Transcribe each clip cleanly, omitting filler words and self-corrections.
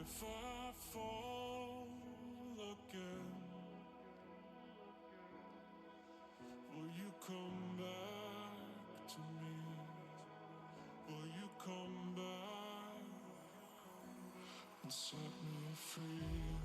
if I fall again, will you come back to me? Will you come back and set me free?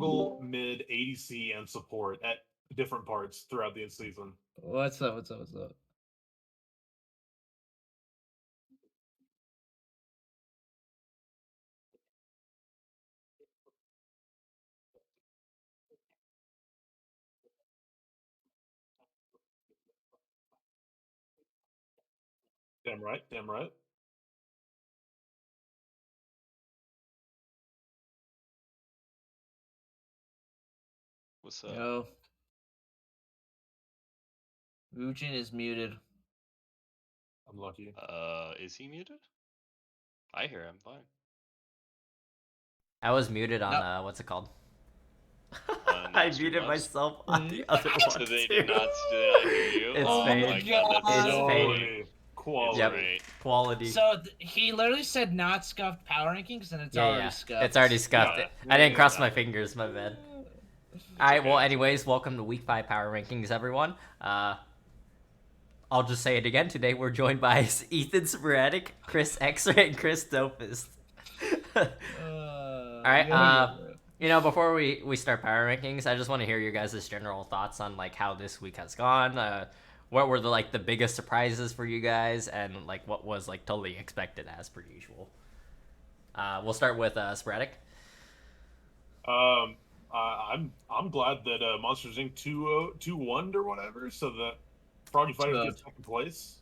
jungle, mid, ADC, and support at different parts throughout the season. What's up? What's up? What's up? Damn right, damn right. What's up? Yo, Woojin is muted. I'm lucky. Is he muted? I hear him fine. I was muted on No. what's it called? On I stream muted mods? myself on the other one So they too. did not hear you? It's oh fade. my god, that's It's so fade. funny. Quality. Yep. Great. Quality. So he literally said not scuffed power rankings, and it's already scuffed. It's already scuffed. Yeah. I didn't cross Yeah. my fingers. My bad. All right. okay, Well, it's anyways, welcome to Week 5 Power Rankings, everyone. I'll just say it again. Today we're joined by Ethan Sporadic, Chris X-Ray, and Chris Dopest. All right. Before we start power rankings, I just want to hear your guys' general thoughts on like how this week has gone. What were the biggest surprises for you guys, and like what was like totally expected as per usual. We'll start with Sporadic. I'm glad that Monsters Inc. 2-1 or whatever, so that Froggy Fighters get second place.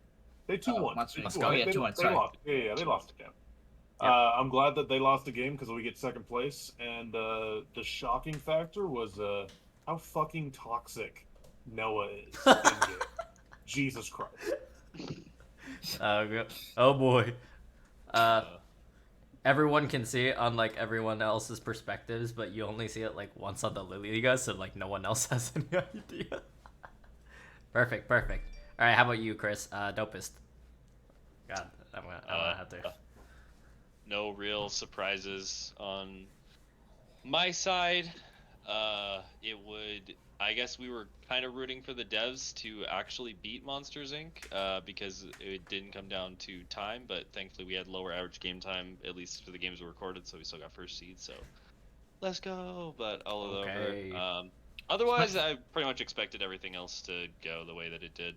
They 2-1. Let's go. Yeah, 2-1. Sorry. Lost. Yeah, they lost again. Yep. I'm glad that they lost the game because we get second place. And the shocking factor was how fucking toxic Noah is. in game. Jesus Christ. Oh boy. Everyone can see it on like everyone else's perspectives, but you only see it like once on the Liga, so like no one else has any idea. Perfect. All right, how about you, Chris? Dopest. God, I'm gonna have to. no real surprises on my side. I guess we were kind of rooting for the devs to actually beat Monsters Inc. Because it didn't come down to time, but thankfully we had lower average game time, at least for the games we recorded, so we still got first seed, so let's go. But all of Okay. over. Otherwise, I pretty much expected everything else to go the way that it did.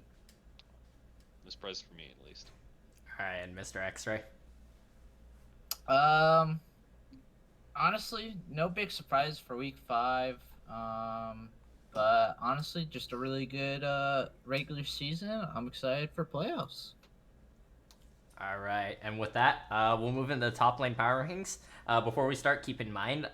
No surprise for me, at least. All right, and Mr. X-Ray. Honestly, no big surprise for week 5. But honestly, just a really good regular season. I'm excited for playoffs. All right, and with that, we'll move into the top lane power rankings. Before we start, keep in mind,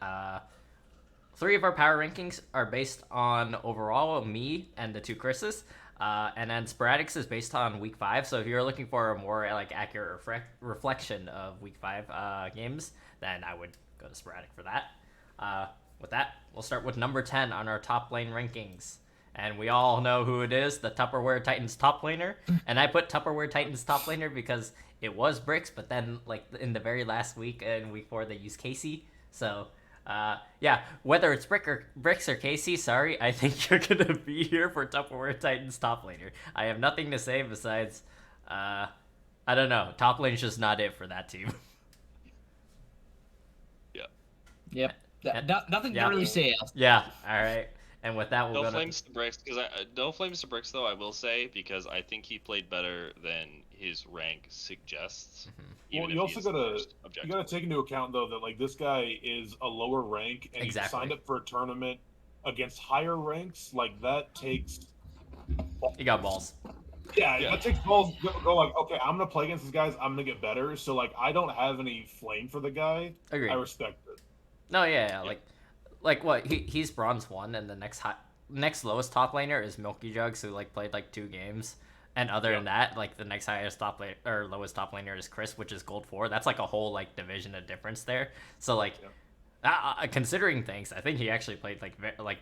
3 of our power rankings are based on overall me and the 2 Chris's, and then Sporadics is based on week 5. So if you're looking for a more like accurate reflection of week 5 games, then I would go to Sporadic for that. With that, we'll start with number 10 on our top lane rankings. And we all know who it is, the Tupperware Titans top laner. And I put Tupperware Titans top laner because it was Bricks, but then like in the very last week, in week 4, they used Casey. So, whether it's Bricks or Casey, sorry, I think you're going to be here for Tupperware Titans top laner. I have nothing to say besides, I don't know, top lane's just not it for that team. Yep. Nothing to really say else. Yeah, all right. And with that, we'll No go flames to Bricks, no flames to Bricks though. I will say because I think he played better than his rank suggests. Well, you also gotta take into account though that like this guy is a lower rank and he signed up for a tournament against higher ranks. Like that takes. He got balls. Yeah, that takes balls. Go like, okay, I'm gonna play against these guys. I'm gonna get better. So like, I don't have any flame for the guy. Agreed. I respect it. No, yeah. Like what? He's bronze 1, and the next lowest top laner is Milky Jugs, who like played like 2 games. And other than that, like the next highest top laner or lowest top laner is Chris, which is gold 4. That's like a whole like division of difference there. So like, considering things, I think he actually played like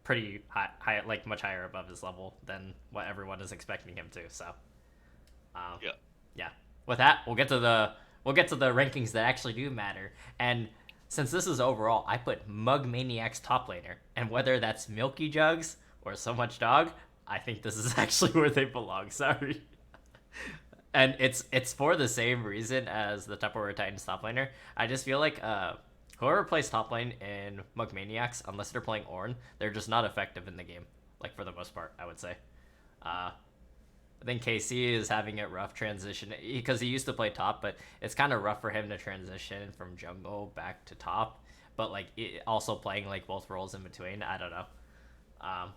pretty high, like much higher above his level than what everyone is expecting him to. So, yeah. With that, we'll get to the rankings that actually do matter. And since this is overall, I put Mug Maniac's top laner, and whether that's Milky Jugs or So Much Dog, I think this is actually where they belong. Sorry. And it's for the same reason as the Tupperware Titans top laner. I just feel like Whoever plays top lane in Mug Maniacs, unless they're playing Ornn, they're just not effective in the game. Like, for the most part, I would say. I think KC is having it rough transition because he used to play top, but it's kind of rough for him to transition from jungle back to top. But like also playing like both roles in between. I don't know. Um,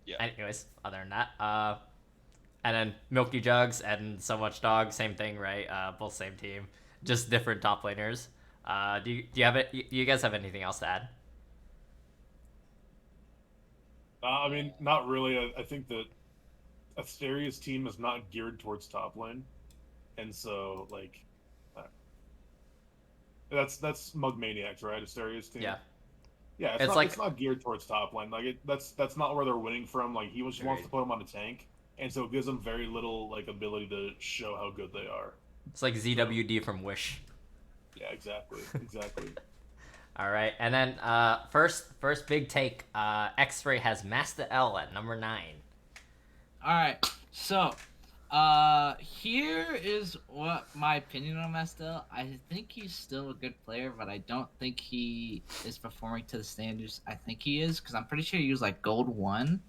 Yeah. Anyways, other than that, and then Milky Jugs and So Much Dog, same thing, right? Both same team, just different top laners. Do you have it? You guys have anything else to add? I mean, not really. I think that Asteria's team is not geared towards top lane, and so like, that's Mug Maniacs, right? Asteria's team. Yeah. Yeah, it's not geared towards top lane. Like that's not where they're winning from. Like he just wants to put them on a tank, and so it gives them very little like ability to show how good they are. It's like ZWD from Wish. Yeah, exactly. All right, and then first big take. X-Ray has Master L at number 9. All right, so here is what my opinion on Mastel. I think he's still a good player, but I don't think he is performing to the standards I think he is, because I'm pretty sure he was like gold 1.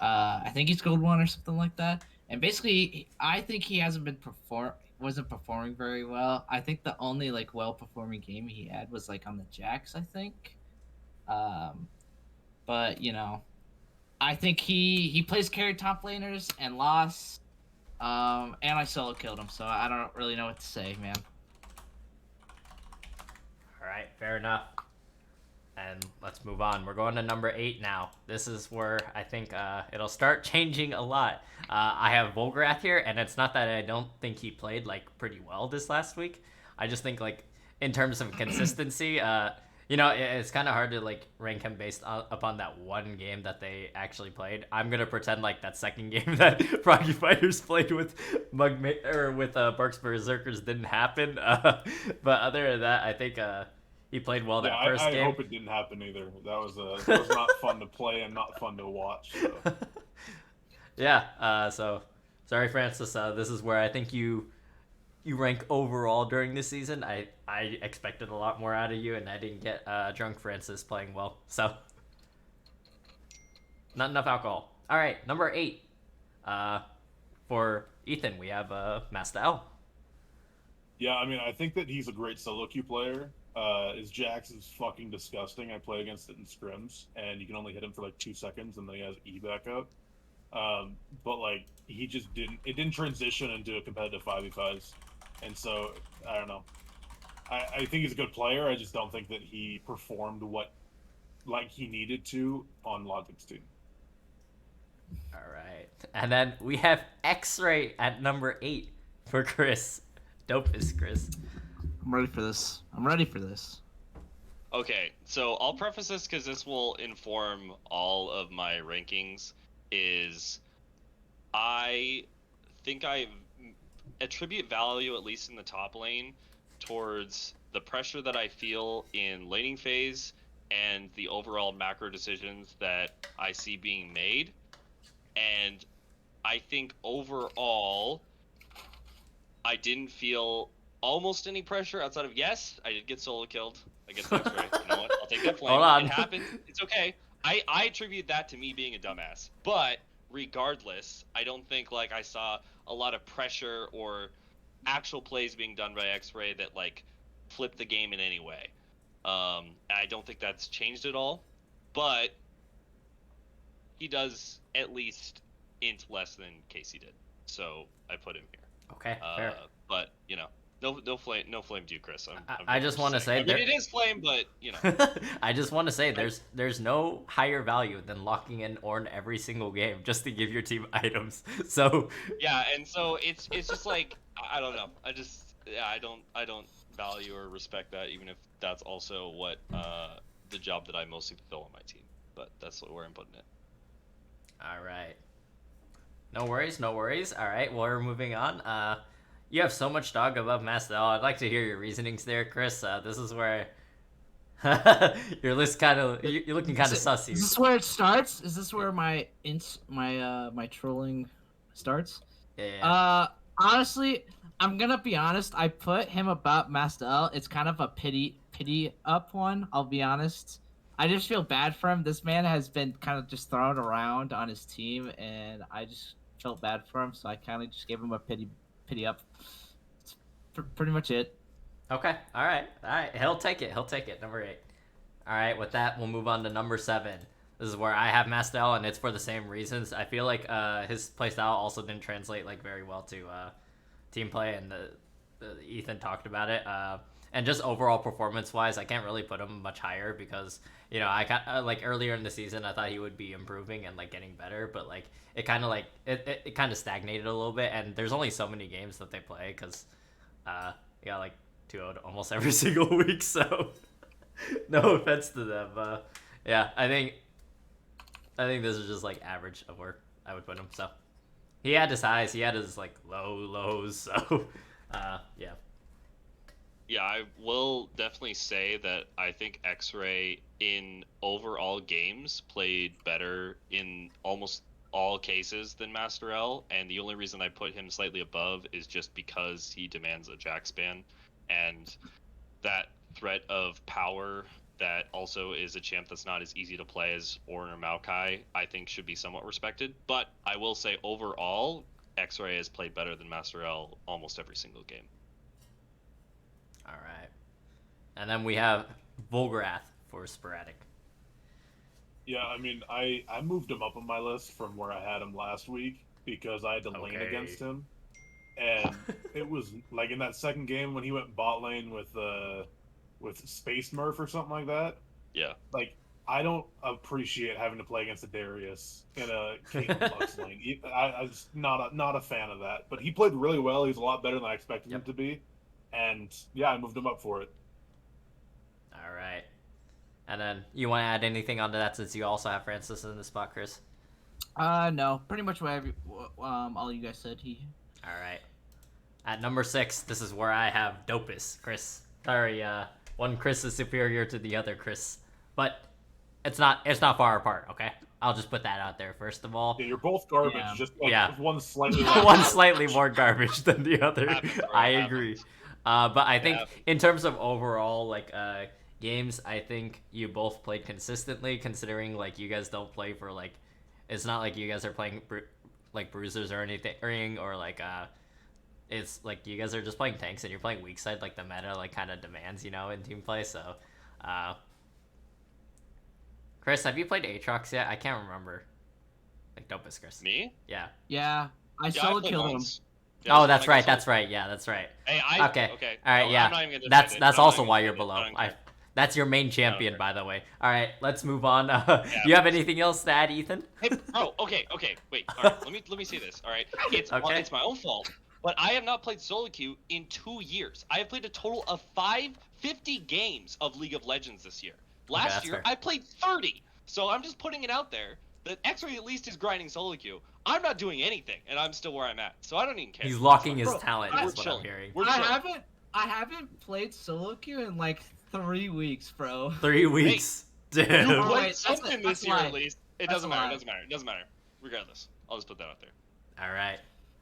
I think he's gold 1 or something like that. And basically, I think he wasn't performing very well. I think the only like well performing game he had was like on the Jax, I think. But you know, I think he plays carry top laners and lost. And I solo killed him, so I don't really know what to say, man. All right, fair enough. And let's move on. We're going to number 8 now. This is where I think it'll start changing a lot. I have Volgrath here, and it's not that I don't think he played like pretty well this last week. I just think like in terms of consistency, it's kind of hard to like rank him based upon that one game that they actually played. I'm gonna pretend like that second game that Froggy Fighters played with Barks Berserkers didn't happen. But other than that, I think he played well that first game. I hope it didn't happen either. That was not fun to play and not fun to watch. So. Yeah. So sorry, Francis. This is where I think you rank overall during this season. I expected a lot more out of you, and I didn't get drunk Francis playing well. So not enough alcohol. All right, number 8. For Ethan, we have Master L. Yeah, I mean, I think that he's a great solo queue player. His Jax is fucking disgusting. I play against it in scrims, and you can only hit him for like 2 seconds, and then he has E back up. But like, he just didn't transition into a competitive 5v5s. And so, I don't know. I think he's a good player. I just don't think that he performed what like he needed to on Logic's team. All right. And then we have X-Ray at number 8 for Chris. Dopest Chris. I'm ready for this. Okay, so I'll preface this because this will inform all of my rankings. I think I attribute value, at least in the top lane, towards the pressure that I feel in laning phase and the overall macro decisions that I see being made. And I think overall, I didn't feel almost any pressure outside of, yes, I did get solo killed against X-Ray. You know what? I'll take that flame. Hold on. It happened. It's okay. I attribute that to me being a dumbass. But regardless, I don't think like I saw a lot of pressure or actual plays being done by X-Ray that like flipped the game in any way. I don't think that's changed at all. But he does at least int less than Casey did. So I put him here. Okay, fair. But, you know, no flame to you, Chris. I just want to say, I mean, it is flame, but you know. I just want to say there's no higher value than locking in Ornn every single game just to give your team items. So yeah, and so it's just like I don't know. I don't value or respect that, even if that's also what the job that I mostly fulfill on my team. But that's where I'm putting it. All right. No worries. All right, well, we're moving on. You have So Much Dog above Master L. I'd like to hear your reasonings there, Chris. This is where your list you're looking kind of sussy. Is this where it starts? Is this where my trolling starts? Yeah. Honestly, I'm gonna be honest. I put him about Mastel. It's kind of a pity up one. I'll be honest. I just feel bad for him. This man has been kind of just thrown around on his team, and I just felt bad for him. So I kind of just gave him a pity up. That's pretty much it. Okay. All right. All right. He'll take it. He'll take it. Number 8. All right. With that, we'll move on to number 7. This is where I have Mastel, and it's for the same reasons. I feel like his playstyle also didn't translate like very well to team play, and the Ethan talked about it. And just overall performance wise, I can't really put him much higher because I like earlier in the season I thought he would be improving and like getting better, but like it kind of it kind of stagnated a little bit. And there's only so many games that they play because you got like 2-0 almost every single week. So no offense to them. Yeah, I think this is just like average of where I would put him. So he had his highs, he had his like lows. So yeah. Yeah, I will definitely say that I think X-Ray in overall games played better in almost all cases than Master L, and the only reason I put him slightly above is just because he demands a Jack span, and that threat of power that also is a champ that's not as easy to play as Ornn or Maokai, I think should be somewhat respected. But I will say overall, X-Ray has played better than Master L almost every single game. All right. And then we have Volgrath for sporadic. Yeah, I mean, I moved him up on my list from where I had him last week because I had to lane against him, and it was like in that second game when he went bot lane with Space Murph or something like that. Yeah. Like, I don't appreciate having to play against a Darius in a Caitlyn Lux lane. I was not a fan of that, but he played really well. He's a lot better than I expected him to be, and yeah, I moved him up for it. All right. And then you want to add anything onto that since you also have Francis in the spot, Chris? No, pretty much whatever. All you guys said. All right. At number 6, this is where I have Dopus, Chris. Sorry, one Chris is superior to the other Chris, but it's not far apart. Okay, I'll just put that out there first of all. Yeah, you're both garbage. Yeah. Just like Yeah. one slightly One slightly more garbage than the other. Happens, bro, I happens. agree. But I think Happens. in terms of overall like games, I think you both played consistently. Considering like you guys don't play for like, it's not like you guys are playing like bruisers or anything, or like it's like you guys are just playing tanks and you're playing weak side like the meta like kind of demands, in team play. So, Chris, have you played Aatrox yet? I can't remember. Like Dopus, Chris. Me? Yeah. Yeah, I Yeah, solo played killed him. once. Yeah, Oh, that's like, right. That's right. Yeah, that's right. Hey, Okay. Okay. All right. No, Yeah. I'm not even gonna That's defend it. I'm not also even why gonna you're defend it. below. I don't care. That's your main champion, care. by the way. All right. Let's move on. You have anything else to add, Ethan? Hey, bro. Okay. Wait. All right. Let me say this. All right. Okay. It's my own fault, but I have not played solo queue in 2 years. I have played a total of 50 games of League of Legends this year. Last that's year fair. I played 30. So I'm just putting it out there that X-Ray at least is grinding solo queue. I'm not doing anything, and I'm still where I'm at. So I don't even care. He's locking his Bro, talent. we're Is what I'm chilling. hearing. We're I chilling. haven't played solo queue in like 3 weeks, bro. 3 weeks. You Dude. Oh, played wait, something that's this year why. at least. It That's doesn't matter. why. It doesn't matter. Regardless, I'll just put that out there. All right.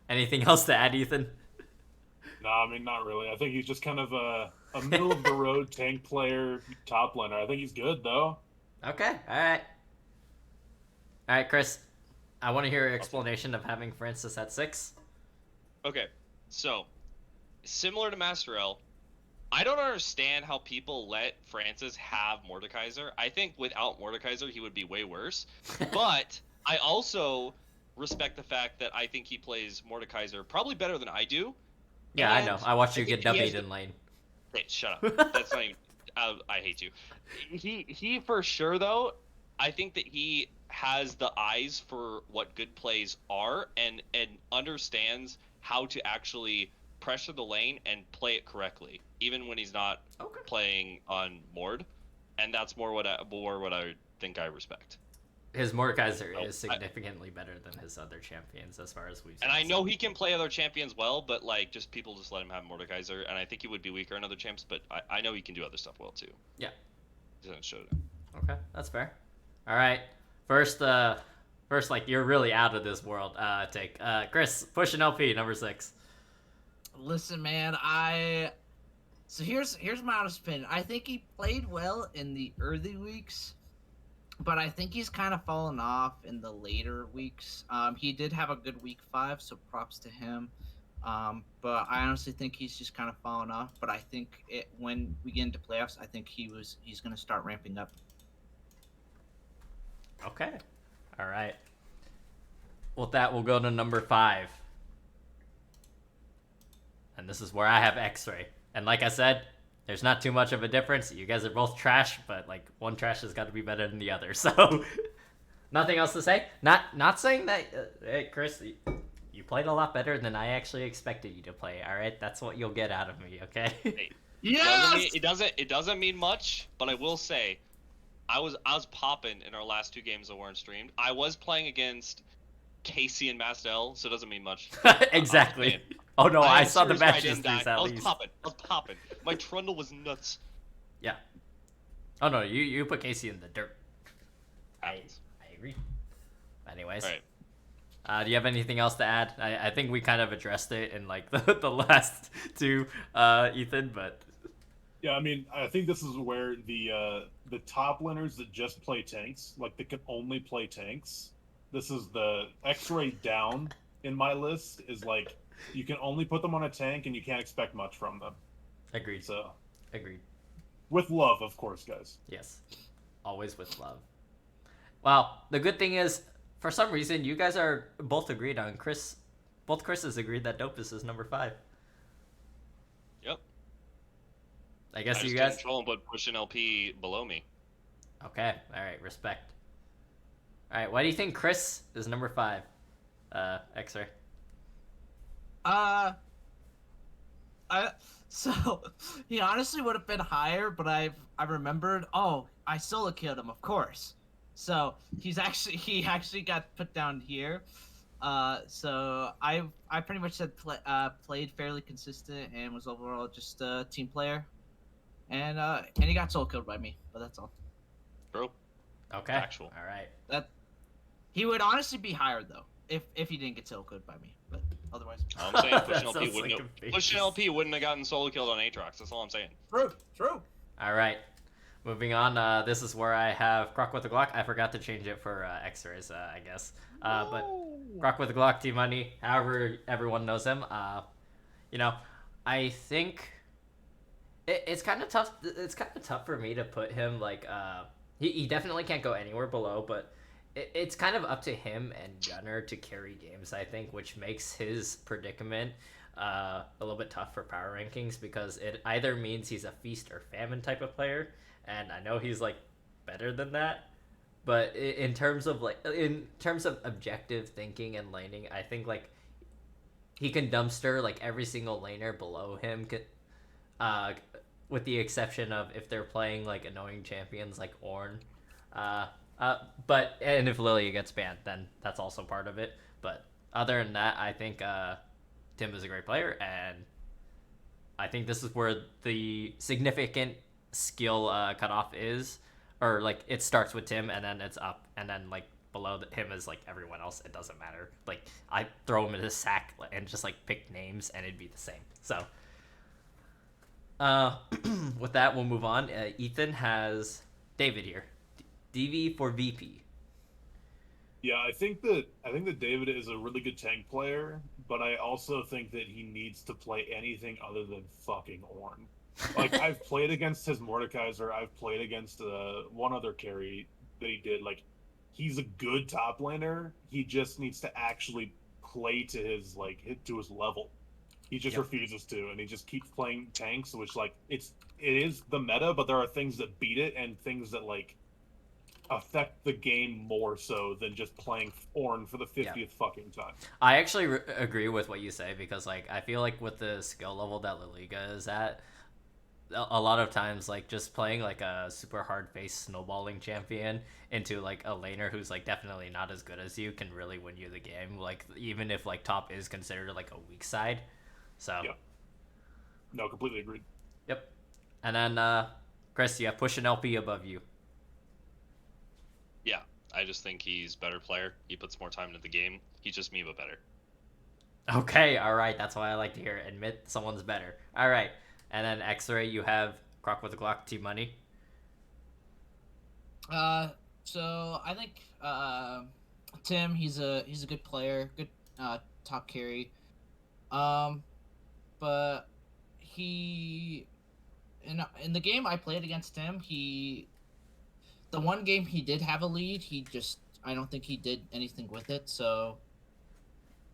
Anything else to add, Ethan? No, I mean, not really. I think he's just kind of a middle of the road tank player, top laner. I think he's good though. Okay. All right. All right, Chris. I want to hear your explanation of having Francis at 6. Okay, so similar to Master L, I don't understand how people let Francis have Mordekaiser. I think without Mordekaiser, he would be way worse. But I also respect the fact that I think he plays Mordekaiser probably better than I do. Yeah, I And know. I watched you think get he has W'd the- in lane. Hey, shut up. That's not even. I hate you. He for sure though. I think that he has the eyes for what good plays are and understands how to actually pressure the lane and play it correctly, even when he's not Okay. playing on Mord. And that's more what I think I respect. His Mordekaiser Oh, is significantly better than his other champions as far as we've seen. And I know he can play other champions well, but like just people just let him have Mordekaiser, and I think he would be weaker in other champs, but I know he can do other stuff well too. Yeah. He doesn't show it. Okay, that's fair. All right. First, like you're really out of this world. Take Chris pushing LP number 6. Listen, man, so here's my honest opinion. I think he played well in the early weeks, but I think he's kind of fallen off in the later weeks. He did have a good week 5, so props to him. But I honestly think he's just kind of fallen off. But I think when we get into playoffs, I think he's going to start ramping up. Okay. All right. With that, we'll go to number 5. And this is where I have X-Ray. And like I said, there's not too much of a difference. You guys are both trash, but like one trash has got to be better than the other. So nothing else to say. Not saying that, hey, Chris, you played a lot better than I actually expected you to play. All right, that's what you'll get out of me. Okay. Hey, Yes. it doesn't mean much, but I will say, I was popping in our last 2 games that weren't streamed. I was playing against Casey and Mastel, so it doesn't mean much. Exactly. Oh no, I saw the match histories at I was least. popping. My trundle was nuts. Yeah. Oh no, you put Casey in the dirt. I Happens. agree. Anyways. All right. Do you have anything else to add? I think we kind of addressed it in like the last 2, Ethan, but Yeah, I mean, I think this is where the top laners that just play tanks, like they can only play tanks. This is the X-ray down in my list. Is like you can only put them on a tank, and you can't expect much from them. agreed. So, Agreed. with love, of course, guys. Yes. Always with love. Well, the good thing is, for some reason, you guys are both agreed on Chris. Both Chris's agreed that Dopus is number 5. Yep. I guess I you just guys. didn't troll and put Push and LP below me. Okay. All right. Respect. All right. Why do you think Chris is number 5? X-ray. So he honestly would have been higher, but I remembered. Oh, I solo killed him, of course. So he actually got put down here. So I pretty much said played fairly consistent and was overall just a team player, and he got solo killed by me, but that's all. Bro. Okay. Factual. All right. That he would honestly be higher though if he didn't get solo killed by me, but otherwise. All I'm saying, That sounds like Push and LP wouldn't have gotten solo killed on Aatrox. That's all I'm saying. True. All right. Moving on. This is where I have Croc with a Glock. I forgot to change it for X-rays, I guess. But Croc with a Glock, T-Money, however everyone knows him. I think it's kind of tough. It's kind of tough for me to put him like. He definitely can't go anywhere below, but it's kind of up to him and Gunner to carry games, I think, which makes his predicament a little bit tough for power rankings because it either means he's a feast or famine type of player, and I know he's like better than that, but in terms of objective thinking and laning, I think like he can dumpster like every single laner below him, with the exception of if they're playing like annoying champions like Ornn. And if Lilia gets banned, then that's also part of it. But other than that, I think Tim is a great player, and I think this is where the significant skill cutoff is, or like it starts with Tim and then it's up, and then like below him is like everyone else. It doesn't matter. Like I throw him in a sack and just like pick names, and it'd be the same. So. With that, we'll move on. Ethan has David here. DV for VP. Yeah, I think that David is a really good tank player, but I also think that he needs to play anything other than fucking Ornn. Like I've played against his Mordekaiser, I've played against one other carry that he did. Like he's a good top laner. He just needs to actually play to his level. He just refuses to, and he just keeps playing tanks, which like it is the meta, but there are things that beat it and things that like affect the game more so than just playing Ornn for the 50th fucking time. I actually agree with what you say because like I feel like with the skill level that La Liga is at, a lot of times like just playing like a super hard face snowballing champion into like a laner who's like definitely not as good as you can really win you the game. Like even if like top is considered like a weak side. So. Yeah. No, completely agreed. Yep. And then Chris, you have Push and LP above you. Yeah, I just think he's a better player. He puts more time into the game. He's just me, but better. Okay, all right. That's why I like to hear it. Admit someone's better. All right. And then X-Ray, you have Croc with a Glock, Team Money. So I think Tim, he's a good player, good top carry. Um, but he in the game I played against him, the one game he did have a lead, I don't think he did anything with it. So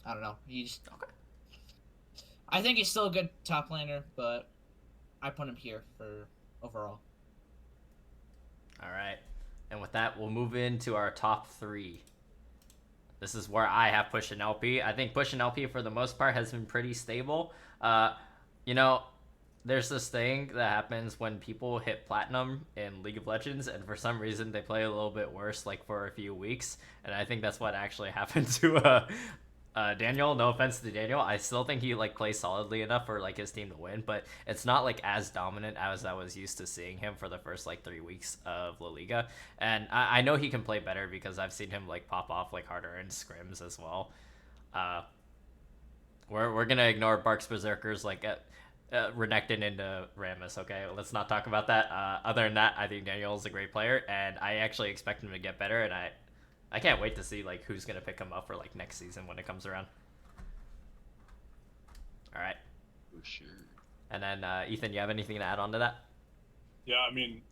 I don't know. I think he's still a good top laner, but I put him here for overall. All right. And with that, we'll move into our top 3. This is where I have Push and LP. I think Push and LP, for the most part, has been pretty stable. You know, there's this thing that happens when people hit platinum in League of Legends, and for some reason they play a little bit worse, like for a few weeks. And I think that's what actually happened to Daniel. No offense to Daniel, I still think he like plays solidly enough for like his team to win, but it's not like as dominant as I was used to seeing him for the first like 3 weeks of La Liga. And I know he can play better because I've seen him like pop off like harder in scrims as well. We're gonna ignore Barks Berserkers like Renekton into Rammus. Okay, let's not talk about that. Other than that, I think Daniel is a great player, and I actually expect him to get better. And I can't wait to see like who's gonna pick him up for like next season when it comes around. All right. For sure. And then Ethan, you have anything to add on to that? Yeah, I mean,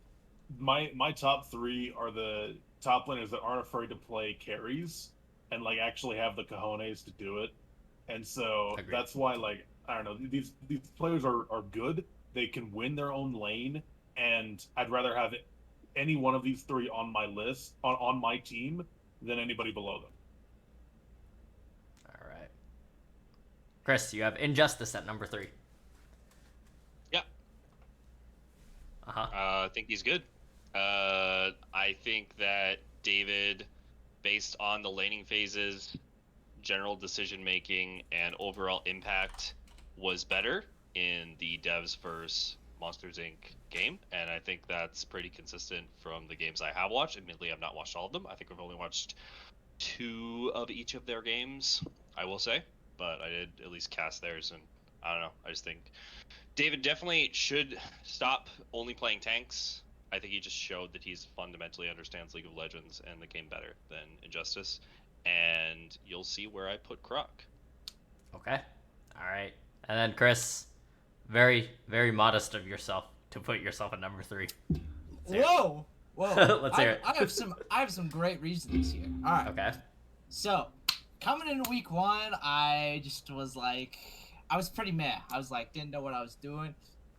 my top 3 are the top laners that aren't afraid to play carries and like actually have the cojones to do it. And so Agreed. that's why, like, I don't know, these players are good. They can win their own lane, and I'd rather have any one of these 3 on my list on my team than anybody below them. All right. Chris, you have Injustice at number 3. Yeah. Uh-huh. I think he's good. I think that David, based on the laning phases, general decision making, and overall impact, was better in the Devs vs Monsters Inc. game, and I think that's pretty consistent from the games I have watched. Admittedly, I've not watched all of them. I think I've only watched 2 of each of their games, I will say, but I did at least cast theirs, and I don't know. I just think David definitely should stop only playing tanks. I think he just showed that he's fundamentally understands League of Legends and the game better than Injustice, and you'll see where I put Croc. Okay. All right. And then Chris, very, very modest of yourself to put yourself at number 3. Whoa! Whoa! Let's hear it. I have some great reasons here. All right. Okay. So, coming into week 1, I just was like, I was pretty mad. I was like, didn't know what I was doing.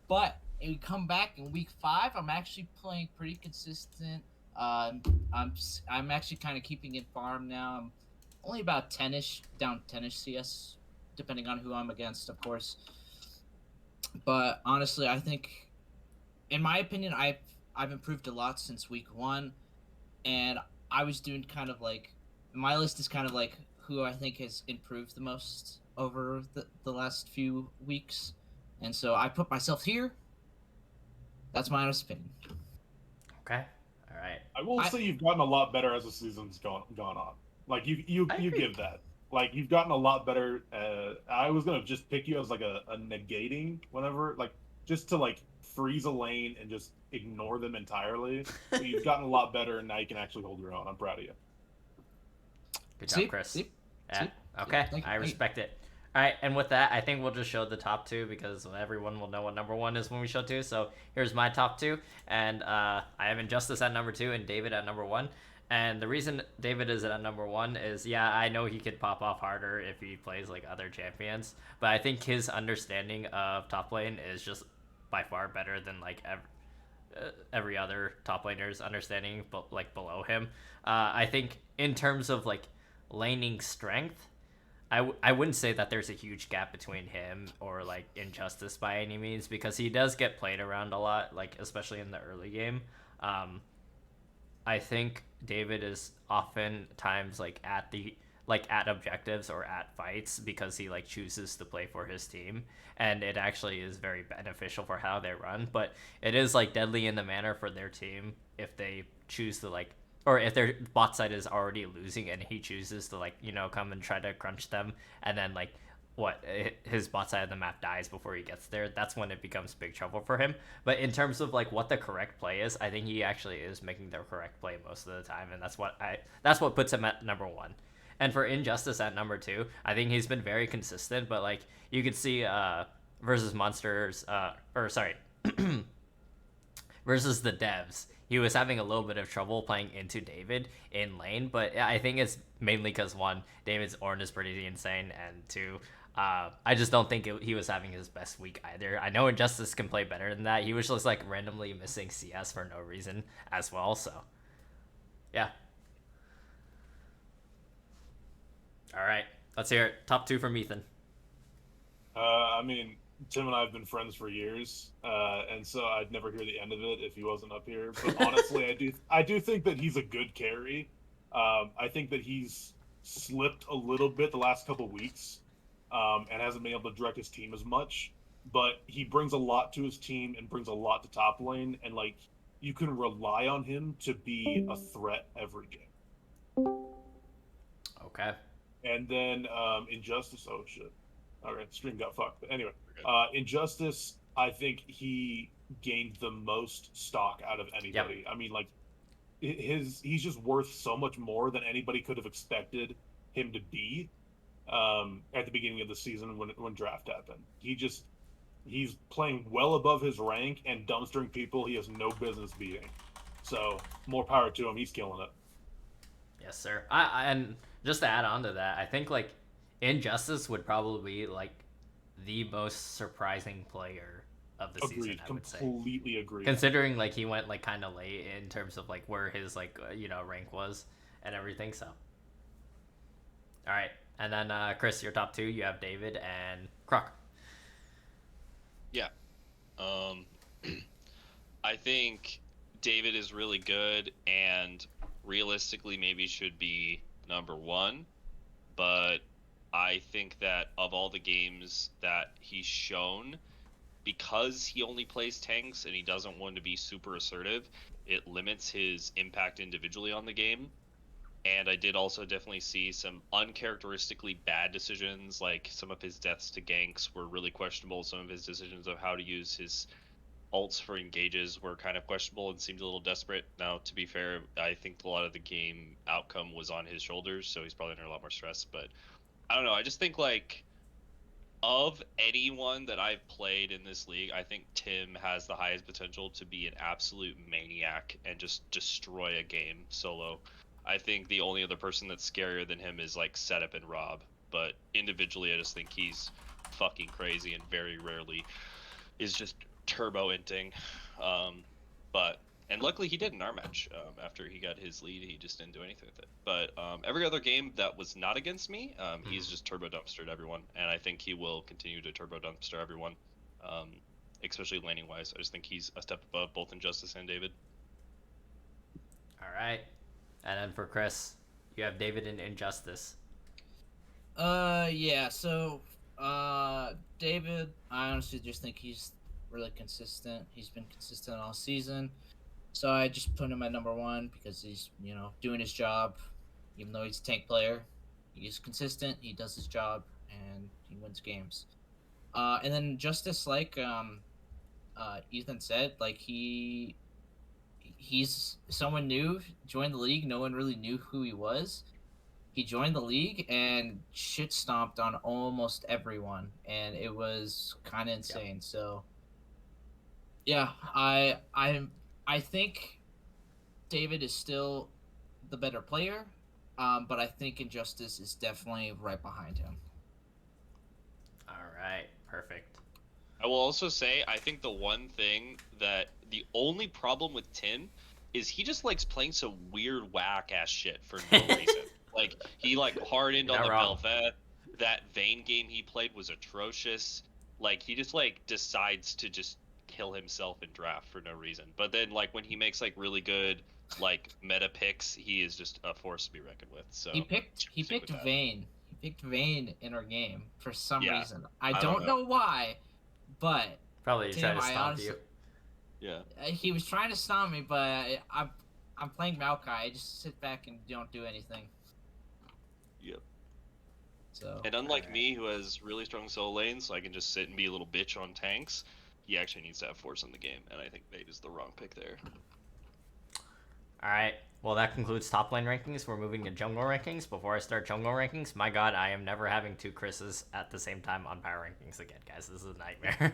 But we come back in week 5, I'm actually playing pretty consistent. I'm actually kind of keeping in farm now. I'm only about 10ish, down 10ish CS, depending on who I'm against, of course. But honestly, I think, in my opinion, I've improved a lot since week 1, and I was doing kind of like, my list is kind of like who I think has improved the most over the last few weeks, and so I put myself here. That's my honest opinion. Okay. All right. I will say you've gotten a lot better as the season's gone on. Like you agree. give that. Like you've gotten a lot better. I was gonna just pick you as like a negating whenever, like just to like freeze a lane and just ignore them entirely. But you've gotten a lot better, and now you can actually hold your own. I'm proud of you. Good job, Chris. Yeah. See? Okay. Thank you. I respect it. All right, and with that, I think we'll just show the top 2 because everyone will know what number 1 is when we show 2. So here's my top 2, and I have Injustice at number 2 and David at number 1. And the reason David is at number 1 is, yeah, I know he could pop off harder if he plays like other champions, but I think his understanding of top lane is just by far better than like every other top laner's understanding, but like below him. I think in terms of like laning strength, I wouldn't say that there's a huge gap between him or like Injustice by any means, because he does get played around a lot, like especially in the early game. I think David is oftentimes like at objectives or at fights because he like chooses to play for his team, and it actually is very beneficial for how they run. But it is like deadly in the manner for their team if they choose to like, or if their bot side is already losing and he chooses to like, you know, come and try to crunch them and then like his bot side of the map dies before he gets there, that's when it becomes big trouble for him. But in terms of like what the correct play is, I think he actually is making the correct play most of the time, and that's what puts him at number one. And for Injustice at number two, I think he's been very consistent. But like you could see versus Monsters, or sorry, versus the devs, he was having a little bit of trouble playing into David in lane, but I think it's mainly because one, David's Ornn is pretty insane, and two, I just don't think he was having his best week either. I know Injustice can play better than that. He was just like randomly missing CS for no reason as well. So, yeah. All right, let's hear it. Top two from Ethan. I mean, Tim and I have been friends for years, and so I'd never hear the end of it if he wasn't up here. But honestly, I do think that he's a good carry. I think that he's slipped a little bit the last couple weeks, and hasn't been able to direct his team as much. But he brings a lot to his team and brings a lot to top lane, and like you can rely on him to be a threat every game. Okay. And then Injustice. Oh shit! All right, stream got fucked. But anyway, Injustice. I think he gained the most stock out of anybody. Yep. I mean, like he's just worth so much more than anybody could have expected him to be at the beginning of the season when draft happened. He's playing well above his rank and dumpstering people he has no business beating. So more power to him. He's killing it. Yes, sir. And just to add on to that, I think like Injustice would probably be like the most surprising player of the season. I would say. Completely agree. Considering like he went like kind of late in terms of like where his like rank was and everything. So. All right, and then Chris, your top two. You have David and Croc. Yeah. I think David is really good and realistically maybe should be number one, but I think that of all the games that he's shown, because he only plays tanks and he doesn't want to be super assertive, it limits his impact individually on the game. And I did also definitely see some uncharacteristically bad decisions, like some of his deaths to ganks were really questionable. Some of his decisions of how to use his ults for engages were kind of questionable and seemed a little desperate. Now, to be fair, I think a lot of the game outcome was on his shoulders, so he's probably under a lot more stress. But I don't know. I just think, like, of anyone that I've played in this league, I think Tim has the highest potential to be an absolute maniac and just destroy a game solo. I think the only other person that's scarier than him is like Setup and Rob, but individually I just think he's fucking crazy and very rarely is just turbo inting. And luckily he did in our match. After he got his lead, he just didn't do anything with it. But every other game that was not against me, he's just turbo dumpstered everyone, and I think he will continue to turbo dumpster everyone, especially laning wise. I just think he's a step above both Injustice and David. All right. And then for Chris, you have David in Injustice. Yeah, so, David, I honestly just think he's really consistent. He's been consistent all season. So I just put him at number one because he's, doing his job. Even though he's a tank player, he's consistent, he does his job, and he wins games. And then Justice, like, Ethan said, like, he's someone new, joined the league. No one really knew who he was. He joined the league and shit stomped on almost everyone, and it was kind of insane. Yeah. So, yeah, I think David is still the better player, but I think Injustice is definitely right behind him. All right, perfect. I will also say, I think the only problem with Tim is he just likes playing some weird whack-ass shit for no reason. Like, he, hardened on the Bel'Veth. That Vayne game he played was atrocious. Like, he just, decides to just kill himself in draft for no reason. But then, when he makes, really good, meta picks, he is just a force to be reckoned with. So He picked Vayne. He picked Vayne in our game for some reason. I don't know why, but... Probably trying to stomp you. Yeah. He was trying to stomp me, but I'm playing Maokai. I just sit back and don't do anything. Yep. So And unlike Alright. me, who has really strong solo lanes, so I can just sit and be a little bitch on tanks, he actually needs to have force in the game, and I think Nate is the wrong pick there. All right. Well, that concludes top lane rankings. We're moving to jungle rankings. Before I start jungle rankings, my God, I am never having two Chris's at the same time on power rankings again, guys. This is a nightmare.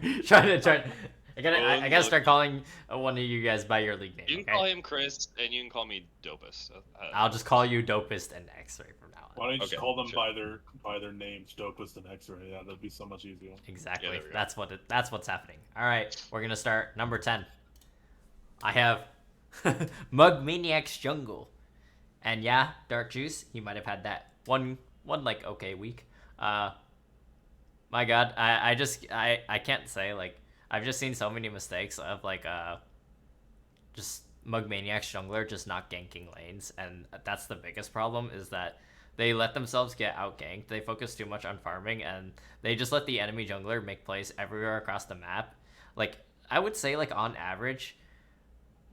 I gotta start calling one of you guys by your league name. You can Okay. call him Chris, and you can call me Dopus. I'll just call you Dopest and X-Ray from now on. Why don't you just Okay, call them sure. by their names, Dopest and X-Ray? Yeah, that'd be so much easier. Exactly. Yeah, there we go. That's what's happening. All right, we're gonna start number 10. I have Mug Maniac's Jungle. And yeah, Dark Juice, he might have had that one like okay week. My God, I can't say, like, I've just seen so many mistakes of like just Mug Maniac's jungler just not ganking lanes, and that's the biggest problem, is that they let themselves get out ganked. They focus too much on farming, and they just let the enemy jungler make plays everywhere across the map. Like, I would say, like, on average,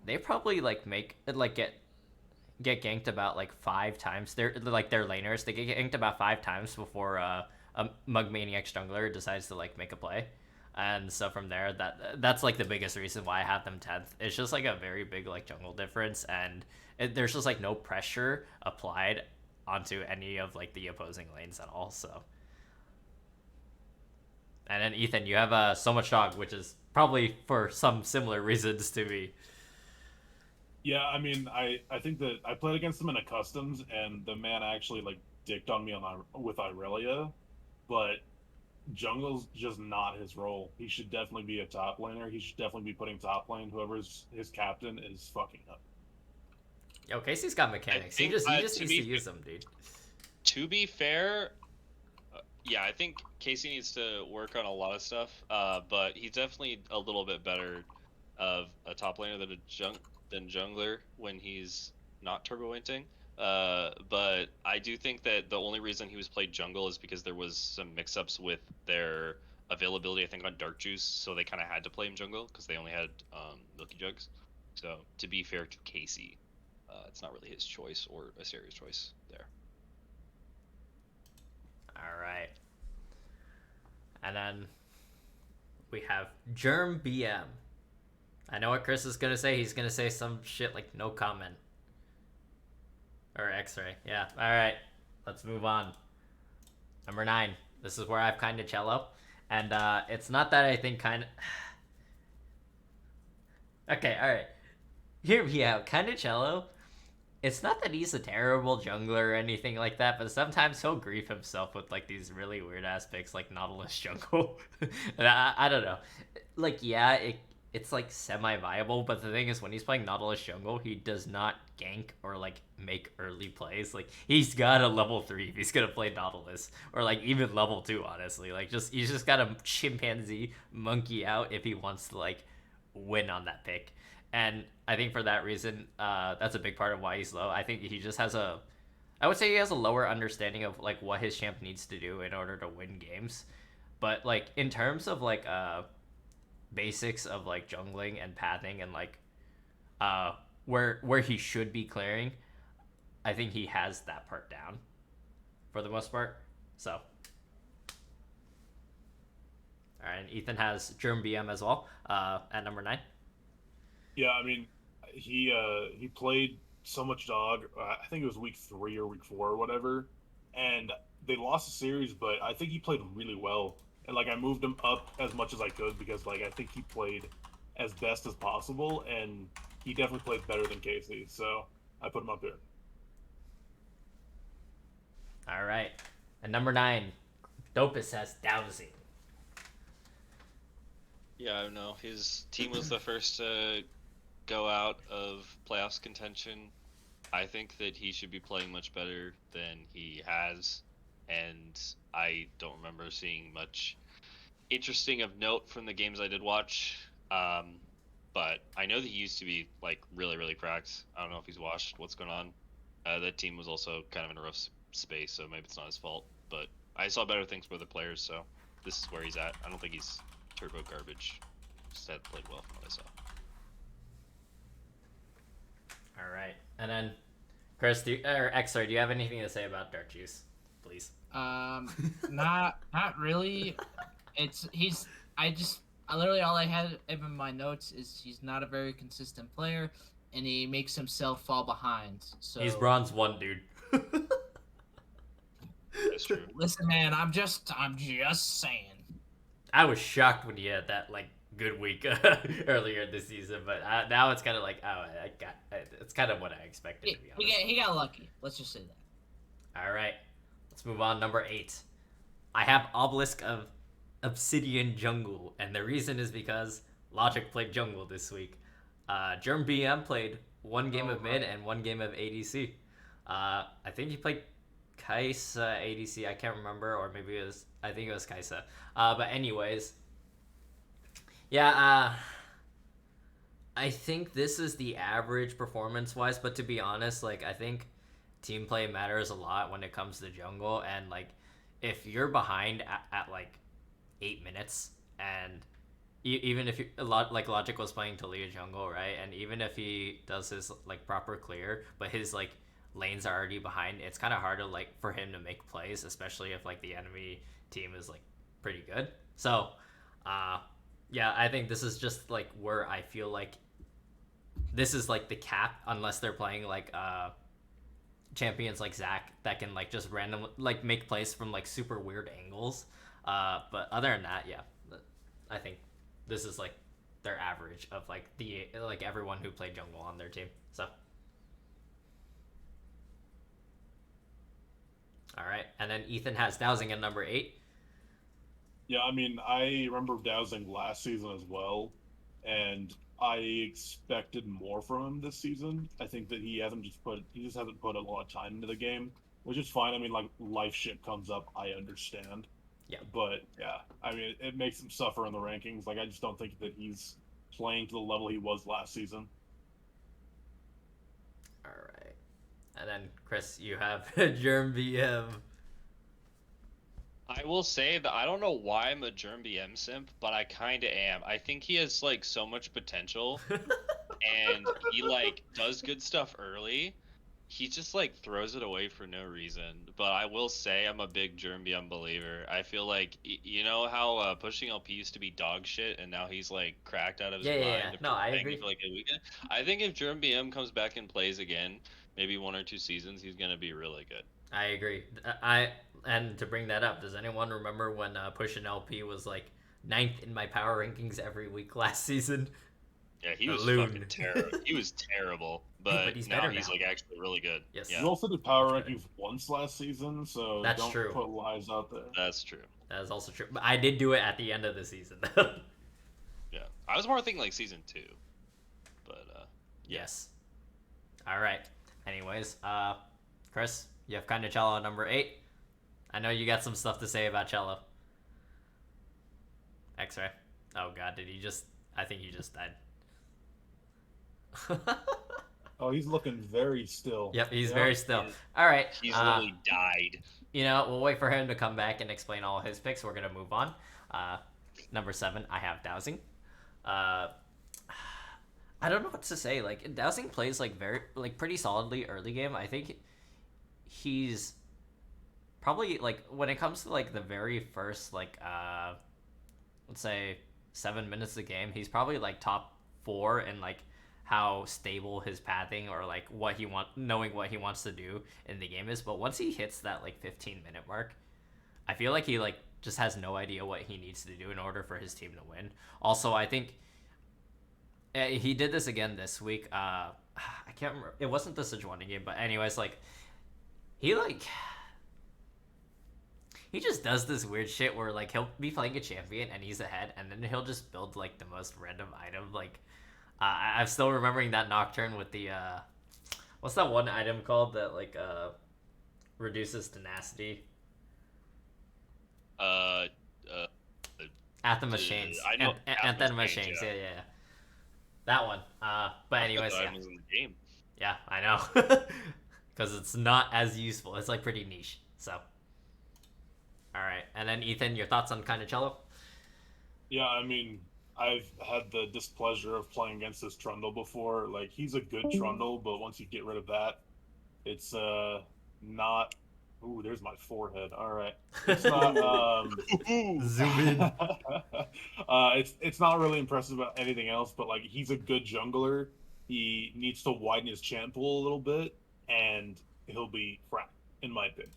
they probably like get ganked about like 5 times. They're like their laners. They get ganked about 5 times before a Mug Maniac jungler decides to like make a play. And so from there, that's like the biggest reason why I have them 10th. It's just like a very big like jungle difference, and there's just like no pressure applied onto any of like the opposing lanes at all. So, and then Ethan, you have so much dog, which is probably for some similar reasons to me. Yeah, I mean, I think that I played against him in a customs, and the man actually like dicked on me with Irelia, but jungle's just not his role. He should definitely be a top laner. He should definitely be putting top lane. Whoever's his captain is fucking up. Yo, Casey's got mechanics. He just needs to use them, dude. To be fair, yeah, I think Casey needs to work on a lot of stuff, but he's definitely a little bit better of a top laner than jungler when he's not turbo inting. But I do think that the only reason he was played jungle is because there was some mix-ups with their availability, I think, on Dark Juice, so they kind of had to play him jungle because they only had Milky Jugs. So to be fair to Casey, it's not really his choice or a serious choice there. All right. And then we have Germ BM. I know what Chris is going to say. He's going to say some shit like no comment. Or X-ray. Yeah. All right. Let's move on. Number 9. This is where I've kind of cello. And it's not that I think kind of... Okay, all right. Hear me out. Kind of cello. It's not that he's a terrible jungler or anything like that, but sometimes he'll grief himself with like these really weird ass picks like Nautilus jungle. And I don't know. Like, yeah, it's like semi-viable, but the thing is, when he's playing Nautilus jungle, he does not gank or like make early plays. Like, he's got a level 3 if he's gonna play Nautilus, or like even level 2, honestly. Like, he's just got a chimpanzee monkey out if he wants to like win on that pick. And I think for that reason, that's a big part of why he's low. I think he just has I would say he has a lower understanding of like what his champ needs to do in order to win games. But like in terms of like basics of like jungling and pathing and like where he should be clearing, I think he has that part down for the most part. So, all right, and Ethan has Germ BM as well at number 9. Yeah, I mean, he played so much dog. I think it was week 3 or week 4 or whatever, and they lost the series. But I think he played really well, and like I moved him up as much as I could because like I think he played as best as possible, and he definitely played better than Casey. So I put him up there. All right, and number 9, Dopus has Dowsing. Yeah, I know. His team was the first to go out of playoffs contention. I think that he should be playing much better than he has, and I don't remember seeing much interesting of note from the games I did watch. But I know that he used to be like really, really cracked. I don't know if he's washed. What's going on? That team was also kind of in a rough space, so maybe it's not his fault. But I saw better things for other players, so this is where he's at. I don't think he's turbo garbage. Just had played well from what I saw. All right, and then Chris, or Xer, do you have anything to say about Dark Juice? please. Not really. It's he's. I literally all I had in my notes is he's not a very consistent player, and he makes himself fall behind. He's So bronze 1, dude. That's true. listen, man, I'm just saying. I was shocked when he had that like good week earlier this season, but now it's kind of like it's kind of what I expected, to be honest. He got lucky. Let's just say that. All right, let's move on. Number 8, I have Obelisk of Obsidian Jungle, and the reason is because Logic played jungle this week. Germ BM played one game of mid and one game of ADC. I think he played Kaisa ADC. I can't remember, or maybe I think it was Kaisa. But anyways, yeah. I think this is the average performance wise, but to be honest, like I think team play matters a lot when it comes to jungle, and like if you're behind at like 8 minutes, and even if you a lot like Logic was playing Talia jungle, right, and even if he does his like proper clear, but his like lanes are already behind, it's kind of hard to like for him to make plays, especially if like the enemy team is like pretty good. So yeah, I think this is just like where I feel like this is like the cap, unless they're playing like champions like Zac that can like just random like make plays from like super weird angles. But other than that, yeah, I think this is like their average of like the like everyone who played jungle on their team. So all right, and then Ethan has Dowsing at number 8. Yeah, I mean, I remember Dowsing last season as well, and I expected more from him this season. I think that he just hasn't put a lot of time into the game, which is fine. I mean, like life shit comes up, I understand. Yeah. But yeah, I mean, it makes him suffer in the rankings. Like, I just don't think that he's playing to the level he was last season. All right, and then Chris, you have Germ BM. I will say that I don't know why I'm a Germ BM simp, but I kind of am. I think he has like so much potential, and he like does good stuff early. He just like throws it away for no reason. But I will say I'm a big Germ BM believer. I feel like you know how pushing LP used to be dog shit, and now he's like cracked out of his Yeah, mind. yeah, yeah. No, I agree. For like a weekend. I think if Germ BM comes back and plays again, maybe 1 or 2 seasons, he's gonna be really good. I agree. And to bring that up, does anyone remember when Push and LP was like 9th in my power rankings every week last season? Yeah, he was Loon. fucking terrible. He was terrible, but he's now better he's now. like actually really good. Yes. Yeah, You also did power Much better. rankings once last season, so That's don't true. put lies out there. that's true. That is also true. But I did do it at the end of the season. Yeah, I was more thinking like season 2, but Yes. All right. Anyways, Chris, you have kind of Cello number 8. I know you got some stuff to say about Cello. X-ray. Oh god, did he just? I think he just died. Oh, he's looking very still. Yep, he's Yeah. very still. All right. he's literally died. You know, we'll wait for him to come back and explain all his picks. We're gonna move on. Number 7, I have Dowsing. I don't know what to say. Like Dowsing plays like pretty solidly early game. I think he's probably like when it comes to like the very first like let's say 7 minutes of the game, he's probably like top 4 in like how stable his pathing or like knowing what he wants to do in the game is. But once he hits that like 15-minute mark, I feel like he like just has no idea what he needs to do in order for his team to win. Also, I think he did this again this week. I can't remember. It wasn't the Sejuani game, but anyways, like he just does this weird shit where like he'll be playing a champion and he's ahead, and then he'll just build like the most random item. Like I'm still remembering that Nocturne with the what's that one item called that like reduces tenacity? Anthema Chains. I know Anthema Chains. Yeah. That one. But anyways, I yeah. was in the game. Yeah, I know. Because it's not as useful. It's like pretty niche. So, all right. And then Ethan, your thoughts on kind of Cello? Yeah, I mean, I've had the displeasure of playing against this Trundle before. Like, he's a good Trundle, but once you get rid of that, it's not Ooh, there's my forehead. All right, it's not. Zoom in. It's not really impressive about anything else, but like he's a good jungler. He needs to widen his champ pool a little bit, and he'll be fracked, in my opinion.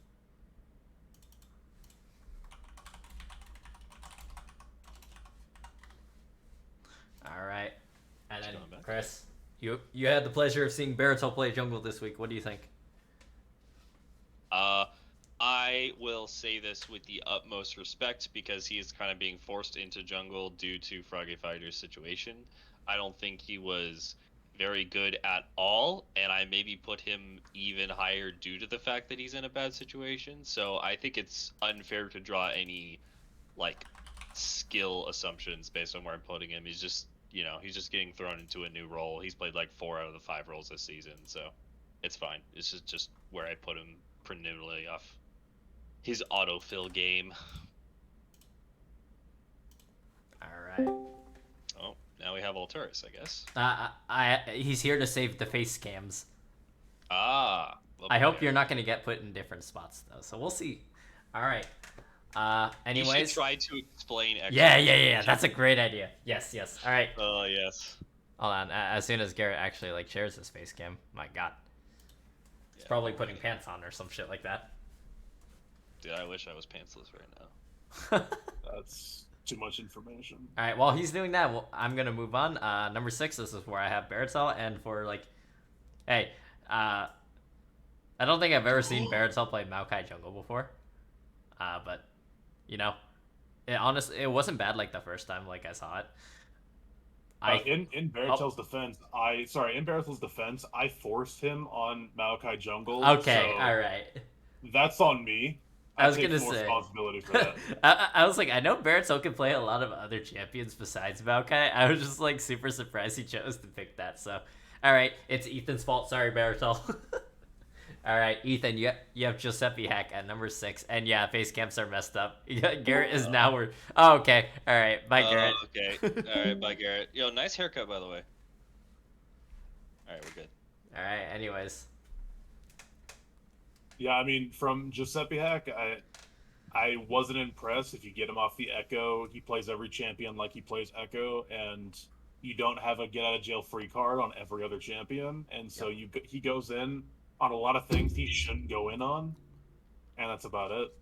All right. And then going back. Chris, you had the pleasure of seeing Baritol play jungle this week. What do you think? I will say this with the utmost respect because he is kind of being forced into jungle due to Froggy Fighter's situation. I don't think he was very good at all, and I maybe put him even higher due to the fact that he's in a bad situation. So I think it's unfair to draw any like skill assumptions based on where I'm putting him. He's just he's just getting thrown into a new role. He's played like 4 out of the 5 roles this season, so it's fine. It's just where I put him preliminarily off his autofill game. All right. Oh, now we have Alturas, I guess. He's here to save the face cams. Ah. I hope you're not going to get put in different spots though. So we'll see. All right. You Anyways. should try to explain. Yeah. That's a great idea. Yes. All right. Oh yes. Hold on. As soon as Garrett actually like shares his face cam, my God, he's probably putting pants on or some shit like that. Dude, I wish I was pantsless right now. That's too much information. All right, while he's doing that, I'm gonna move on. Number 6, this is where I have Baratel, and for like, hey, I don't think I've ever seen Baratel play Maokai jungle before, but you know, it wasn't bad like the first time like I saw it. In Baratel's defense, I forced him on Maokai jungle. Okay, so all right. That's on me. I was take gonna full say. responsibility for that. I was like, I know Baratel can play a lot of other champions besides Maokai. I was just like super surprised he chose to pick that. So, all right, it's Ethan's fault. Sorry, Baratel. All right, Ethan, you have Giuseppe Hack at number 6, and yeah, face camps are messed up. Garrett is now where. Oh, okay. All right, bye, Garrett. Okay. All right, bye, Garrett. Yo, nice haircut, by the way. All right, we're good. All right. Anyways. Yeah, I mean, from Giuseppe Hack, I wasn't impressed. If you get him off the Echo, he plays every champion like he plays Echo, and you don't have a get out of jail free card on every other champion, and so he goes in on a lot of things he shouldn't go in on, and that's about it.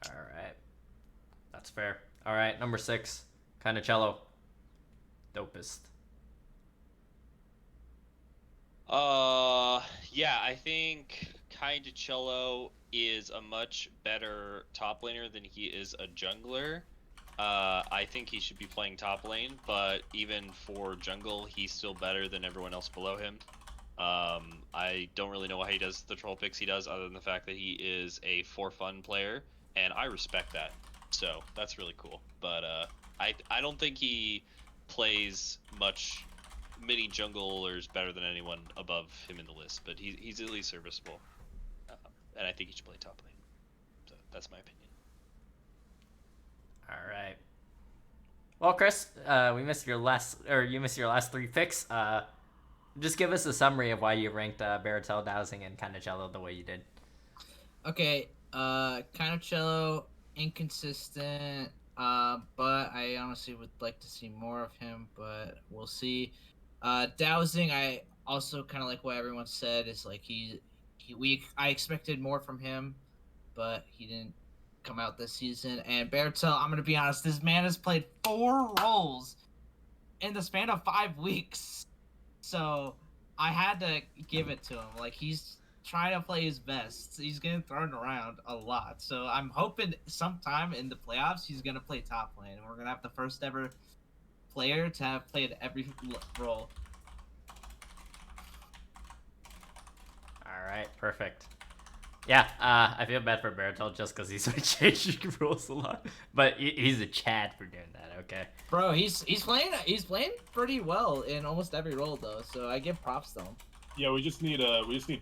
All right, that's fair. All right, number 6, kind of cello, dopest. Yeah, I think Kinda Cello is a much better top laner than he is a jungler. I think he should be playing top lane, but even for jungle, he's still better than everyone else below him. I don't really know why he does the troll picks he does, other than the fact that he is a for fun player, and I respect that. So that's really cool. But I don't think he plays many junglers better than anyone above him in the list, but he's at least serviceable, and I think he should play top lane. So that's my opinion. All right. Well, Chris, you missed your last 3 picks. Just give us a summary of why you ranked Baratel, Dowsing, and Canicello the way you did. Okay, Canicello, inconsistent, but I honestly would like to see more of him, but we'll see. Dowsing, I also kind of like what everyone said, is like I expected more from him, but he didn't come out this season. And Baratel, I'm gonna be honest, this man has played 4 roles in the span of 5 weeks, so I had to give it to him. Like, he's trying to play his best. He's getting thrown around a lot, so I'm hoping sometime in the playoffs he's gonna play top lane, and we're gonna have the first ever player to have played every role. All right, perfect. Yeah, I feel bad for Baratel just because he's been changing rules a lot, but he's a Chad for doing that. Okay. Bro, he's playing pretty well in almost every role though, so I give props to him. Yeah, we just need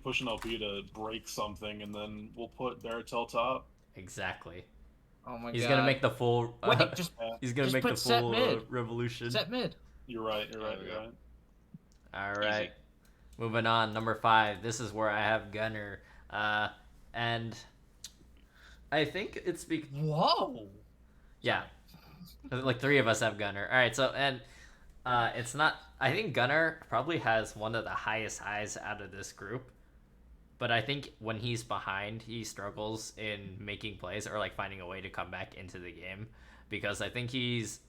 Push and LP to break something, and then we'll put Baratel top. Exactly. Oh my god. He's gonna make the full. Wait, he's gonna just make the put set full mid. revolution. Set mid. You're right. All right. Moving on, number 5. This is where I have Gunner. And I think it's Whoa. yeah, like 3 of us have Gunner. All right, so and it's not. I think Gunner probably has one of the highest highs out of this group. But I think when he's behind, he struggles in making plays or like finding a way to come back into the game because I think he's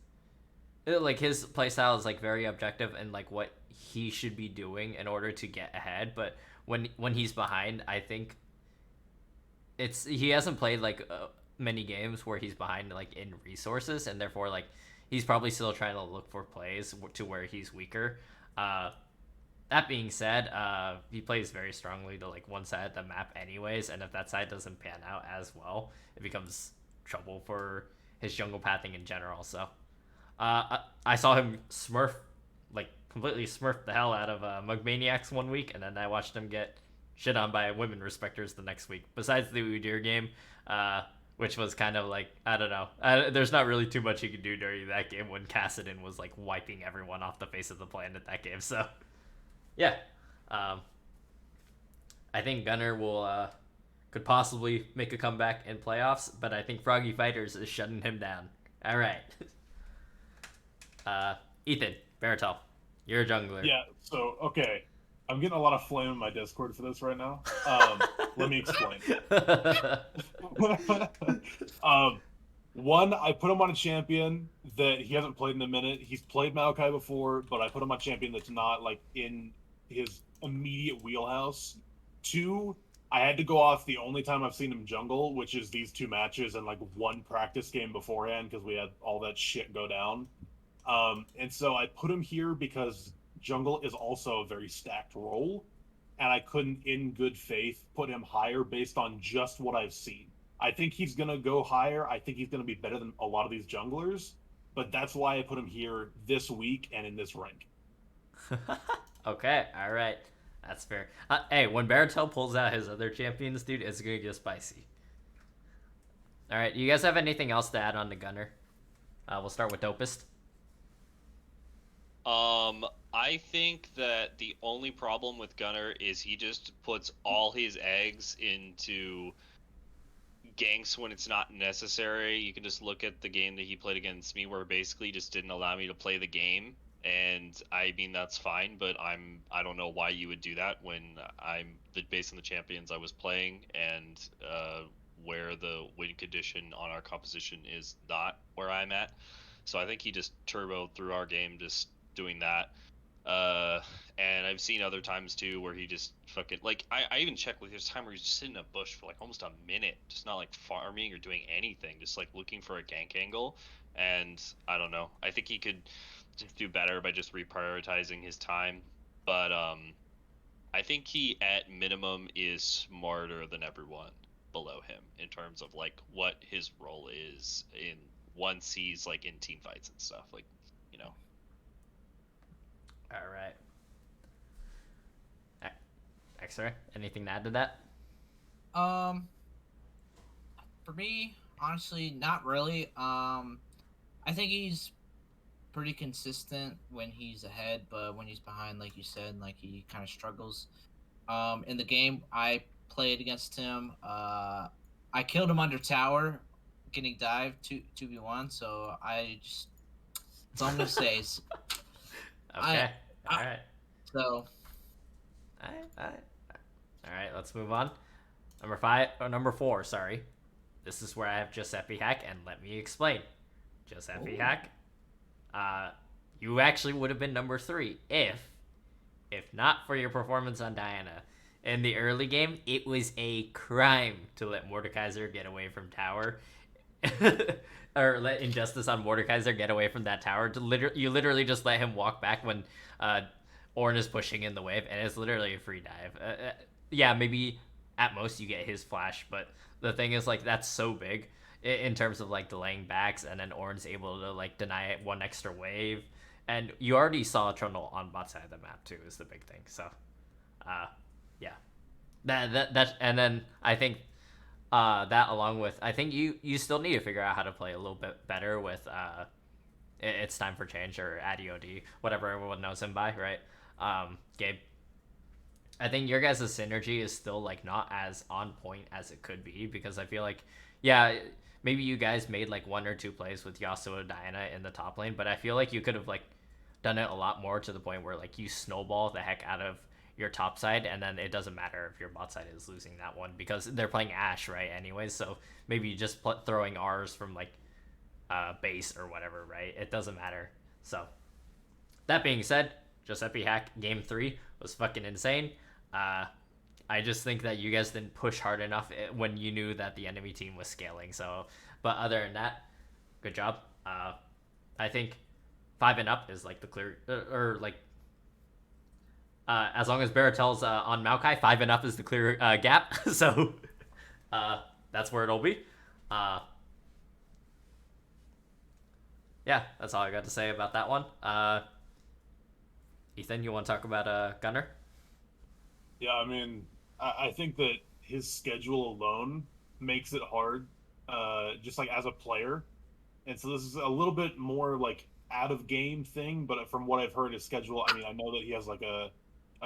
like his playstyle is like very objective and like what he should be doing in order to get ahead. But when he's behind, I think it's he hasn't played like many games where he's behind like in resources, and therefore like he's probably still trying to look for plays to where he's weaker. That being said, he plays very strongly to like one side of the map anyways, and if that side doesn't pan out as well, it becomes trouble for his jungle pathing in general. So I saw him smurf, like completely smurf the hell out of Mugmaniacs one week, and then I watched him get shit on by women respecters the next week. Besides the Udyr game, which was kind of like I don't know. There's not really too much you could do during that game when Kassadin was like wiping everyone off the face of the planet that game. So yeah, I think Gunner will could possibly make a comeback in playoffs, but I think Froggy Fighters is shutting him down. All right. Ethan, Baratel, you're a jungler. Yeah, so, okay. I'm getting a lot of flame in my Discord for this right now. Let me explain. One, I put him on a champion that he hasn't played in a minute. He's played Maokai before, but I put him on a champion that's not, like, in his immediate wheelhouse. Two, I had to go off the only time I've seen him jungle, which is these 2 matches and, like, 1 practice game beforehand, because we had all that shit go down. And so I put him here because jungle is also a very stacked role, and I couldn't, in good faith, put him higher based on just what I've seen. I think he's going to go higher. I think he's going to be better than a lot of these junglers, but that's why I put him here this week and in this rank. Okay, all right. That's fair. Hey, when Baratel pulls out his other champions, dude, it's going to get spicy. All right, you guys have anything else to add on to Gunner? We'll start with Dopest. I think that the only problem with Gunner is he just puts all his eggs into ganks when it's not necessary. You can just look at the game that he played against me where basically just didn't allow me to play the game. And I mean, that's fine, but I don't know why you would do that when based on the champions I was playing and where the win condition on our composition is not where I'm at. So I think he just turboed through our game just doing that. And I've seen other times too where he just fucking like I even checked like there's time where he's just sitting in a bush for like almost a minute, just not like farming or doing anything, just like looking for a gank angle. And I don't know. I think he could just do better by just reprioritizing his time. But I think he at minimum is smarter than everyone below him in terms of like what his role is in once he's like in team fights and stuff, like, you know. All right. X-Ray, anything to add to that? For me, honestly, not really. I think he's pretty consistent when he's ahead, but when he's behind, like you said, like he kind of struggles. In the game I played against him, I killed him under tower, getting dived 2v1. So that's all I'm gonna say. Okay. All right. So. All right. Let's move on. Number 4. Sorry. This is where I have Giuseppe Hack, and let me explain. Giuseppe Hack. You actually would have been number 3 if not for your performance on Diana. In the early game, it was a crime to let Mordekaiser get away from tower. Or let Injustice on Mordekaiser get away from that tower. You literally just let him walk back when Ornn is pushing in the wave, and it's literally a free dive. Yeah, maybe at most you get his flash, but the thing is, like, that's so big in terms of, like, delaying backs, and then Ornn's able to, like, deny it 1 extra wave. And you already saw Trundle on bot side of the map, too, is the big thing. So, yeah. That and then I think that along with, I think you still need to figure out how to play a little bit better with It's Time for Change or ADOD, whatever everyone knows him by, right? Gabe? I think your guys' synergy is still like not as on point as it could be, because I feel like, yeah, maybe you guys made like 1 or 2 plays with Yasuo Diana in the top lane, but I feel like you could have like done it a lot more, to the point where like you snowball the heck out of your top side, and then it doesn't matter if your bot side is losing that one because they're playing Ashe, right? Anyways, so maybe you just throwing R's from like base or whatever, right? It doesn't matter. So that being said, Giuseppe Hack game 3 was fucking insane. Uh, I just think that you guys didn't push hard enough when you knew that the enemy team was scaling. So, but other than that, good job. I think 5 and up is like the clear, or like, as long as Baratel's on Maokai, 5 and up is the clear gap. So, that's where it'll be. Yeah, that's all I got to say about that one. Ethan, you want to talk about Gunner? Yeah, I mean, I think that his schedule alone makes it hard, just like as a player. And so this is a little bit more like out of game thing, but from what I've heard, his schedule, I mean, I know that he has like a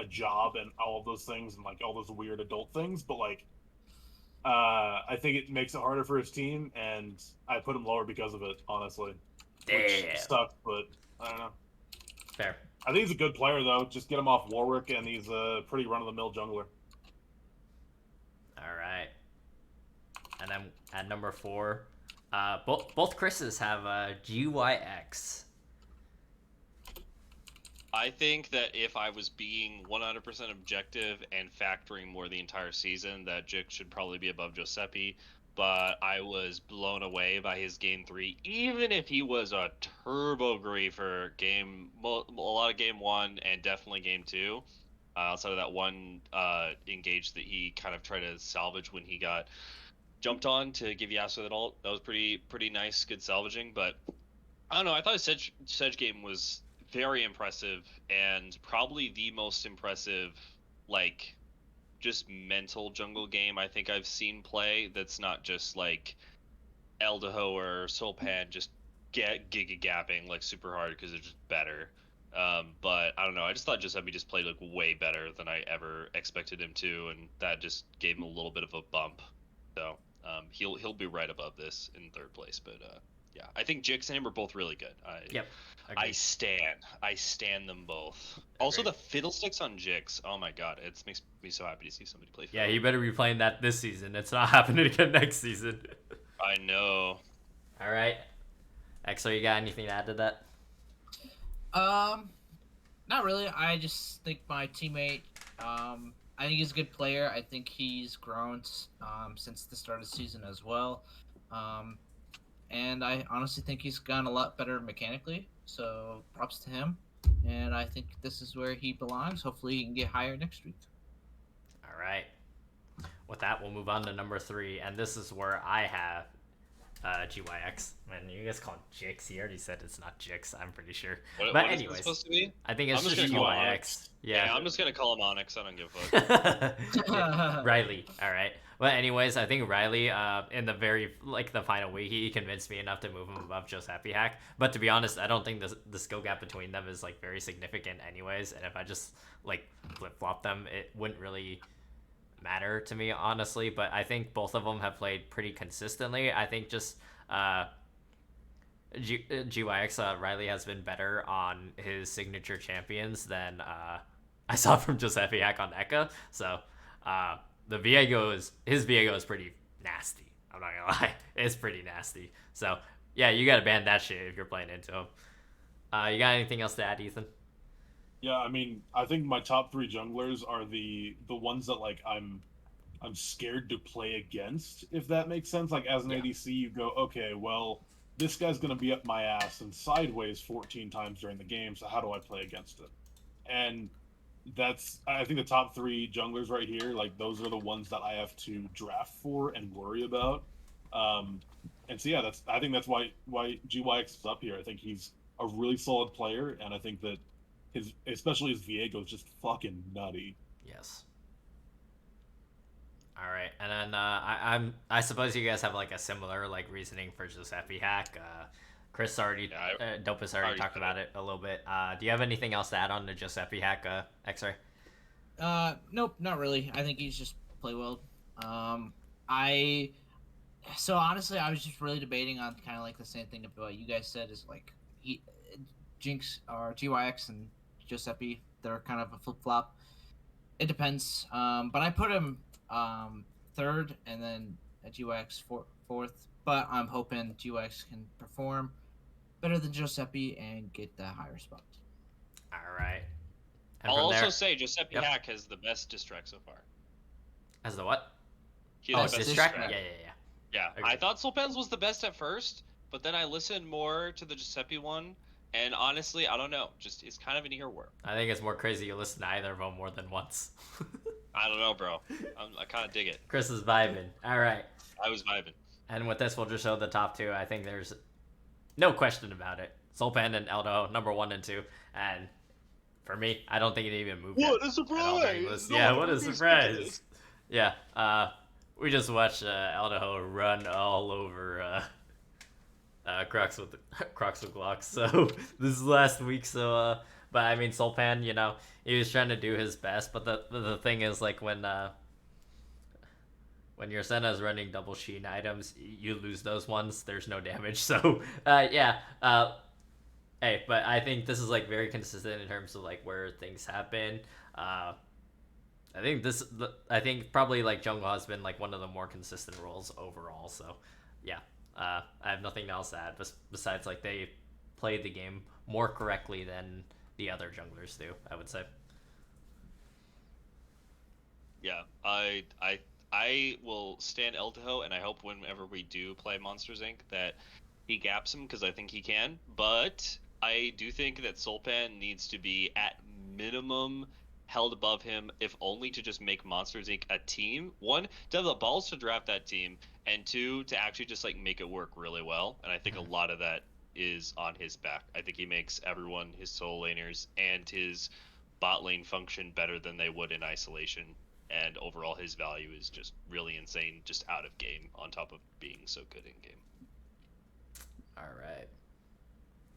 job and all of those things and like all those weird adult things, but like, I think it makes it harder for his team, and I put him lower because of it, honestly. Which Damn. sucks, but I don't know. Fair. I think he's a good player, though. Just get him off Warwick, and he's a pretty run-of-the-mill jungler. All right. And then at number 4, both Chris's have GYX. I think that if I was being 100% objective and factoring more the entire season, that Jix should probably be above Giuseppe. But I was blown away by his game 3, even if he was a turbo griefer a lot of game 1 and definitely game 2. Outside of that one engage that he kind of tried to salvage when he got jumped on to give Yasuo that ult. That was pretty nice, good salvaging. But I don't know. I thought his Sedge game was very impressive, and probably the most impressive, like, just mental jungle game I think I've seen play. That's not just like Eldaho or Solpan just giga gapping like super hard because they're just better. But I don't know. I just thought Giuseppe just played like way better than I ever expected him to, and that just gave him a little bit of a bump. So he'll be right above this in 3rd place. But yeah, I think Jix and him are both really good. Yep. I stand them both. Also, the fiddlesticks on Jix. Oh my god, it makes me so happy to see somebody play fiddle. Yeah, you better be playing that this season. It's not happening again next season. I know. All right. Exo, you got anything to add to that? Not really. I just think my teammate, I think he's a good player. I think he's grown since the start of the season as well. And I honestly think he's gotten a lot better mechanically. So props to him. And I think this is where he belongs. Hopefully he can get higher next week. All right. With that, we'll move on to number 3, and this is where I have GYX. Man, you guys call it Jix. He already said it's not Jix, I'm pretty sure. What but is anyways, this supposed to be? I think it's I'm just just gonna call him GYX. Onyx. Yeah, I'm just gonna call him Onyx. I don't give a fuck. Riley. All right. But anyways, I think Riley, in the final week, he convinced me enough to move him above Giuseppe Hack. But to be honest, I don't think the skill gap between them is like very significant, anyways. And if I just like flip flop them, it wouldn't really matter to me, honestly. But I think both of them have played pretty consistently. I think just GYX Riley has been better on his signature champions than I saw from Giuseppe Hack on Ekka. So his Viego is pretty nasty. I'm not gonna lie, it's pretty nasty. So yeah, you gotta ban that shit if you're playing into him. You got anything else to add, Ethan? Yeah, I mean, I think my top 3 junglers are the ones that like I'm scared to play against, if that makes sense. Like as an ADC, you go, okay, well, this guy's gonna be up my ass and sideways 14 times during the game. So how do I play against it? And I think the top 3 junglers right here, like those are the ones that I have to draft for and worry about. And so yeah, I think that's why GYX is up here. I think he's a really solid player, and I think that especially his Viego is just fucking nutty. Yes. All right, and then I suppose you guys have like a similar like reasoning for Giuseppe Hack. Chris already, Dopus already talked about it a little bit. Do you have anything else to add on to Giuseppe Hack, X-Ray? Nope, not really. I think he's just play well. I so honestly, I was just really debating on kind of like the same thing about what you guys said is like he, Jinx or GYX and Giuseppe. They're kind of a flip flop. It depends. But I put him third and then GYX fourth. But I'm hoping GYX can perform better than Giuseppe and get that higher spot. All right. And I'll from also there, say Giuseppe Yep. Hack has the best distract so far. as the what? He Oh, has the best distract. distract. Yeah. Yeah, Agreed. I thought Sulpan's was the best at first, but then I listened more to the Giuseppe one, and honestly, I don't know. Just it's kind of an earworm. I think it's more crazy you listen to either of them more than once. I don't know, bro. I kind of dig it. Chris is vibing. All right. I was vibing. And with this, we'll just show the top two. I think there's no question about it. Sulpan and Eldo, number 1 and 2. And for me, I don't think it even moved. What at- a surprise! at all during this. No Yeah, one what a ever expected surprise. this. Yeah, we just watched Eldo run all over Crocs with Glocks. So this is last week. So, but I mean, Sulpan, he was trying to do his best. But the thing is, like when your Senna's running double sheen items, you lose those ones. There's no damage. So, yeah. Hey, but I think this is like very consistent in terms of like where things have been. I think probably like jungle has been like one of the more consistent roles overall. So, yeah. I have nothing else to add besides like they played the game more correctly than the other junglers do, I would say. Yeah, I will stand Eltaho, and I hope whenever we do play Monsters Inc. that he gaps him because I think he can. But I do think that Sulpan needs to be at minimum held above him, if only to just make Monsters Inc. a team. One, to have the balls to draft that team, and two, to actually just like make it work really well. And I think a lot of that is on his back. I think he makes everyone, his solo laners and his bot lane, function better than they would in isolation. And overall, his value is just really insane, just out of game, on top of being so good in game. All right.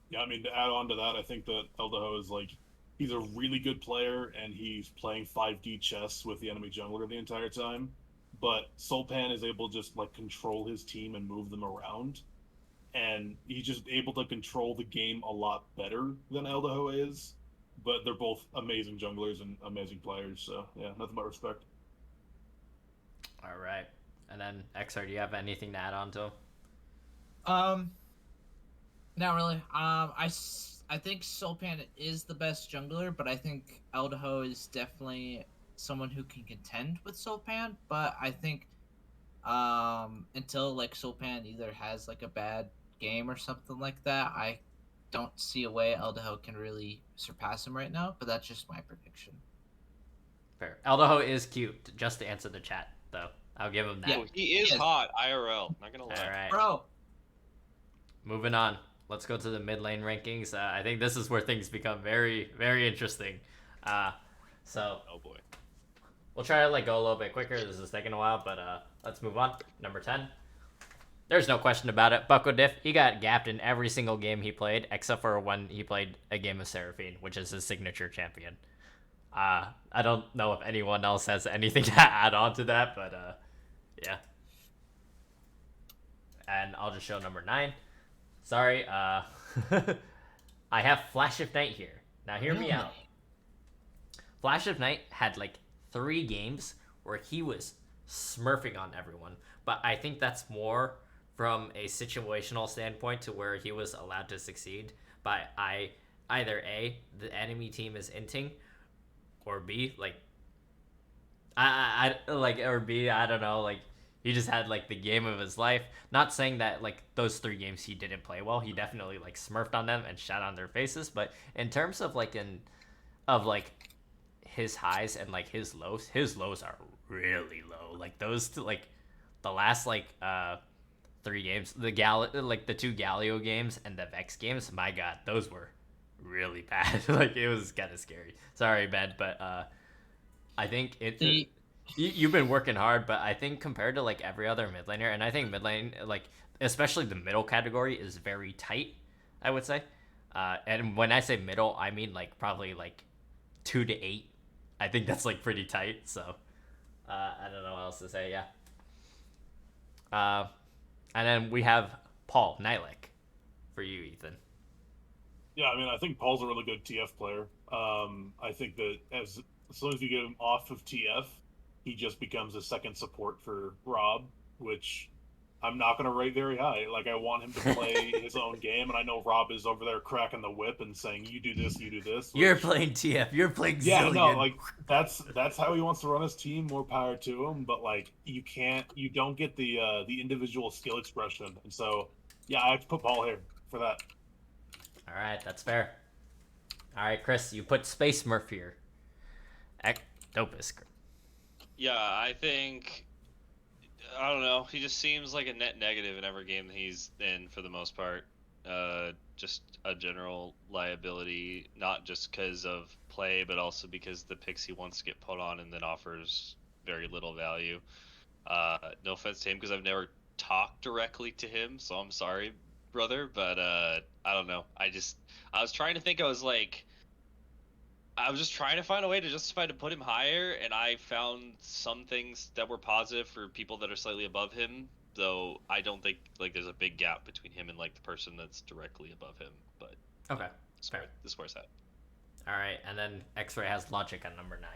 Yeah, I mean, to add on to that, I think that Eldaho is like, he's a really good player, and he's playing 5D chess with the enemy jungler the entire time. But Sulpan is able to just like control his team and move them around, and he's just able to control the game a lot better than Eldaho is. But they're both amazing junglers and amazing players, so yeah, nothing but respect. All right. And then XR, do you have anything to add on to him? Not really. I think Sulpan is the best jungler, but I think Eldaho is definitely someone who can contend with Sulpan. But I think until like Sulpan either has like a bad game or something like that, I don't see a way Eldaho can really surpass him right now. But that's just my prediction. Fair. Eldaho is cute, just to answer the chat, though. I'll give him that. Yeah. Oh, he is Yes. hot, IRL. Not gonna lie. All right. Bro, Moving on. Let's go to the mid lane rankings. I think this is where things become very, very interesting. So Oh boy. we'll try to like go a little bit quicker. This is taking a while, but let's move on. Number 10. There's no question about it. Bucko Diff, he got gapped in every single game he played, except for when he played a game of Seraphine, which is his signature champion. I don't know if anyone else has anything to add on to that, but yeah. And I'll just show number 9. Sorry, I have Flash of Night here. Now hear me out. Flash of Night had like 3 games where he was smurfing on everyone, but I think that's more from a situational standpoint to where he was allowed to succeed by either A, the enemy team is inting, or B, like I like, or B, I don't know, like he just had like the game of his life. Not saying that like those 3 games he didn't play well. He definitely like smurfed on them and shat on their faces, but in terms of like his highs and like his lows are really low. Like those two, like the last like 3 games, the 2 Galio games and the Vex games, my god, those were really bad. Like it was kind of scary. Sorry, Ben, but I think you've been working hard, but I think compared to like every other mid laner, and I think mid lane, like especially the middle category, is very tight, I would say. And when I say middle, I mean like probably like 2 to 8 I think that's like pretty tight. So I don't know what else to say. Yeah. And then we have Paul Nylik for you, Ethan. Yeah, I mean, I think Paul's a really good TF player. I think that as soon as you get him off of TF, he just becomes a second support for Rob, which I'm not going to rate very high. Like, I want him to play his own game, and I know Rob is over there cracking the whip and saying, "You do this, you do this." You're which- playing TF. You're playing yeah, Zillion. no, like that's how he wants to run his team. More power to him, but like you don't get the individual skill expression, and so yeah, I have to put Paul here for that. All right, that's fair. All right, Chris, you put Space Murph here. Ectopus. Yeah, I think I don't know. He just seems like a net negative in every game that he's in for the most part. Just a general liability, not just because of play, but also because the picks he wants to get put on and then offers very little value. No offense to him because I've never talked directly to him, so I'm sorry, brother. But I don't know. I was trying to think. I was just trying to find a way to justify to put him higher, and I found some things that were positive for people that are slightly above him. Though I don't think like there's a big gap between him and like the person that's directly above him. But Okay, fair. fair. This is where it's at. All right, and then X-Ray has Logic at number 9.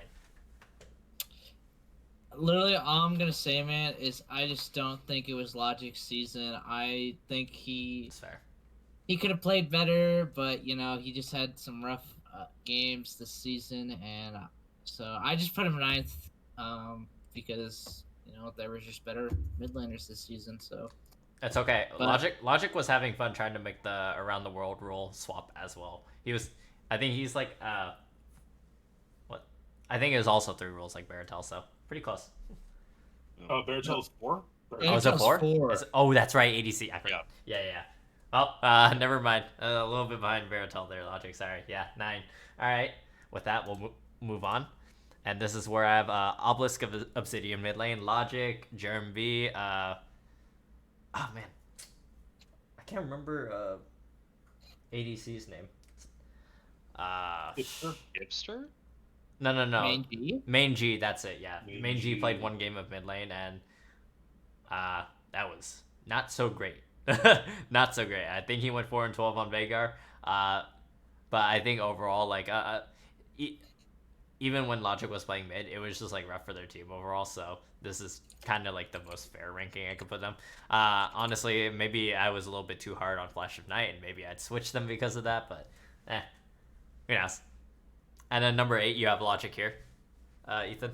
Literally, all I'm gonna say, man, is I just don't think it was Logic's season. I think That's fair. he could have played better, but you know he just had some rough games this season, and so I just put him ninth because you know there was just better mid laners this season. So It's okay. But- Logic was having fun trying to make the around the world rule swap as well. I think he's like what? I think it was also 3 rules like Baratel, so pretty close. Barrichel's 4. Yeah. Oh, is it Baratel's 4? 4. Oh, that's right, ADC. I forgot. Yeah. Yeah. Well, never mind. A little bit behind Baratel there, Logic. Sorry. Yeah, 9. All right. With that, we'll move on. And this is where I have Obelisk of Obsidian mid lane, Logic, Jerem V. Oh man, I can't remember ADC's name. Hipster? No. Main G? Main G, that's it. Yeah, Main G G. played 1 game of mid lane, and that was not so great. Not so great. I think he went 4-12 on Veigar. But I think overall, like, even when Logic was playing mid, it was just like rough for their team overall. So this is kind of like the most fair ranking I could put them. Honestly, maybe I was a little bit too hard on Flash of Night, and maybe I'd switch them because of that. But who knows? And then number 8, you have Logic here, Ethan.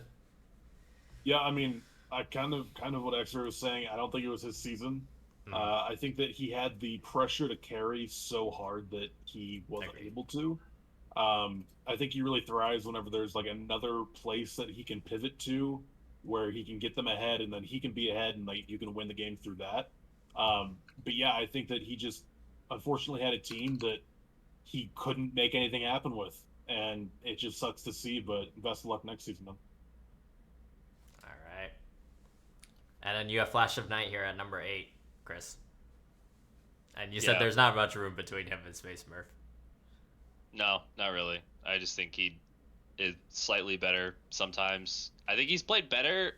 Yeah, I mean, I kind of what X-Ray was saying. I don't think it was his season. I think that he had the pressure to carry so hard that he wasn't able to. I think he really thrives whenever there's like another place that he can pivot to where he can get them ahead, and then he can be ahead, and like you can win the game through that. But yeah, I think that he just unfortunately had a team that he couldn't make anything happen with, and it just sucks to see. But best of luck next season, man. All right. And then you have Flash of Night here at number 8, Chris. And you said there's not much room between him and Space Murph. No, not really. I just think he is slightly better sometimes. I think he's played better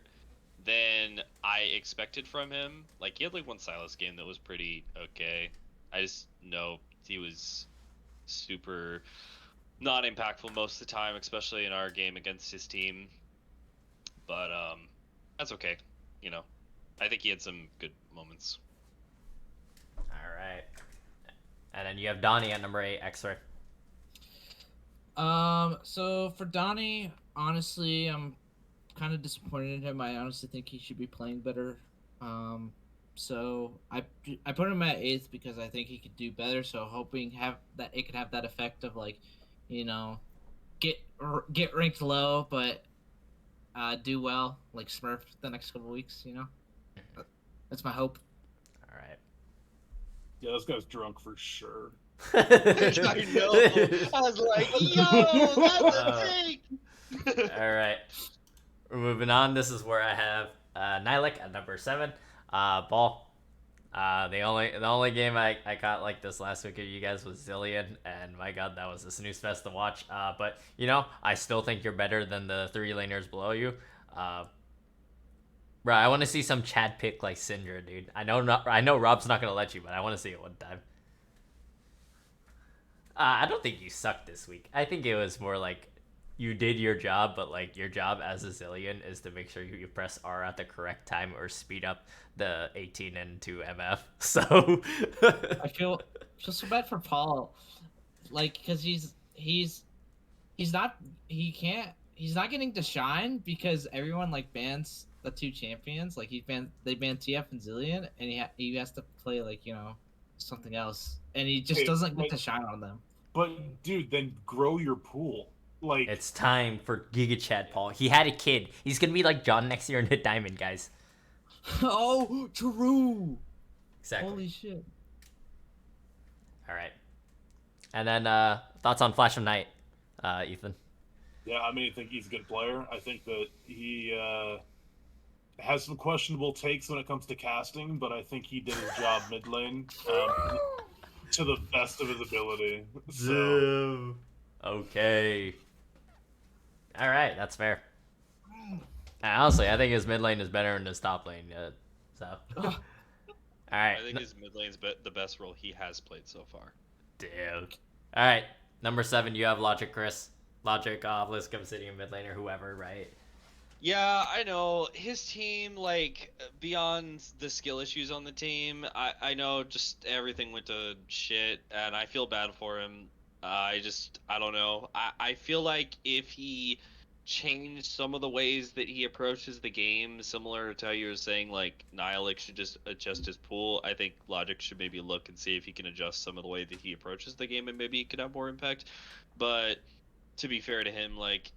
than I expected from him. Like, he had like one Silas game that was pretty okay. I just know he was super not impactful most of the time, especially in our game against his team. But that's okay. You know, I think he had some good moments. All right. And then you have Donnie at number 8, X-Ray. So for Donnie, honestly, I'm kind of disappointed in him. I honestly think he should be playing better. So I put him at 8th because I think he could do better. So hoping that it could have that effect of like, you know, get ranked low, but do well like Smurf the next couple weeks. You know, that's my hope. All right. Yeah, this guy's drunk for sure. I know. I was like, yo, that's a take. All right. We're moving on. This is where I have Nylik at number 7. Ball. The only game I caught like this last week of you guys was Zillion, and my god, that was a snooze fest to watch. But I still think you're better than the three laners below you. Uh, Bro, I want to see some Chad pick like Syndra, dude. I know Rob's not gonna let you, but I want to see it one time. I don't think you sucked this week. I think it was more like you did your job, but like your job as a Zillion is to make sure you press R at the correct time or speed up the 18 into MF. So I feel so bad for Paul, like because he's not he's not getting to shine because everyone like bans the two champions. Like they ban TF and Zillion, and he has to play like something else, and he just Hey, doesn't get to shine on them. But dude, then grow your pool. Like it's time for Giga Chad Paul. He had a kid. He's gonna be like John next year and hit Diamond, guys. Oh, true. Exactly. Holy shit. All right. And then thoughts on Flash of Night, Ethan? Yeah, I mean, I think he's a good player. I think that he has some questionable takes when it comes to casting, but I think he did his job mid lane to the best of his ability. So, okay. All right, that's fair. Honestly, I think his mid lane is better than his top lane. So, all right. I think his mid lane's the best role he has played so far. Damn. All right, number 7. You have Logic, Chris. Logic, Blizzcom Obsidian mid laner, whoever, right? Yeah, I know his team. Like beyond the skill issues on the team, I know just everything went to shit, and I feel bad for him. I don't know. I feel like if he changed some of the ways that he approaches the game, similar to how you were saying, like Nihilik should just adjust his pool. I think Logic should maybe look and see if he can adjust some of the way that he approaches the game, and maybe he could have more impact. But to be fair to him, like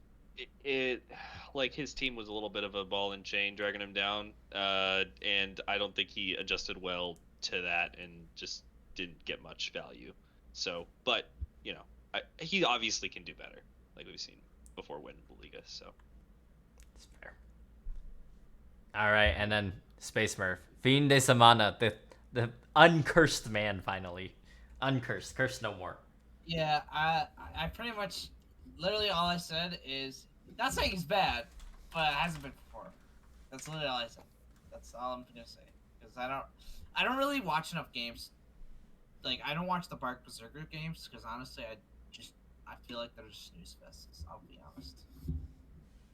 like his team was a little bit of a ball and chain dragging him down, and I don't think he adjusted well to that and just didn't get much value. So, but he obviously can do better, like we've seen before winning the Liga. So That's fair. All right, and then Space Murph, Fiend de Semana, the uncursed man, finally, uncursed, cursed no more. Yeah, I pretty much, literally all I said is, not saying he's bad, but it hasn't been before. That's literally all I said. That's all I'm gonna say. Because I don't really watch enough games. Like, I don't watch the Bark Berserker games, because honestly, I feel like they're just snooze fests, I'll be honest.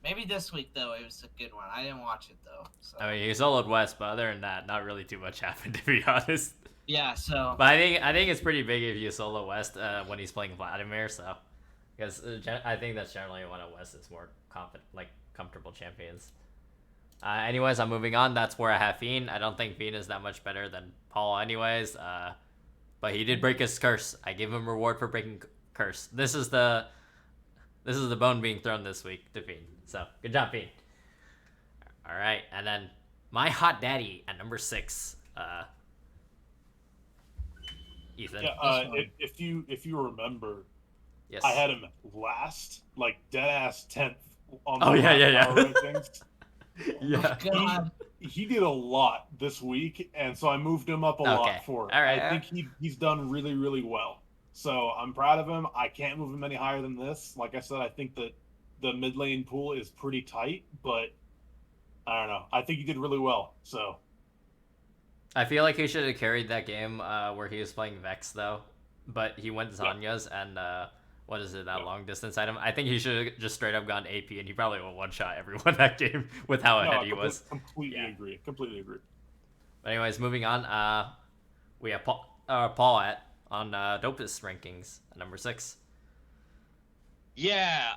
Maybe this week, though, it was a good one. I didn't watch it, though. So. I mean, he soloed West, but other than that, not really too much happened, to be honest. Yeah, so. But I think it's pretty big if you solo West when he's playing Vladimir. So, because I think that's generally one of West's more comfortable champions. Anyways, I'm moving on. That's where I have Fiend. I don't think Fiend is that much better than Paul, anyways. But he did break his curse. I give him reward for breaking curse. This is the bone being thrown this week to Fiend. So good job, Fiend. All right, and then my hot daddy at number 6. Ethan. yeah, if you remember, Yes. I had him last, like dead ass 10th on Oh, the yeah. power rankings. Yeah. God. He did a lot this week, and so I moved him up a lot for it. All right, I think he's done really, really well. So I'm proud of him. I can't move him any higher than this. Like I said, I think that the mid lane pool is pretty tight, but I don't know. I think he did really well. So I feel like he should have carried that game where he was playing Vex, though. But he went Zanya's and, what is it, that long distance item? I think he should have just straight up gone AP, and he probably would one-shot everyone that game with how ahead he was. Completely agree. Completely agree. But anyways, moving on, we have Paul on Dopest rankings at number 6. yeah,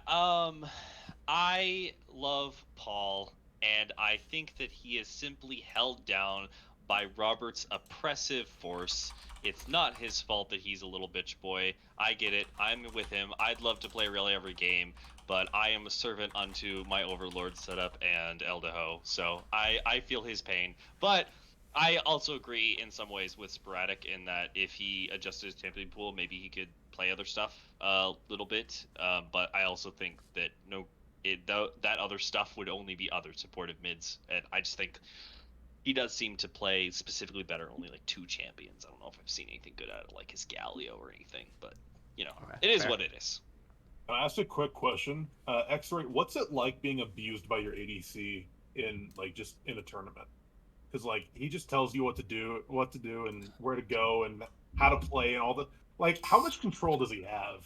I love Paul, and I think that he is simply held down by Robert's oppressive force. It's not his fault that he's a little bitch boy. I get it. I'm with him. I'd love to play really every game, but I am a servant unto my overlord setup and Eldaho, so I feel his pain. But I also agree in some ways with Sporadic in that if he adjusted his champion pool, maybe he could play other stuff a little bit. But I also think that that other stuff would only be other supportive mids, and I just think he does seem to play specifically better only like 2 champions. I don't know if I've seen anything good out of like his Galio or anything, but Okay, it is fair. what it is. Can I ask a quick question? X-Ray, what's it like being abused by your ADC in like just in a tournament? Because like he just tells you what to do, and where to go, and how to play, and all the like. How much control does he have?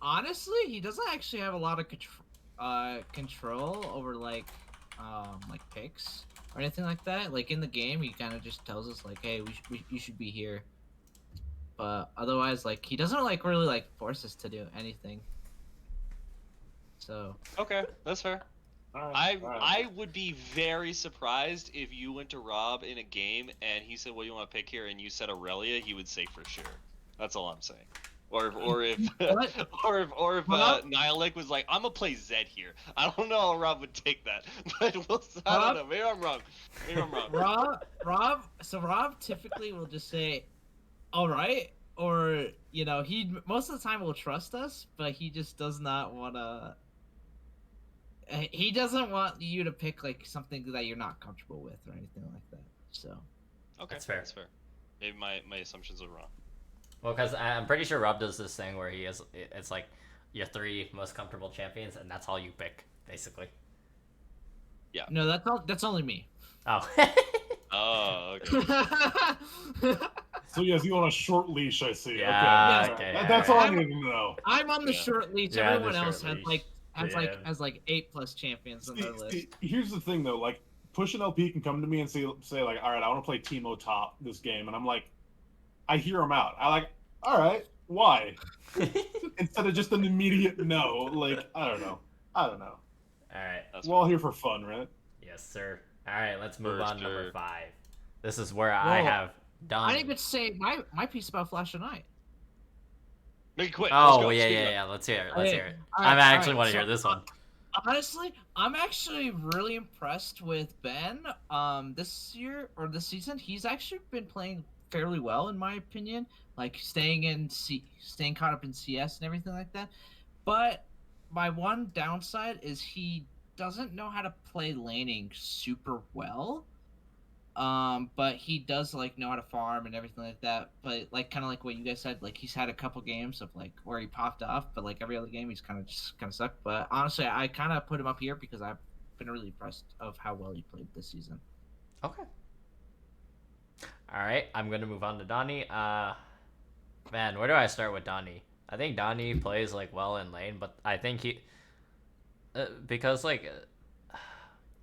Honestly, he doesn't actually have a lot of control over like picks or anything like that. Like in the game, he kind of just tells us like, "Hey, you should be here." But otherwise, like he doesn't like really like force us to do anything. So Okay, that's fair. All right, all right. I would be very surprised if you went to Rob in a game and he said, "What do you want to pick here?" and you said Aurelia, he would say for sure. That's all I'm saying. Or if What? or if Rob? Nihilic was like, "I'm gonna play Zed here." I don't know how Rob would take that, but I don't Rob? know. Maybe I'm wrong. Maybe I'm wrong. Rob typically will just say, "All right," or he most of the time will trust us, but he just does not want to. He doesn't want you to pick like something that you're not comfortable with or anything like that. So Okay, That's fair. That's fair. Maybe my assumptions are wrong. Well, because I'm pretty sure Rob does this thing where it's like your 3 most comfortable champions, and that's all you pick, basically. Yeah. no, that's only me. Oh. Oh, okay. So yes, you want a short leash, I see. Yeah, Okay, okay, That's all I alright. needed to know. I'm on the Yeah. short leash. Yeah, the Everyone short else leash. has like 8+ champions on their list. See, here's the thing though, like Push and LP can come to me and say like, all right, I want to play Teemo top this game, and I'm like, I hear him out. I like, all right, why? Instead of just an immediate no, like I don't know. All right. That's We're all here for fun, right? Yes, sir. All right, let's move For on. Number sure. 5. This is where I Whoa. have done. I didn't even say my piece about Flash of Night. Make it quick. Oh, Let's go. yeah, Speed it yeah, up. yeah. Let's hear it. Okay, Let's hear it. all I right, actually all want to right, hear this one. Honestly, I'm actually really impressed with Ben. This year or this season, he's actually been playing fairly well in my opinion. Like staying caught up in CS and everything like that. But my one downside is he doesn't know how to play laning super well. But he does like know how to farm and everything like that. But like kind of like what you guys said, like he's had a couple games of like where he popped off, but like every other game he's kind of sucked. But honestly, I kind of put him up here because I've been really impressed of how well he played this season. Okay. All right, I'm gonna move on to Donnie. Man, where do I start with Donnie? I think Donnie plays like well in lane, but I think because like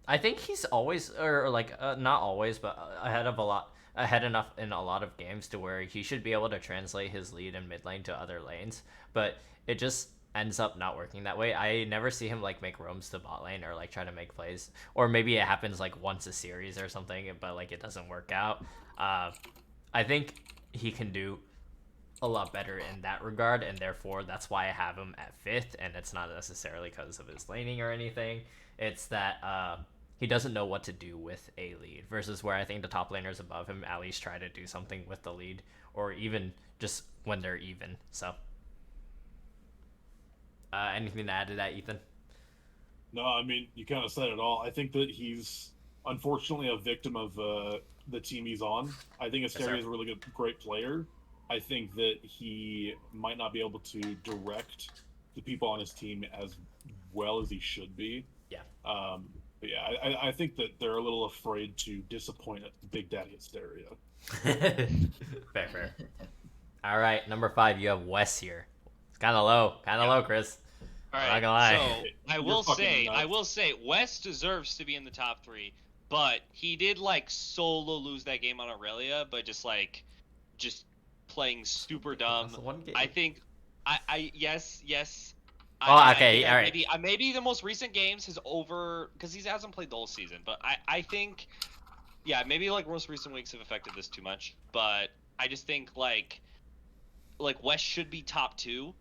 I think he's always or like not always, but ahead enough in a lot of games to where he should be able to translate his lead in mid lane to other lanes, but it just ends up not working that way. I never see him like make roams to bot lane or like try to make plays, or maybe it happens like once a series or something, but like it doesn't work out. I think he can do a lot better in that regard, and therefore that's why I have him at 5th, and it's not necessarily because of his laning or anything. It's that he doesn't know what to do with a lead, versus where I think the top laners above him at least try to do something with the lead, or even just when they're even. So anything to add to that, Ethan? No, I mean you kind of said it all. I think that he's unfortunately a victim of the team he's on. I think Asteria is a really great player. I think that he might not be able to direct the people on his team as well as he should be. Yeah. But yeah, I think that they're a little afraid to disappoint Big Daddy Asteria. Fair. All right, number 5, you have Wes here. It's kind of low, Chris. All I'm right. not gonna lie. So You're I will say, West deserves to be in the top 3, but he did like solo lose that game on Aurelia, but just playing super dumb. That's one game. I think, yes. Oh, okay, all right. Maybe the most recent games his over because he hasn't played the whole season, but I think, yeah, maybe like most recent weeks have affected this too much, but I just think like West should be top 2,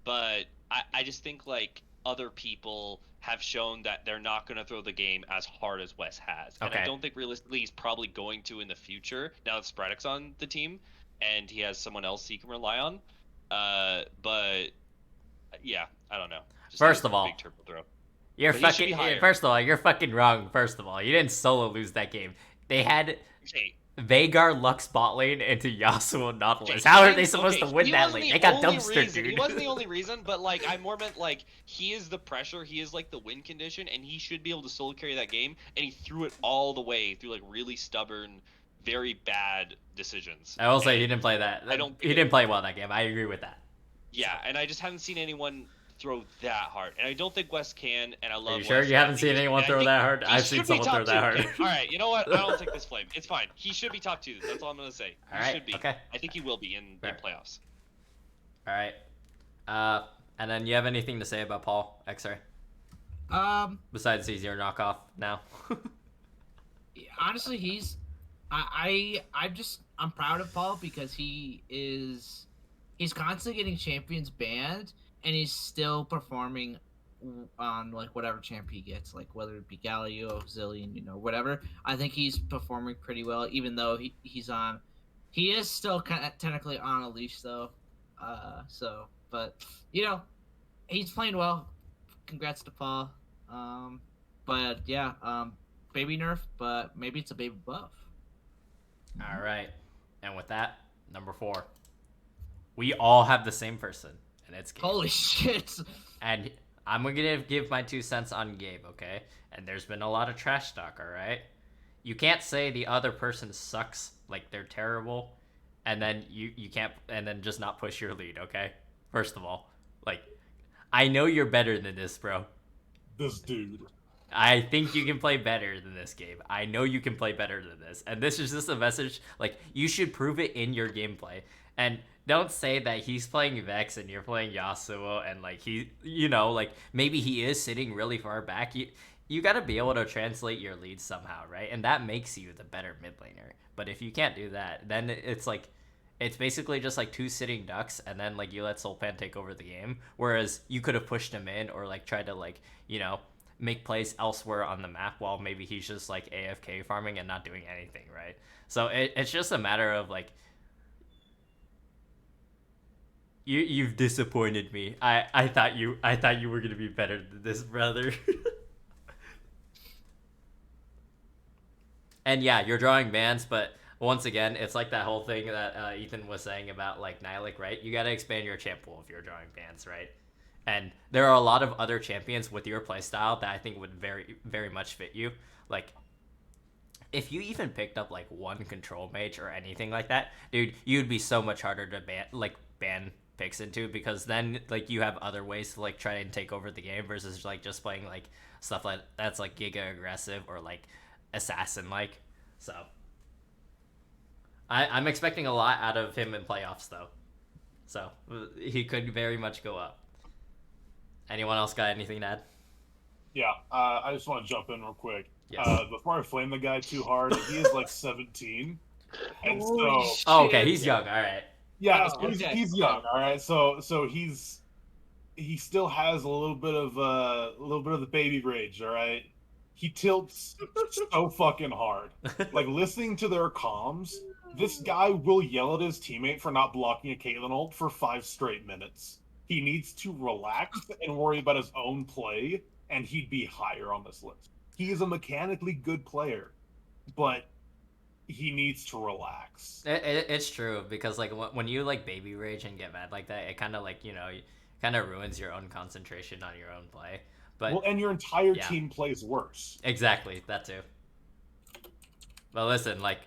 but I just think like other people have shown that they're not going to throw the game as hard as West has, and Okay. I don't think realistically he's probably going to in the future now that Spradic's on the team and he has someone else he can rely on. But yeah, I don't know. Just First a of all, big turbo throw. You're But he should be fucking. higher. First of all, you're fucking wrong. First of all, you didn't solo lose that game. They had Okay. Veigar Lux bot lane into Yasuo Nautilus. Okay, How he are they didn't- supposed to okay, win he that wasn't lane? the They got only dumpster, reason. dude. He wasn't the only reason, but like I more meant like he is the pressure. He is like the win condition, and he should be able to solo carry that game. And he threw it all the way through like really stubborn, very bad decisions. I will say he And didn't play that. I don't. He didn't play well that game. I agree with that. Yeah, and I just haven't seen anyone throw that hard, and I don't think West can. And I love. Are you sure West. you I haven't think seen he's- anyone and I throw think that hard? he I've seen should be someone top throw that two. hard. Okay, all right, you know what? I don't take this flame. It's fine. He should be top 2. That's all I'm gonna say. He All right, should be. okay. I think he will be in Right. playoffs. All right. And then you have anything to say about Paul X-Ray? Besides he's your knockoff now. Honestly, I'm proud of Paul because he's constantly getting champions banned and he's still performing on like whatever champ he gets, like whether it be Galio, Zillion, whatever. I think he's performing pretty well, even though he is still kind of technically on a leash though. But he's playing well. Congrats to Paul. But yeah, baby nerf, but maybe it's a baby buff. All right. And with that, number 4. We all have the same person, and it's Gabe. Holy shit! And I'm going to give my 2 cents on Gabe, okay? And there's been a lot of trash talk, all right? You can't say the other person sucks, like they're terrible, and then you can't, and then just not push your lead, okay? First of all, like, I know you're better than this, bro. This dude. I think you can play better than this game. I know you can play better than this. And this is just a message, like, you should prove it in your gameplay. And don't say that he's playing Vex and you're playing Yasuo and, like, like, maybe he is sitting really far back. You got to be able to translate your lead somehow, right? And that makes you the better mid laner. But if you can't do that, then it's, like, it's basically just, like, 2 sitting ducks and then, like, you let Sulpan take over the game. Whereas you could have pushed him in or, like, tried to, like, make plays elsewhere on the map while maybe he's just like AFK farming and not doing anything, right? So it's just a matter of like you've disappointed me. I thought you were gonna be better than this, brother. And yeah, you're drawing bans, but once again, it's like that whole thing that Ethan was saying about like Nilik, right? You gotta expand your champ pool if you're drawing bans, right? And there are a lot of other champions with your playstyle that I think would very, very much fit you. Like, if you even picked up, like, one control mage or anything like that, dude, you'd be so much harder to ban picks into because then, like, you have other ways to, like, try and take over the game versus, like, just playing, like, stuff like that's, like, Giga aggressive or, like, assassin-like. So, I'm expecting a lot out of him in playoffs, though. So, he could very much go up. Anyone else got anything to add? Yeah, I just want to jump in real quick. Yes. Before I flame the guy too hard, he is like 17, and Holy so shit. Oh, okay, he's young. All right. yeah, Oh, okay. he's young. All right, so he still has a little bit of the baby rage. All right, he tilts so fucking hard. Like listening to their comms, this guy will yell at his teammate for not blocking a Caitlyn ult for 5 straight minutes. He needs to relax and worry about his own play, and he'd be higher on this list. He is a mechanically good player, but he needs to relax. It's true because like when you like baby rage and get mad like that, it kind of like kind of ruins your own concentration on your own play. But Well, and your entire yeah. team plays worse. Exactly, that too. But listen, like,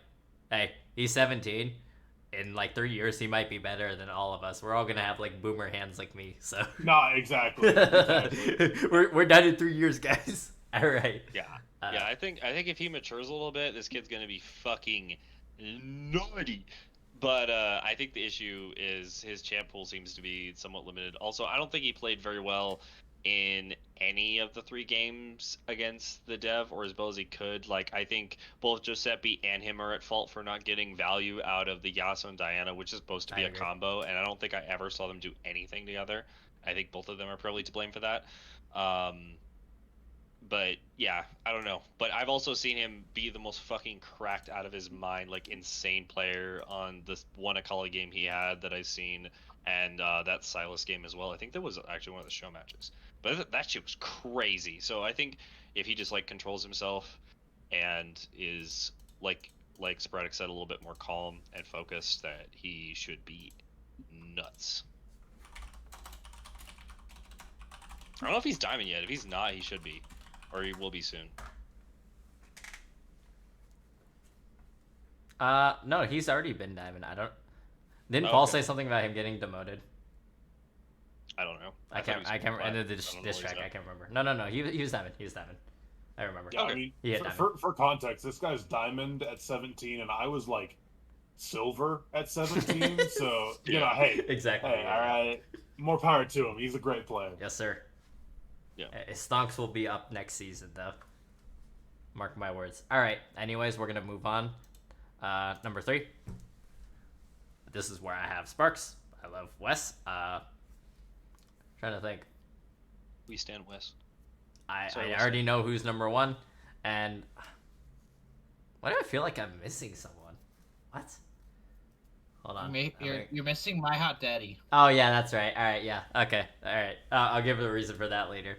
hey, he's 17. In like 3 years, he might be better than all of us. We're all gonna have like boomer hands like me. So. Nah, exactly. we're done in 3 years, guys. All right. Yeah. Yeah, I think if he matures a little bit, this kid's gonna be fucking naughty. But I think the issue is his champ pool seems to be somewhat limited. Also, I don't think he played very well in any of the 3 games against the dev or as well as he could. Like, I think both Giuseppe and him are at fault for not getting value out of the Yasuo and Diana, which is supposed to be I a agree. combo, and I don't think I ever saw them do anything together. I think both of them are probably to blame for that. But But yeah, I don't know. But I've also seen him be the most fucking cracked out of his mind, like insane player on this one Akali game he had that I've seen, and that Silas game as well. I think that was actually one of the show matches. But that shit was crazy. So I think if he just like controls himself and is like Sporadic said, a little bit more calm and focused, that he should be nuts. I don't know if he's diamond yet. If he's not, he should be, or he will be soon. No, he's already been diamond. Didn't Oh, Paul okay. say something about him getting demoted? I don't know. I can't end of the diss track. I can't remember. No. He was diamond. He was diamond. I remember. Yeah, Okay. I mean, He had diamond. for context, this guy's diamond at 17, and I was like silver at 17. So you know, hey, Exactly. hey, all right, more power to him. He's a great player. Yes, sir. Yeah. His stonks will be up next season, though. Mark my words. All right. Anyways, we're gonna move on. Number 3. This is where I have Sparks. I love Wes. Trying to think. We stand West. I Sorry, already know who's number 1, and why do I feel like I'm missing someone? What? Hold on. You're missing My Hot Daddy. Oh yeah, that's right. All right, yeah, okay, all right. I'll give a reason for that later.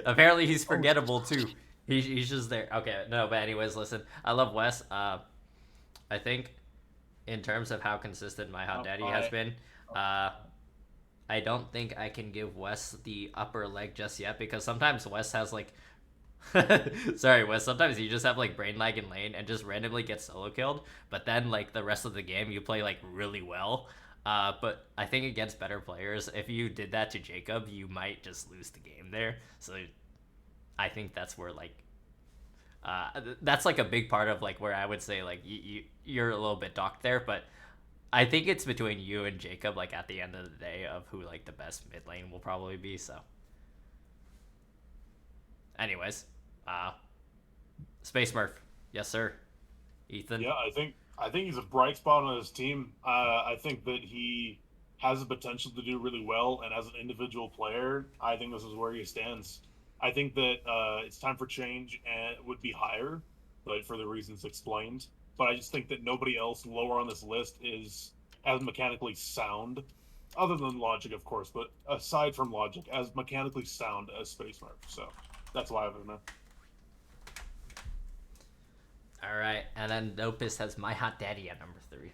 Apparently he's forgettable too. He's just there. Okay, no, but anyways, listen. I love Wes. I think in terms of how consistent My Hot Daddy has been, I don't think I can give Wes the upper leg just yet, because sometimes Wes has like sorry, Wes, sometimes you just have like brain lag in lane and just randomly get solo killed, but then like the rest of the game you play like really well. But I think against better players, if you did that to Jacob, you might just lose the game there. So I think that's where like that's like a big part of like where I would say like you're a little bit docked there, but I think it's between you and Jacob, like at the end of the day, of who like the best mid lane will probably be. So anyways, Space Murph, yes sir. Ethan. Yeah, I think he's a bright spot on his team. I think that he has the potential to do really well, and as an individual player, I think this is where he stands. I think that it's time for change, and it would be higher, but for the reasons explained. But I just think that nobody else lower on this list is as mechanically sound, other than Logic, of course, but aside from Logic, as mechanically sound as Space Murph. So that's why I have him there. All right, and then Dopest has My Hot Daddy at number 3.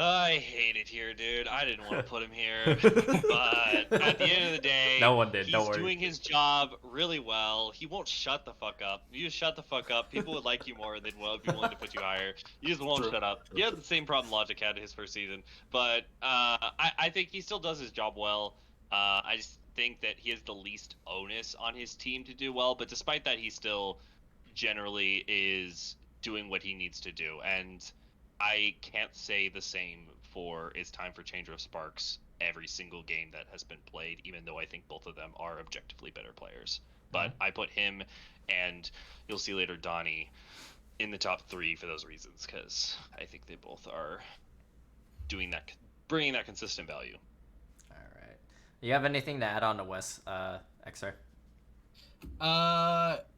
I hate it here, dude. I didn't want to put him here, but at the end of the day, No one did. He's Don't worry. doing his job really well. He won't shut the fuck up. You just shut the fuck up. People would like you more. They'd be willing to put you higher. You just won't shut up. He had the same problem Logic had his first season, but I think he still does his job well. I just think that he has the least onus on his team to do well, but despite that, he still generally is doing what he needs to do, and I can't say the same for It's Time for Change of Sparks every single game that has been played, even though I think both of them are objectively better players. But I put him, and you'll see later Donnie, in the top 3 for those reasons, because I think they both are doing that, bringing that consistent value. All right. You have anything to add on to Wes, XR?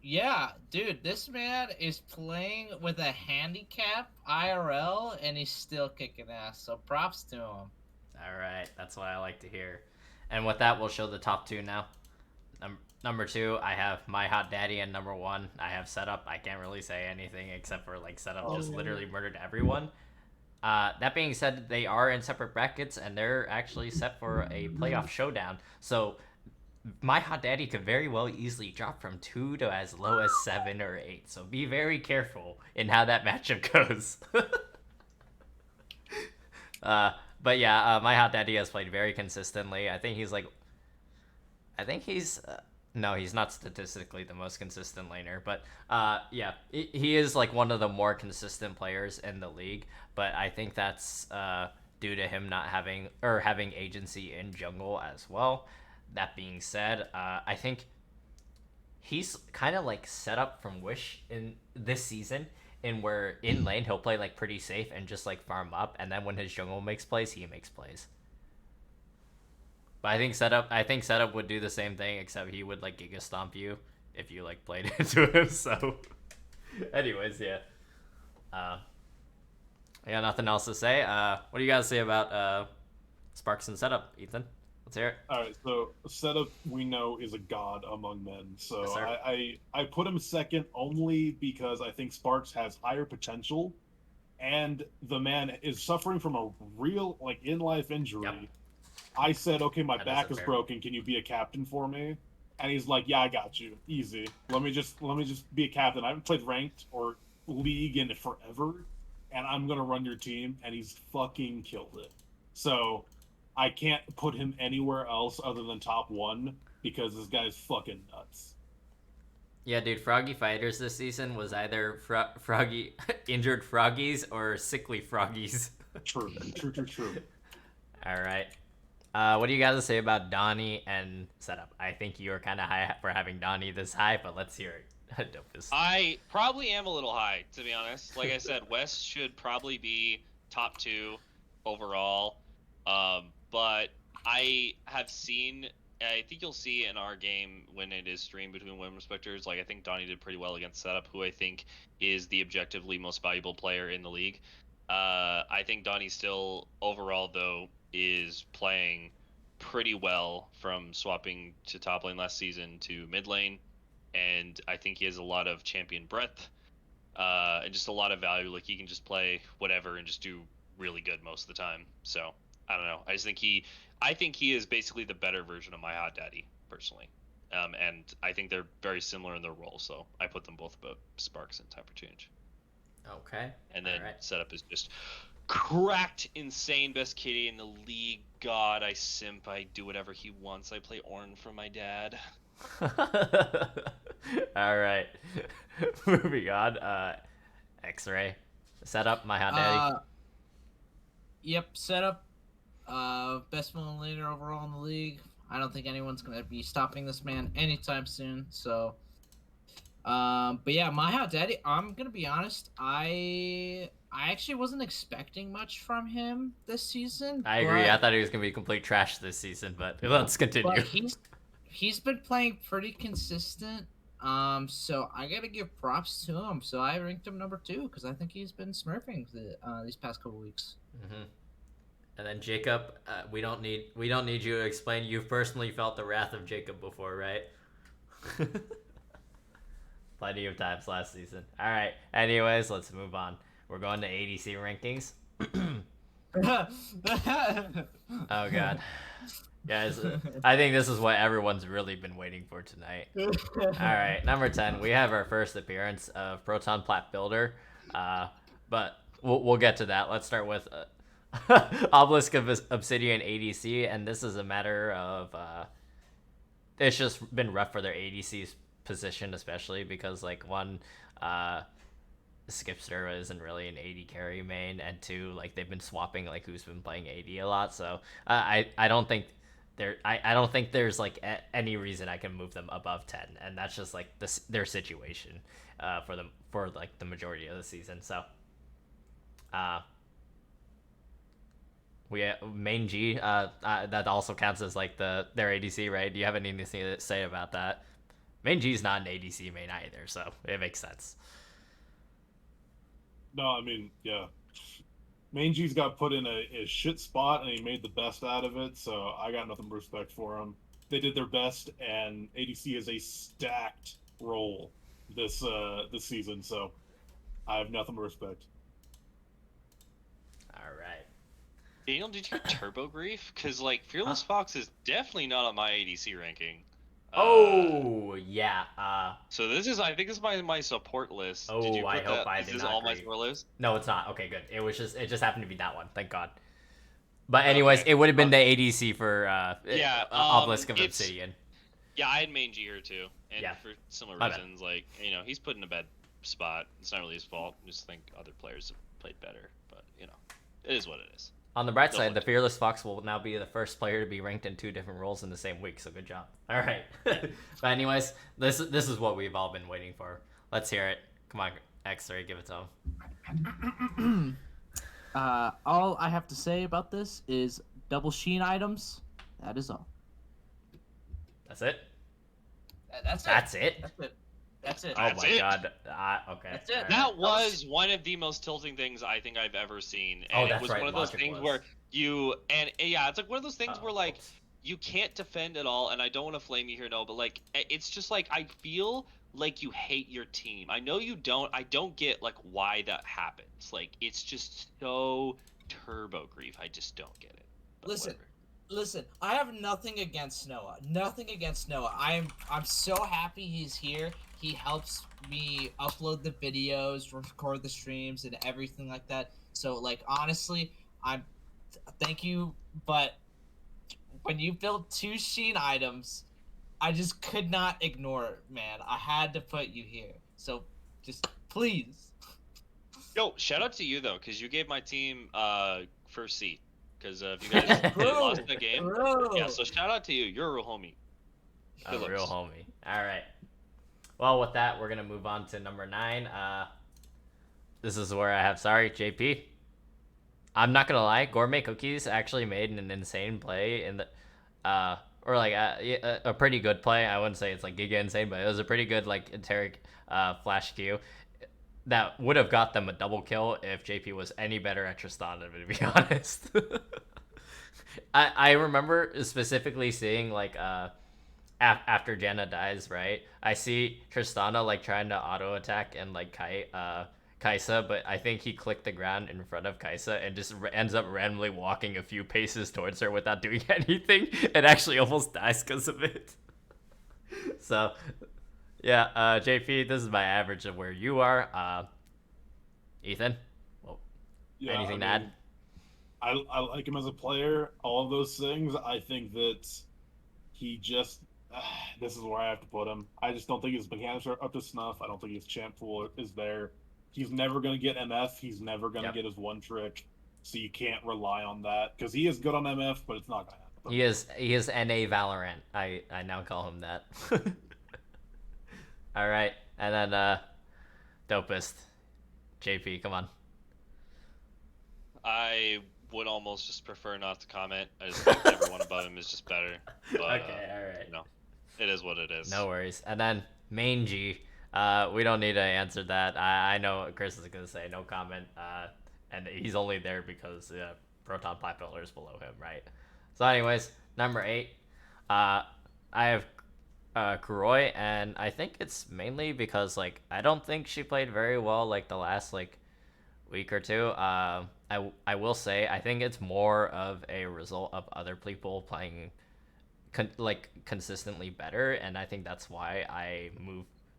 Yeah, dude, this man is playing with a handicap IRL, and he's still kicking ass. So props to him. All right, that's what I like to hear. And with that, we'll show the top 2 now. Number 2, I have My Hot Daddy, and number 1, I have Setup. I can't really say anything except for like Setup just literally murdered everyone. That being said, they are in separate brackets, and they're actually set for a playoff showdown. So My Hot Daddy could very well easily drop from 2 to as low as 7 or 8. So be very careful in how that matchup goes. But yeah, My Hot Daddy has played very consistently. I think he's no, he's not statistically the most consistent laner, but yeah, he is like one of the more consistent players in the league. But I think that's due to him not having agency in jungle as well. That being said, I think he's kind of like set up from Wish in this season, in where in lane he'll play like pretty safe and just like farm up, and then when his jungle makes plays, he makes plays. But I think setup would do the same thing, except he would like Giga Stomp you if you like played into him. So, anyways, yeah. Yeah, nothing else to say. What do you guys say about Sparks and setup, Ethan? Let's hear it. All right, so setup we know is a god among men. So Yes, sir. I put him second only because I think Sparks has higher potential, and the man is suffering from a real like in life injury. Yep. I said, okay, my That back isn't is fair. broken. Can you be a captain for me? And he's like, yeah, I got you, easy. Let me just be a captain. I haven't played ranked or league in forever, and I'm gonna run your team. And he's fucking killed it. So I can't put him anywhere else other than top 1 because this guy's fucking nuts. Yeah, dude, Froggy Fighters this season was either Froggy injured Froggies or sickly Froggies. True. All right. What do you guys say about Donnie and setup? I think you are kind of high for having Donnie this high, but let's hear it. Dopus. I probably am a little high, to be honest. Like I said, West should probably be top 2 overall. But I have seen, I think you'll see in our game when it is streamed between Women Respecters, like I think Donnie did pretty well against Setup, who I think is the objectively most valuable player in the league. I think Donnie still, overall, though, is playing pretty well from swapping to top lane last season to mid lane. And I think he has a lot of champion breadth and just a lot of value. Like he can just play whatever and just do really good most of the time. So I don't know. I think he is basically the better version of my hot daddy personally. And I think they're very similar in their roles. So I put them both above Sparks and Time for Change. Okay. And then Alright. setup is just cracked, insane, best kitty in the league. God, I simp. I do whatever he wants. I play Ornn for my dad. All right. Moving on. X-Ray. Setup, my hot daddy. Yep, setup. Best villain leader overall in the league. I don't think anyone's gonna be stopping this man anytime soon. So, but yeah, my hot daddy. I'm gonna be honest. I actually wasn't expecting much from him this season. I agree. I thought he was gonna be complete trash this season, but let's continue. But he's been playing pretty consistent. So I gotta give props to him. So I ranked him number 2 because I think he's been smurfing these past couple weeks. Mm-hmm. And then Jacob, we don't need you to explain. You've personally felt the wrath of Jacob before, right? Plenty of times last season. All right. Anyways, let's move on. We're going to ADC rankings. Oh god. Guys, I think this is what everyone's really been waiting for tonight. Alright, number 10, we have our first appearance of Proton Plat Builder. But we'll get to that. Let's start with Obelisk of Obsidian ADC, and this is a matter of it's just been rough for their ADC's position, especially because like one Skipster isn't really an AD carry main, and 2, like they've been swapping like who's been playing AD a lot. So I don't think I don't think there's like any reason I can move them above 10, and that's just like their situation for like the majority of the season. So we main G that also counts as like their ADC, right? Do you have anything to say about that? Main G is not an ADC main either, so it makes sense. No, I mean, yeah. Mangy's got put in a shit spot, and he made the best out of it, so I got nothing but respect for him. They did their best, and ADC is a stacked role this season, so I have nothing but respect. All right. Daniel, did you turbo grief? Because like Fearless Fox is definitely not on my ADC ranking. Yeah. So this is, I think this is my support list. Oh, did you put I hope that? I Is did this not all my agree. support list? No, it's not. Okay, good. It just happened to be that one. Thank God. But anyways, it would have been the ADC for Obelisk of Obsidian. Yeah, I had main G here too, and Yeah. for similar My bad. reasons. Like he's put in a bad spot. It's not really his fault. I just think other players have played better. But it is what it is. On the bright Don't side, look the to- Fearless Fox will now be the first player to be ranked in 2 different roles in the same week, so good job. All right. But anyways, this is what we've all been waiting for. Let's hear it. Come on, X-Ray, give it to him. All I have to say about this is double sheen items. That is all. That's it. That's it. That's it. That's it. That's it. Oh That's my it. god. Okay. That's it. All right. That was one of the most tilting things I think I've ever seen. And Oh, it that's was right, one of those Logic things was. where it's like one of those things where like Oops. you can't defend at all, and I don't want to flame you here, no, but like it's just like I feel like you hate your team. I know you don't. I don't get like why that happens. Like it's just so turbo grief. I just don't get it. But Listen, whatever. Listen, I have nothing against Noah. Nothing against Noah. I'm so happy he's here. He helps me upload the videos, record the streams, and everything like that. So like honestly, I'm thank you. But when you build 2 Sheen items, I just could not ignore it, man. I had to put you here. So just please. Yo, shout out to you though, because you gave my team first seed. Because if you guys lost the game, Bro. yeah. So shout out to you. You're a real homie. A real Phillips. homie. All right. Well, with that, we're gonna move on to number 9. This is where I have JP. I'm not gonna lie, Gourmet Cookies actually made an insane play in the, or like a pretty good play. I wouldn't say it's like giga insane, but it was a pretty good like enteric flash Q that would have got them a double kill if JP was any better at Tristana, to be honest. I remember specifically seeing like after Janna dies, right? I see Tristana like trying to auto attack and like Kaisa, but I think he clicked the ground in front of Kaisa and just ends up randomly walking a few paces towards her without doing anything, and actually almost dies because of it. So, yeah, JP, this is my average of where you are. Ethan, well, Yeah, anything to add? I like him as a player. All of those things. I think that he just. This is where I have to put him. I just don't think his mechanics are up to snuff. I don't think his champ pool is there. He's never going to get MF. He's never going to get his one trick. So you can't rely on that. Because he is good on MF, but it's not going to happen. He is NA Valorant. I now call him that. All right. And then Dopest. JP, come on. I would almost just prefer not to comment. I just think everyone above him is just better. But, Okay, all right. You know, it is what it is. No worries. And then Main G. We don't need to answer that. I know Chris is going to say no comment. And he's only there because Proton Pipeler is below him, right? So anyways, number 8. I have Kuroi, and I think it's mainly because like I don't think she played very well like the last like week or two. I will say I think it's more of a result of other people playing consistently better, and I think that's why I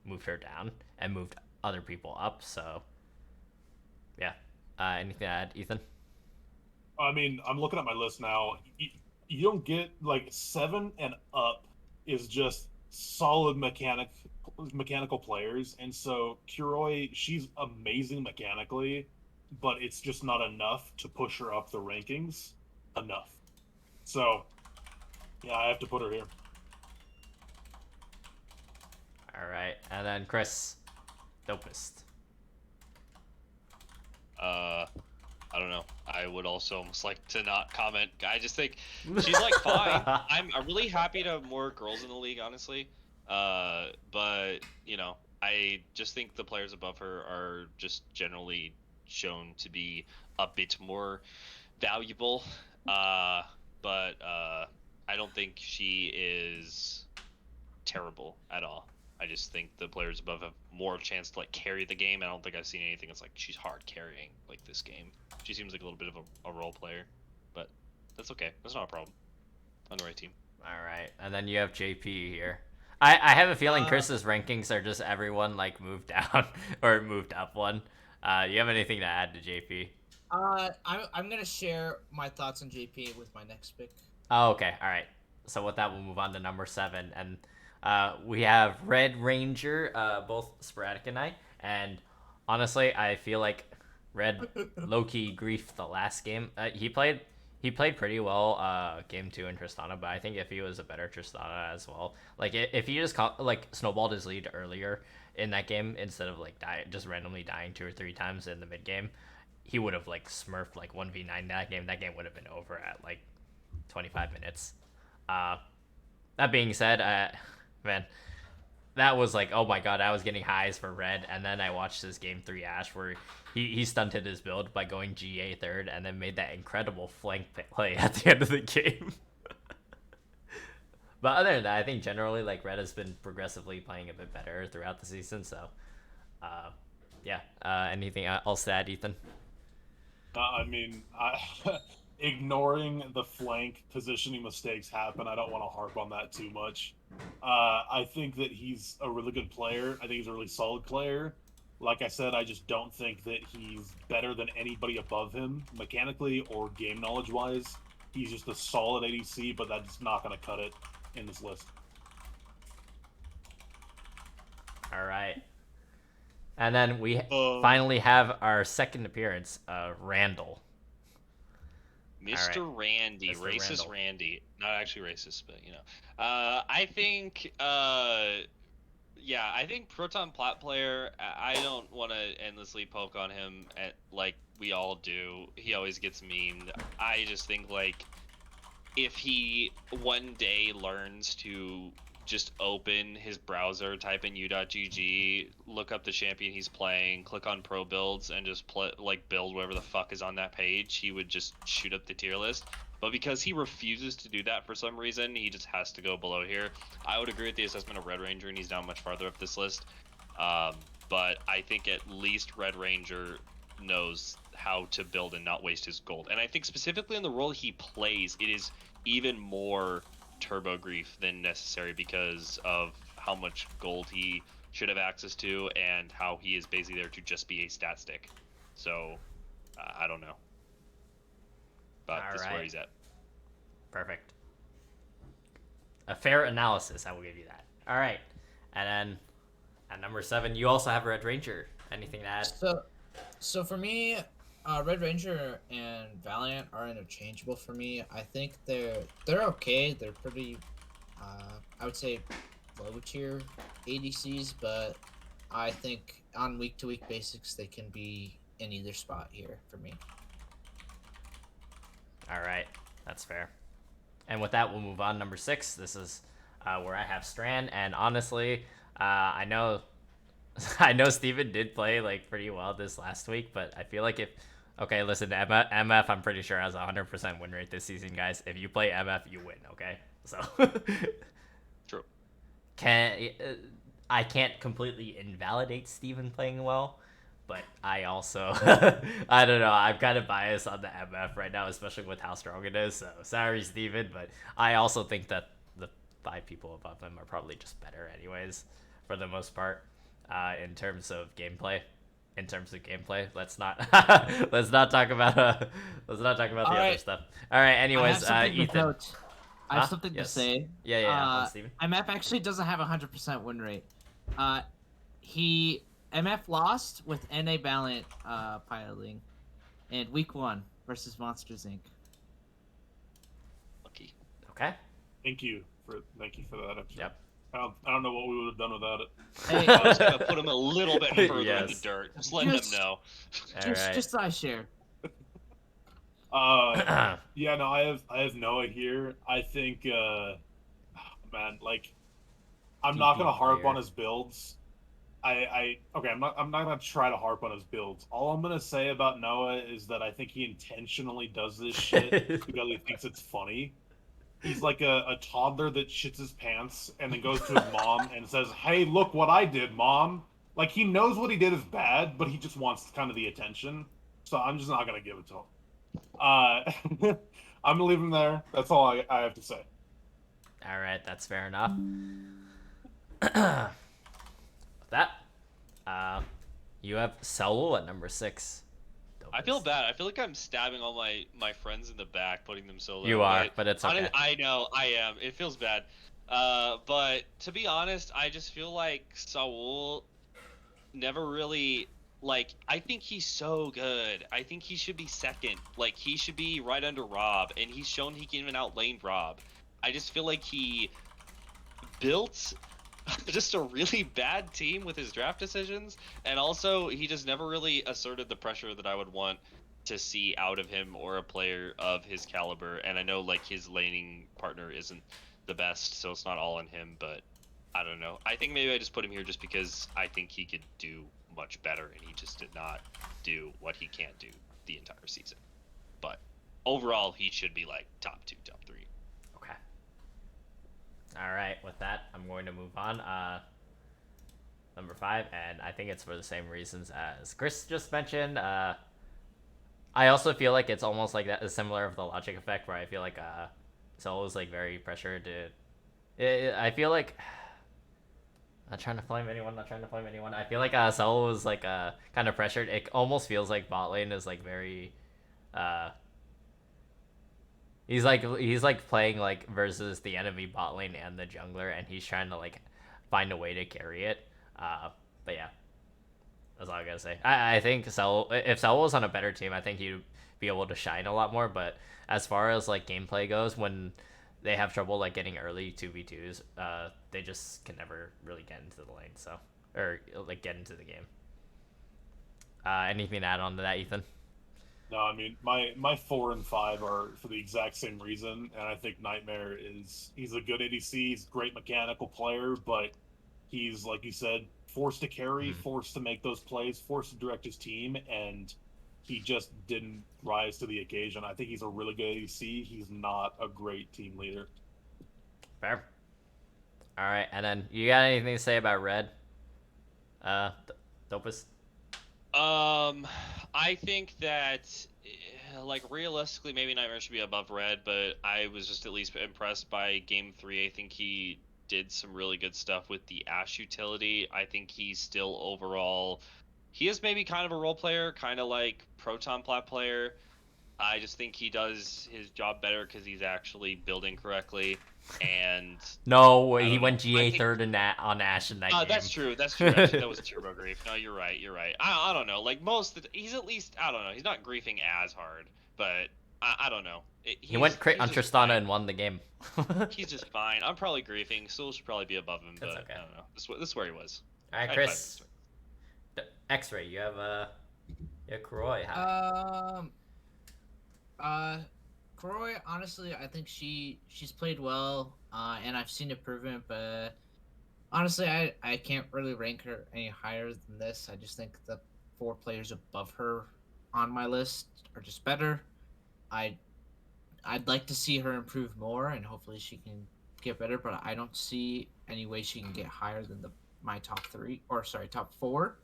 moved her down and moved other people up. So yeah, anything to add, Ethan? I mean, I'm looking at my list now. You don't get like 7 and up is just solid mechanical players, and so Kuroi, she's amazing mechanically, but it's just not enough to push her up the rankings enough. So yeah, I have to put her here. All right, and then Chris, Dopest. I don't know. I would also almost like to not comment. I just think she's like fine. I'm really happy to have more girls in the league, honestly. But you know, I just think the players above her are just generally shown to be a bit more valuable. But I don't think she is terrible at all. I just think the players above have more chance to like carry the game. I don't think I've seen anything that's like she's hard carrying like this game. She seems like a little bit of a role player, but that's okay. That's not a problem. On the right team. All right, and then you have JP here. I have a feeling Chris's rankings are just everyone like moved down or moved up one. You have anything to add to JP? I'm gonna share my thoughts on JP with my next pick. Oh, okay. All right. So with that, we'll move on to number 7, and we have Red Ranger, both Sporadic and I. And honestly, I feel like Red low-key griefed the last game. He played pretty well game 2 in Tristana, but I think if he was a better Tristana as well, like if he just like snowballed his lead earlier in that game instead of like just randomly dying 2 or 3 times in the mid game, he would have like smurfed like 1v9 that game. That game would have been over at like 25 minutes. That being said, man, that was like, oh my god, I was getting highs for red, and then I watched this game 3 Ash where he stunted his build by going GA third and then made that incredible flank play at the end of the game. But other than that, I think generally like red has been progressively playing a bit better throughout the season. So, yeah. Anything else to add, Ethan? I mean, ignoring the flank positioning mistakes happen. I don't want to harp on that too much. I think that he's a really good player. I think he's a really solid player. Like I said, I just don't think that he's better than anybody above him mechanically or game knowledge wise. He's just a solid ADC, but that's not going to cut it in this list. All right. And then we finally have our second appearance, Randall. Mr. Right. Randy, Mr. racist Randall. Randy. Not actually racist, but you know. I think, yeah, I think Proton Plat player. I don't want to endlessly poke on him like we all do. He always gets memed. I just think like if he one day learns to just open his browser, type in u.gg, look up the champion he's playing, click on pro builds, and just build whatever the fuck is on that page, he would just shoot up the tier list. But because he refuses to do that for some reason, he just has to go below here. I would agree with the assessment of Red Ranger, and he's down much farther up this list. But I think at least Red Ranger knows how to build and not waste his gold. And I think specifically in the role he plays, it is even more turbo grief than necessary because of how much gold he should have access to and how he is basically there to just be a stat stick. So I don't know, but this is where he's at. Perfect. A fair analysis, I will give you that. All right. And then at number 7, you also have Red Ranger. Anything to add? So for me, Red Ranger and Valiant are interchangeable for me. I think they're okay. They're pretty, I would say, low tier ADCs, but I think on week to week basis they can be in either spot here for me. All right, that's fair. And with that, we'll move on. Number 6. This is where I have Strand, and honestly, I know Steven did play like pretty well this last week, but I feel like okay, listen, MF, I'm pretty sure has a 100% win rate this season, guys. If you play MF, you win, okay? So True. I can't completely invalidate Steven playing well, but I also I don't know, I'm kind of biased on the MF right now, especially with how strong it is. So sorry, Steven, but I also think that the 5 people above him are probably just better anyways, for the most part. In terms of gameplay, let's not talk about the other stuff. All right. Anyways, Ethan. I have something to say. Yeah. Steven. MF actually doesn't have a 100% win rate. MF lost with NA Valiant piloting in week 1 versus Monsters Inc. Lucky. Okay. Thank you for that. Yep. I don't know what we would have done without it. Hey, I was gonna put him a little bit further in the Yes. dirt. Just let him know. just I share. Yeah, no, I have Noah here. I think, man, like, I'm not gonna harp on his builds. Okay, I'm not gonna try to harp on his builds. All I'm gonna say about Noah is that I think he intentionally does this shit because he thinks it's funny. He's like a toddler that shits his pants and then goes to his mom and says, "Hey, look what I did, Mom." Like, he knows what he did is bad, but he just wants kind of the attention. So I'm just not gonna give it to him. I'm gonna leave him there. That's all I have to say. All right, that's fair enough. That, you have Saul at number 6. I feel bad. I feel like I'm stabbing all my friends in the back, putting them so low. You are, but it's okay. I know, I am. It feels bad. But to be honest, I just feel like Saul never really, like, I think he's so good. I think he should be second. Like, he should be right under Rob, and he's shown he can even outlane Rob. I just feel like he built just a really bad team with his draft decisions, and also he just never really asserted the pressure that I would want to see out of him or a player of his caliber. And I know like his laning partner isn't the best, so it's not all on him, but I don't know. I think maybe I just put him here just because I think he could do much better, and he just did not do what he can't do the entire season. But overall, he should be like top 2, top 3. Okay. All right. With that, I'm going to move on. Number 5, and I think it's for the same reasons as Chris just mentioned. I also feel like it's almost like that is similar of the logic effect, where I feel like Sol is like very pressured to. I feel like. Not trying to blame anyone. Not trying to blame anyone. I feel like Sol was like kind of pressured. It almost feels like bot lane is like very. Uh, he's like playing like versus the enemy bot lane and the jungler, and he's trying to like find a way to carry it. But yeah, that's all I gotta say. I think if Cell was on a better team, I think he'd be able to shine a lot more. But as far as like gameplay goes, when they have trouble like getting early 2v2s, they just can never really get into the lane. So, or like get into the game. Anything to add on to that, Ethan? No, I mean my 4 and 5 are for the exact same reason, and I think Nightmare he's a good ADC, he's a great mechanical player, but he's, like you said, forced to carry, forced to make those plays, forced to direct his team, and he just didn't rise to the occasion. I think he's a really good ADC. He's not a great team leader. Fair. All right, and then you got anything to say about Red? Dopus? I think that, like, realistically, maybe Nightmare should be above Red, but I was just at least impressed by Game 3. I think he did some really good stuff with the Ashe utility. I think he's still overall... He is maybe kind of a role player, kind of like Proton Plat player. I just think he does his job better because he's actually building correctly. And no, he went know. GA third on Ashe in that game. That's true. Actually, that was Turbo Grief. No, you're right. I don't know. Like he's at least, I don't know. He's not griefing as hard, but I don't know. He went crit on Tristana and won the game. He's just fine. I'm probably griefing. Soul should probably be above him, but okay. I don't know. This is where he was. All right, Chris. X-Ray, you have Kuroi. Kuroi, honestly, I think she's played well, and I've seen improvement, but honestly, I can't really rank her any higher than this. I just think the 4 players above her on my list are just better. I'd like to see her improve more, and hopefully she can get better, but I don't see any way she can get higher than my top 4.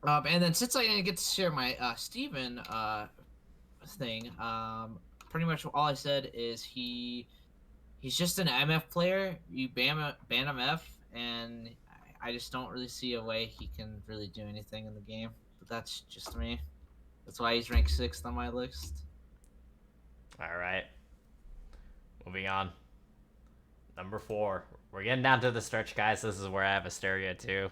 And then since I didn't get to share my Steven thing, pretty much all I said is he's just an MF player. You ban him F, and I just don't really see a way he can really do anything in the game. But that's just me. That's why he's ranked 6th on my list. All right. Moving on. Number 4. We're getting down to the stretch, guys. This is where I have Asteria too.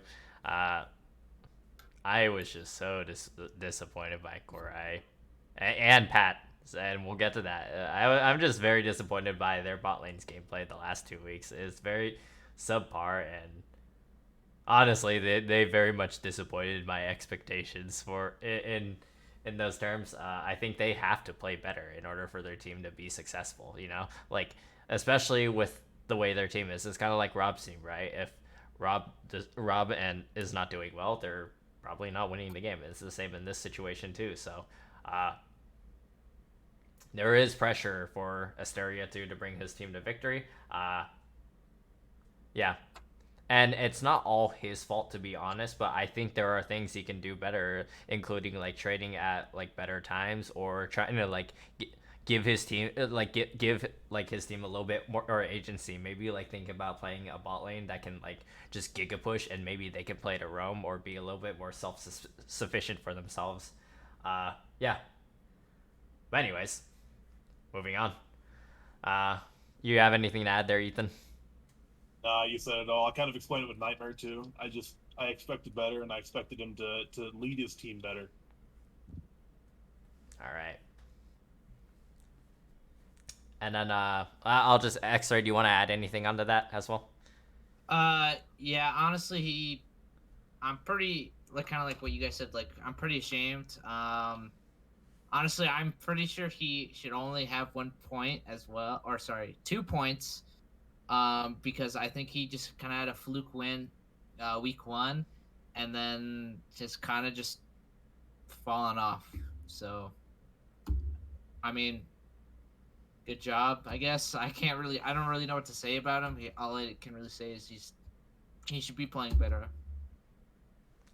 I was just so disappointed by Korai and Pat, and we'll get to that. I'm just very disappointed by their bot lane's gameplay the last 2 weeks. It's very subpar, and honestly, they very much disappointed my expectations for in those terms. I think they have to play better in order for their team to be successful. You know, like especially with the way their team is. It's kind of like Rob's team, right? If Rob is not doing well, they're probably not winning the game. It's the same in this situation too. So there is pressure for Asteria to bring his team to victory. Yeah. And it's not all his fault, to be honest, but I think there are things he can do better, including like trading at like better times or trying to like give his team give like his team a little bit more or agency. Maybe like think about playing a bot lane that can like just giga push, and maybe they can play to roam or be a little bit more self-sufficient for themselves. Yeah. But anyways, moving on. You have anything to add there, Ethan? You said it all. I kind of explained it with Nightmare too. I expected better, and I expected him to lead his team better. All right. And then I'll just X-Ray. Do you want to add anything onto that as well? Yeah. Honestly, I'm pretty kind of like what you guys said. Like, I'm pretty ashamed. Honestly, I'm pretty sure he should only have 1 point as well, or sorry, 2 points. Because I think he just kind of had a fluke win, week one, and then just kind of just fallen off. So, I mean, good job, I guess. I don't really know what to say about him. All I can really say is he should be playing better.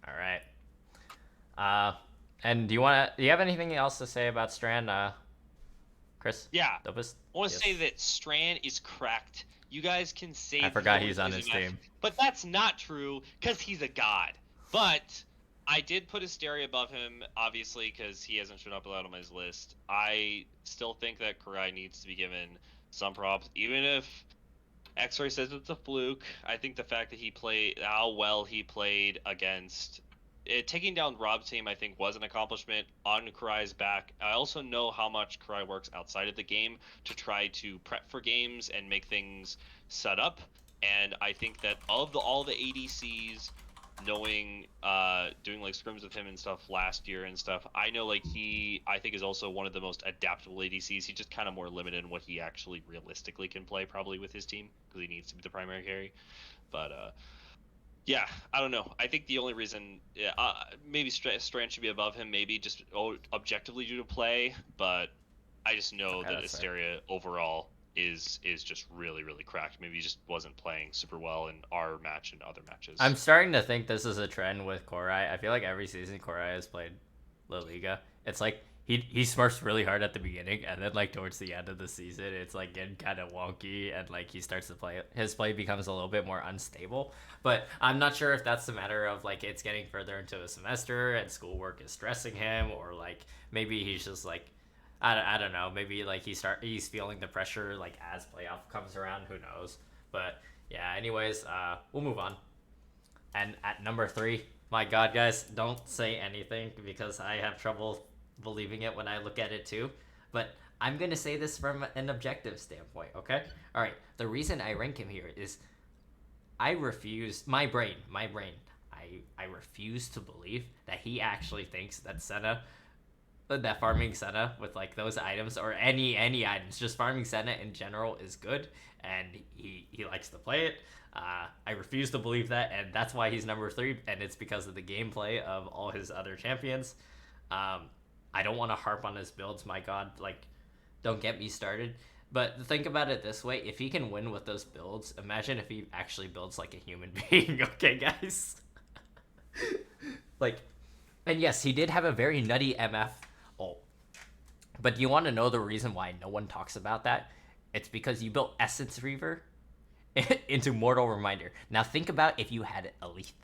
All right. And do you have anything else to say about Strand, Chris? Yeah. Dopest? I want to Yes. say that Strand is cracked. You guys can say I that forgot no he's one's on using his F, team. but that's not true because he's a god. But I did put Asteria above him, obviously, because he hasn't shown up a lot on my list. I still think that Kurai needs to be given some props, even if X-Ray says it's a fluke. I think the fact that how well he played against taking down Rob's team, I think, was an accomplishment on Kurai's back. I also know how much Kurai works outside of the game to try to prep for games and make things set up. And I think that of all the ADCs, knowing doing like scrims with him and stuff last year and stuff, I know like I think is also one of the most adaptable ADCs. He's just kind of more limited in what he actually realistically can play probably with his team because he needs to be the primary carry. But yeah, I don't know. I think the only reason maybe Strand should be above him, maybe just objectively due to play, but I just know Okay, that that's fair. Asteria overall is just really cracked. Maybe he just wasn't playing super well in our match and other matches. I'm starting to think this is a trend with Korai. I feel like every season Korai has played La Liga, it's like he smurfs really hard at the beginning, and then like towards the end of the season, it's like getting kind of wonky, and like he starts to play. His play becomes a little bit more unstable. But I'm not sure if that's a matter of like it's getting further into a semester and schoolwork is stressing him, or like maybe he's just like I don't know. Maybe like he's feeling the pressure like as playoff comes around. Who knows? But yeah. Anyways, we'll move on. And at number 3, my God, guys, don't say anything because I have trouble believing it when I look at it too. But I'm gonna say this from an objective standpoint. Okay. All right. The reason I rank him here is I refuse. My brain. I refuse to believe that he actually thinks that that farming Senna with like those items or any items, just farming Senna in general is good, and he likes to play it. I refuse to believe that, and that's why he's number 3, and it's because of the gameplay of all his other champions. I don't want to harp on his builds. My God, like, don't get me started. But think about it this way: if he can win with those builds, imagine if he actually builds like a human being. Okay, guys. Like, and yes, he did have a very nutty MF. Oh, but you want to know the reason why no one talks about that? It's because you built Essence Reaver into Mortal Reminder. Now think about if you had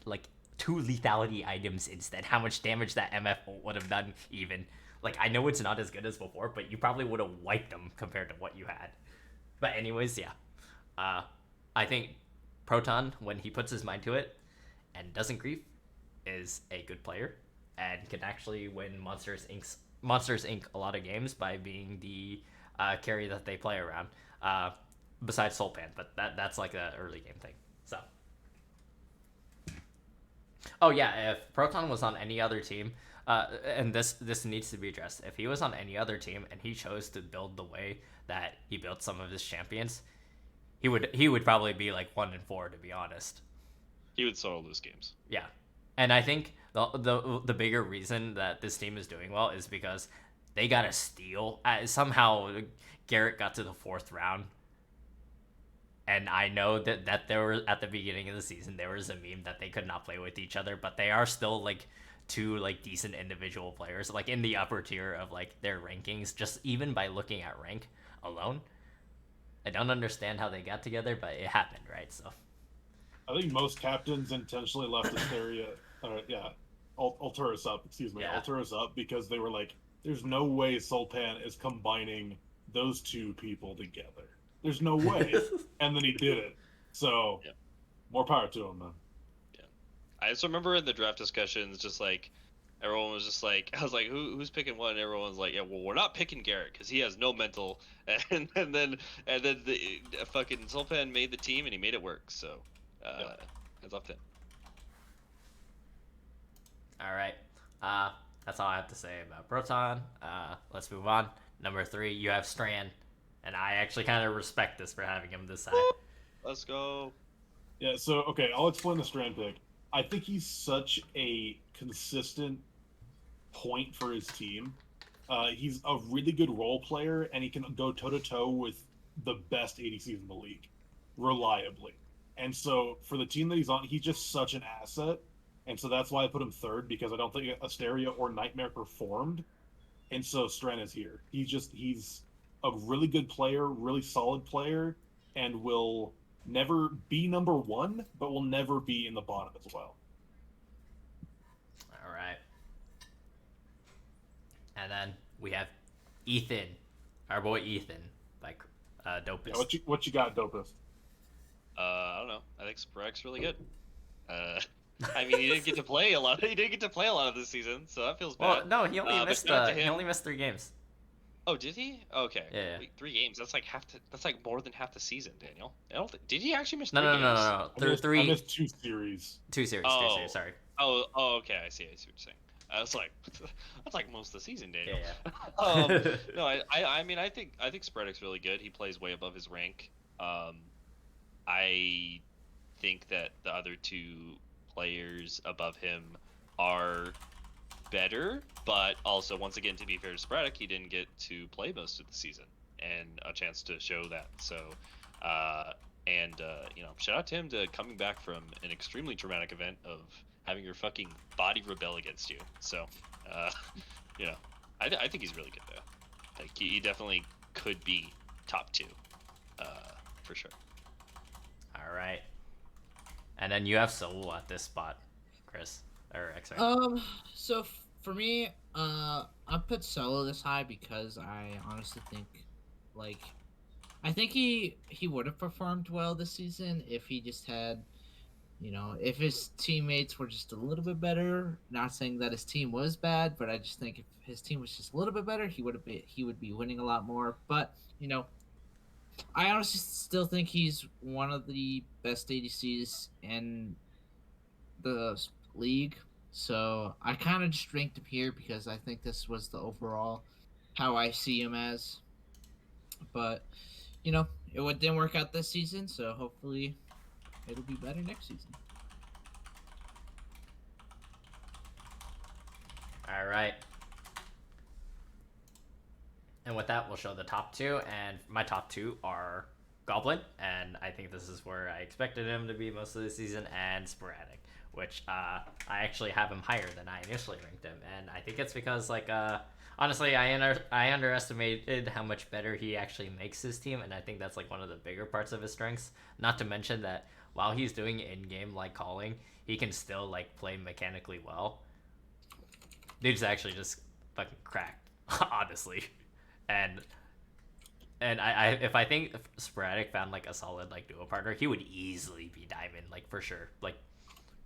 like 2 lethality items instead, how much damage that MF would have done even. Like, I know it's not as good as before, but you probably would have wiped them compared to what you had. But anyways, yeah. I think Proton, when he puts his mind to it and doesn't grief, is a good player and can actually win Monsters Inc. a lot of games by being the carry that they play around. Besides Sulpan, but that's like an early game thing. So, oh yeah, if Proton was on any other team, and this needs to be addressed. If he was on any other team and he chose to build the way that he built some of his champions, he would probably be like 1-4 to be honest. He would solo lose games. Yeah, and I think the bigger reason that this team is doing well is because they got a steal. Somehow Garrett got to the 4th round. And I know that there were at the beginning of the season there was a meme that they could not play with each other, but they are still like 2 like decent individual players, like in the upper tier of like their rankings, just even by looking at rank alone. I don't understand how they got together, but it happened, right? So I think most captains intentionally left Asteria, Alturas up, Yeah. Alturas up because they were like, there's no way Sultan is combining those 2 people together. There's no way. And then he did it. So, Yeah. More power to him, man. Yeah. I just remember in the draft discussions, just like, everyone was just like, I was like, who's picking what? And everyone's like, yeah, well, we're not picking Garrett because he has no mental. And then the fucking Sulpan made the team and he made it work. So, it's off to him. all right. That's all I have to say about Proton. Let's move on. Number 3, you have Strand, and I actually kind of respect this for having him this high. Let's go. Yeah, so okay, I'll explain the Strand pick. I think he's such a consistent point for his team. He's a really good role player, and he can go toe to toe with the best ADCs in the league, reliably. And so for the team that he's on, he's just such an asset. And so that's why I put him third, because I don't think Asteria or Nightmare performed. And so Stren is here. He's a really good player, really solid player, and will never be number one, but will never be in the bottom as well. All right. And then we have Ethan, our boy Ethan, like Dopest. Yeah, what you got, Dopest? I don't know. I think Sprague's really good. I mean, he didn't get to play a lot. He didn't get to play a lot of this season, so that feels Well, bad. no, he only missed shout out to he him. only missed 3 games. Oh, did he? Okay. Yeah. Wait, 3 games. That's like that's like more than half the season, Daniel. I don't think. Did he actually miss No, 3 no, games? no, no, no. I missed 2 series. 2 series. Oh. 2 series. Sorry. Oh, okay. I see what you're saying. I was like, that's like most of the season, Daniel. Yeah. No, I mean, I think Spreddick's really good. He plays way above his rank. I think that the other 2 players above him are better, but also, once again, to be fair to Spreddick, he didn't get to play most of the season and a chance to show that. So, you know, shout out to him to coming back from an extremely traumatic event of having your fucking body rebel against you. So, you know, I think he's really good though. Like he definitely could be top 2, for sure. All right. And then you have Soul at this spot, Chris or X-Ray. So for me, I put Solo this high because I honestly think, like, I think he would have performed well this season if he just had, you know, if his teammates were just a little bit better. Not saying that his team was bad, but I just think if his team was just a little bit better, he would be winning a lot more. But you know, I honestly still think he's one of the best ADCs in the league. So I kind of just ranked him here because I think this was the overall how I see him as. But you know, it didn't work out this season, so hopefully it'll be better next season. All right. And with that, we'll show the top 2, and my top 2 are Goblin, and I think this is where I expected him to be most of the season, and Sporadic, which I actually have him higher than I initially ranked him, and I think it's because, like, honestly, I underestimated how much better he actually makes his team, and I think that's, like, one of the bigger parts of his strengths. Not to mention that while he's doing in-game, like, calling, he can still, like, play mechanically well. Dude's actually just fucking cracked, honestly. And I think if Sporadic found like a solid like duo partner, he would easily be diamond, like for sure, like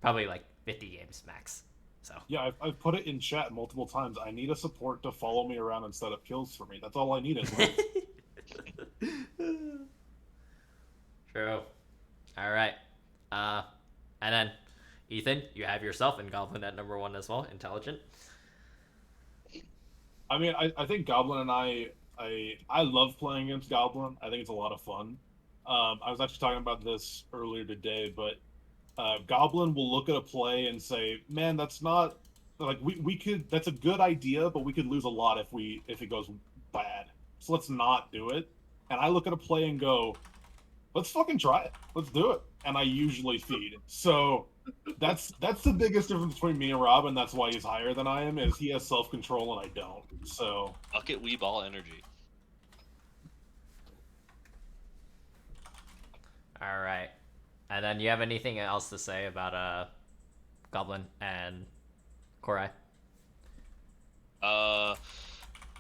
probably like 50 games max. So yeah, I've put it in chat multiple times. I need a support to follow me around and set up kills for me. That's all I need in life. True. All right. And then Ethan, you have yourself and Goblin at number 1 as well. Intelligent. I mean, I think Goblin and I love playing against Goblin. I think it's a lot of fun. I was actually talking about this earlier today, but Goblin will look at a play and say, "Man, that's not like we could. That's a good idea, but we could lose a lot if it goes bad. So let's not do it." And I look at a play and go, "Let's fucking try it. Let's do it." And I usually feed. So that's the biggest difference between me and Rob, and that's why he's higher than I am. Is he has self control and I don't. So Bucket wee ball energy. All right. And then you have anything else to say about Goblin and Korai?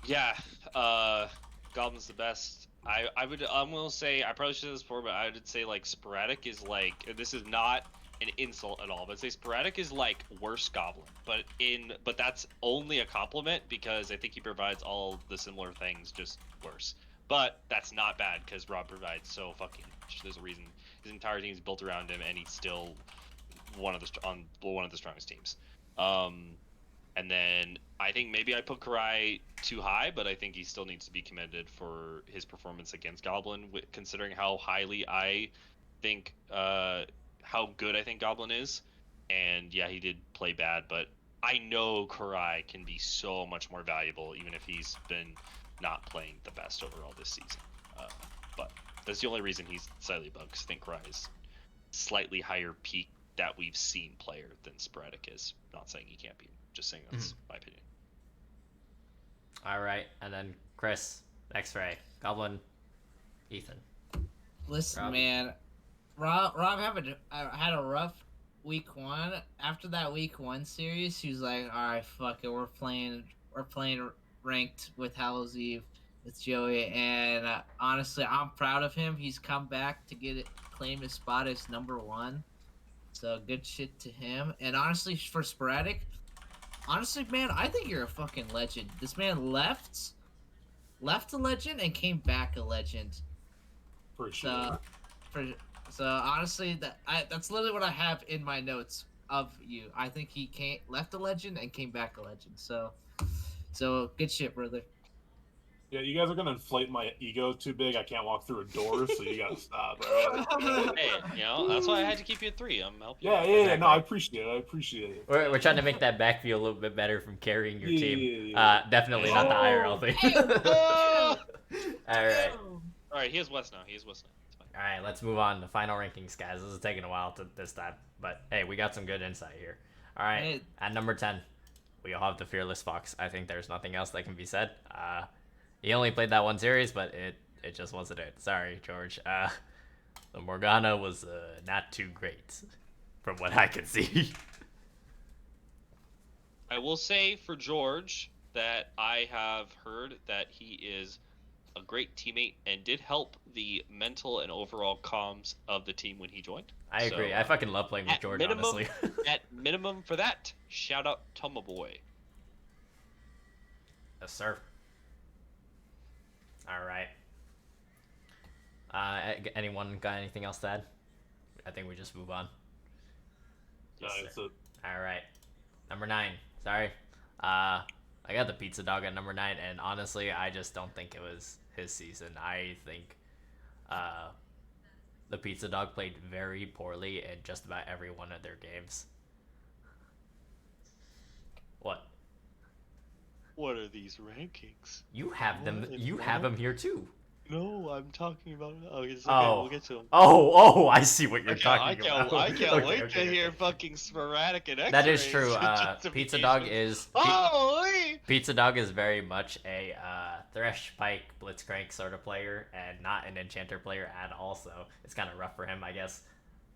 Yeah. Goblin's the best. I will say, I probably should have this before, but I would say like Sporadic is like, this is not an insult at all, but say Sporadic is like worse Goblin, but that's only a compliment because I think he provides all the similar things, just worse. But that's not bad because Rob provides so fucking much. There's a reason his entire team is built around him, and he's still one of the strongest teams. And then I think maybe I put Karai too high, but I think he still needs to be commended for his performance against Goblin, considering how highly I think, how good I think Goblin is. And yeah, he did play bad, but I know Karai can be so much more valuable, even if he's been not playing the best overall this season. But that's the only reason he's slightly above, because I think Karai is slightly higher peak that we've seen player than Sporadic is. Not saying he can't be, just saying that's my opinion. All right, and then Chris, X-Ray, Goblin, Ethan. Listen, Rob. man, Rob had a rough week 1. After that week 1 series, he was like, "All right, fuck it, we're playing ranked with Hallow's Eve. It's Joey." And honestly, I'm proud of him. He's come back to claim his spot as number 1. So good shit to him. And honestly, for Sporadic, honestly, man, I think you're a fucking legend. This man left a legend and came back a legend. Appreciate So, it. for so honestly, that's literally what I have in my notes of you. I think he left a legend and came back a legend. So good shit, brother. Yeah, you guys are gonna inflate my ego too big. I can't walk through a door, so you gotta stop. All right? Hey, that's why I had to keep you at 3. I'm helping you. Yeah, out. yeah, yeah. No, Exactly. I appreciate it. I appreciate it. We're trying to make that back feel a little bit better from carrying your team. Yeah. Definitely not the IRL thing. Oh! All right. All right, he is West now. It's fine. All right, let's move on to final rankings, guys. This is taking a while this time, but hey, we got some good insight here. All right, Hey. at number 10, we all have the Fearless Fox. I think there's nothing else that can be said. He only played that one series, but it just wasn't it. Sorry, George. The Morgana was not too great, from what I could see. I will say for George that I have heard that he is a great teammate and did help the mental and overall comms of the team when he joined. I agree. I fucking love playing with at George, minimum, honestly. At minimum for that, shout out Toma Boy. Yes, sir. All right. Anyone got anything else to add? I think we just move on. No, Yes, it's sir. a All right. Number 9. Sorry. I got the Pizza Dog at number 9, and honestly, I just don't think it was his season. I think the Pizza Dog played very poorly in just about every one of their games. What? What are these rankings? You have them. What? You have them here too. No, I'm talking about. Okay, it's Oh. okay. We'll get to them. Oh! I see what you're talking about. I can't Okay, wait okay, to hear okay. fucking Sporadic and X-rays. That is true. Pizza Dog is. Holy! Pizza Dog is very much a Thresh, Spike, Blitzcrank sort of player, and not an Enchanter player at all. So it's kind of rough for him, I guess,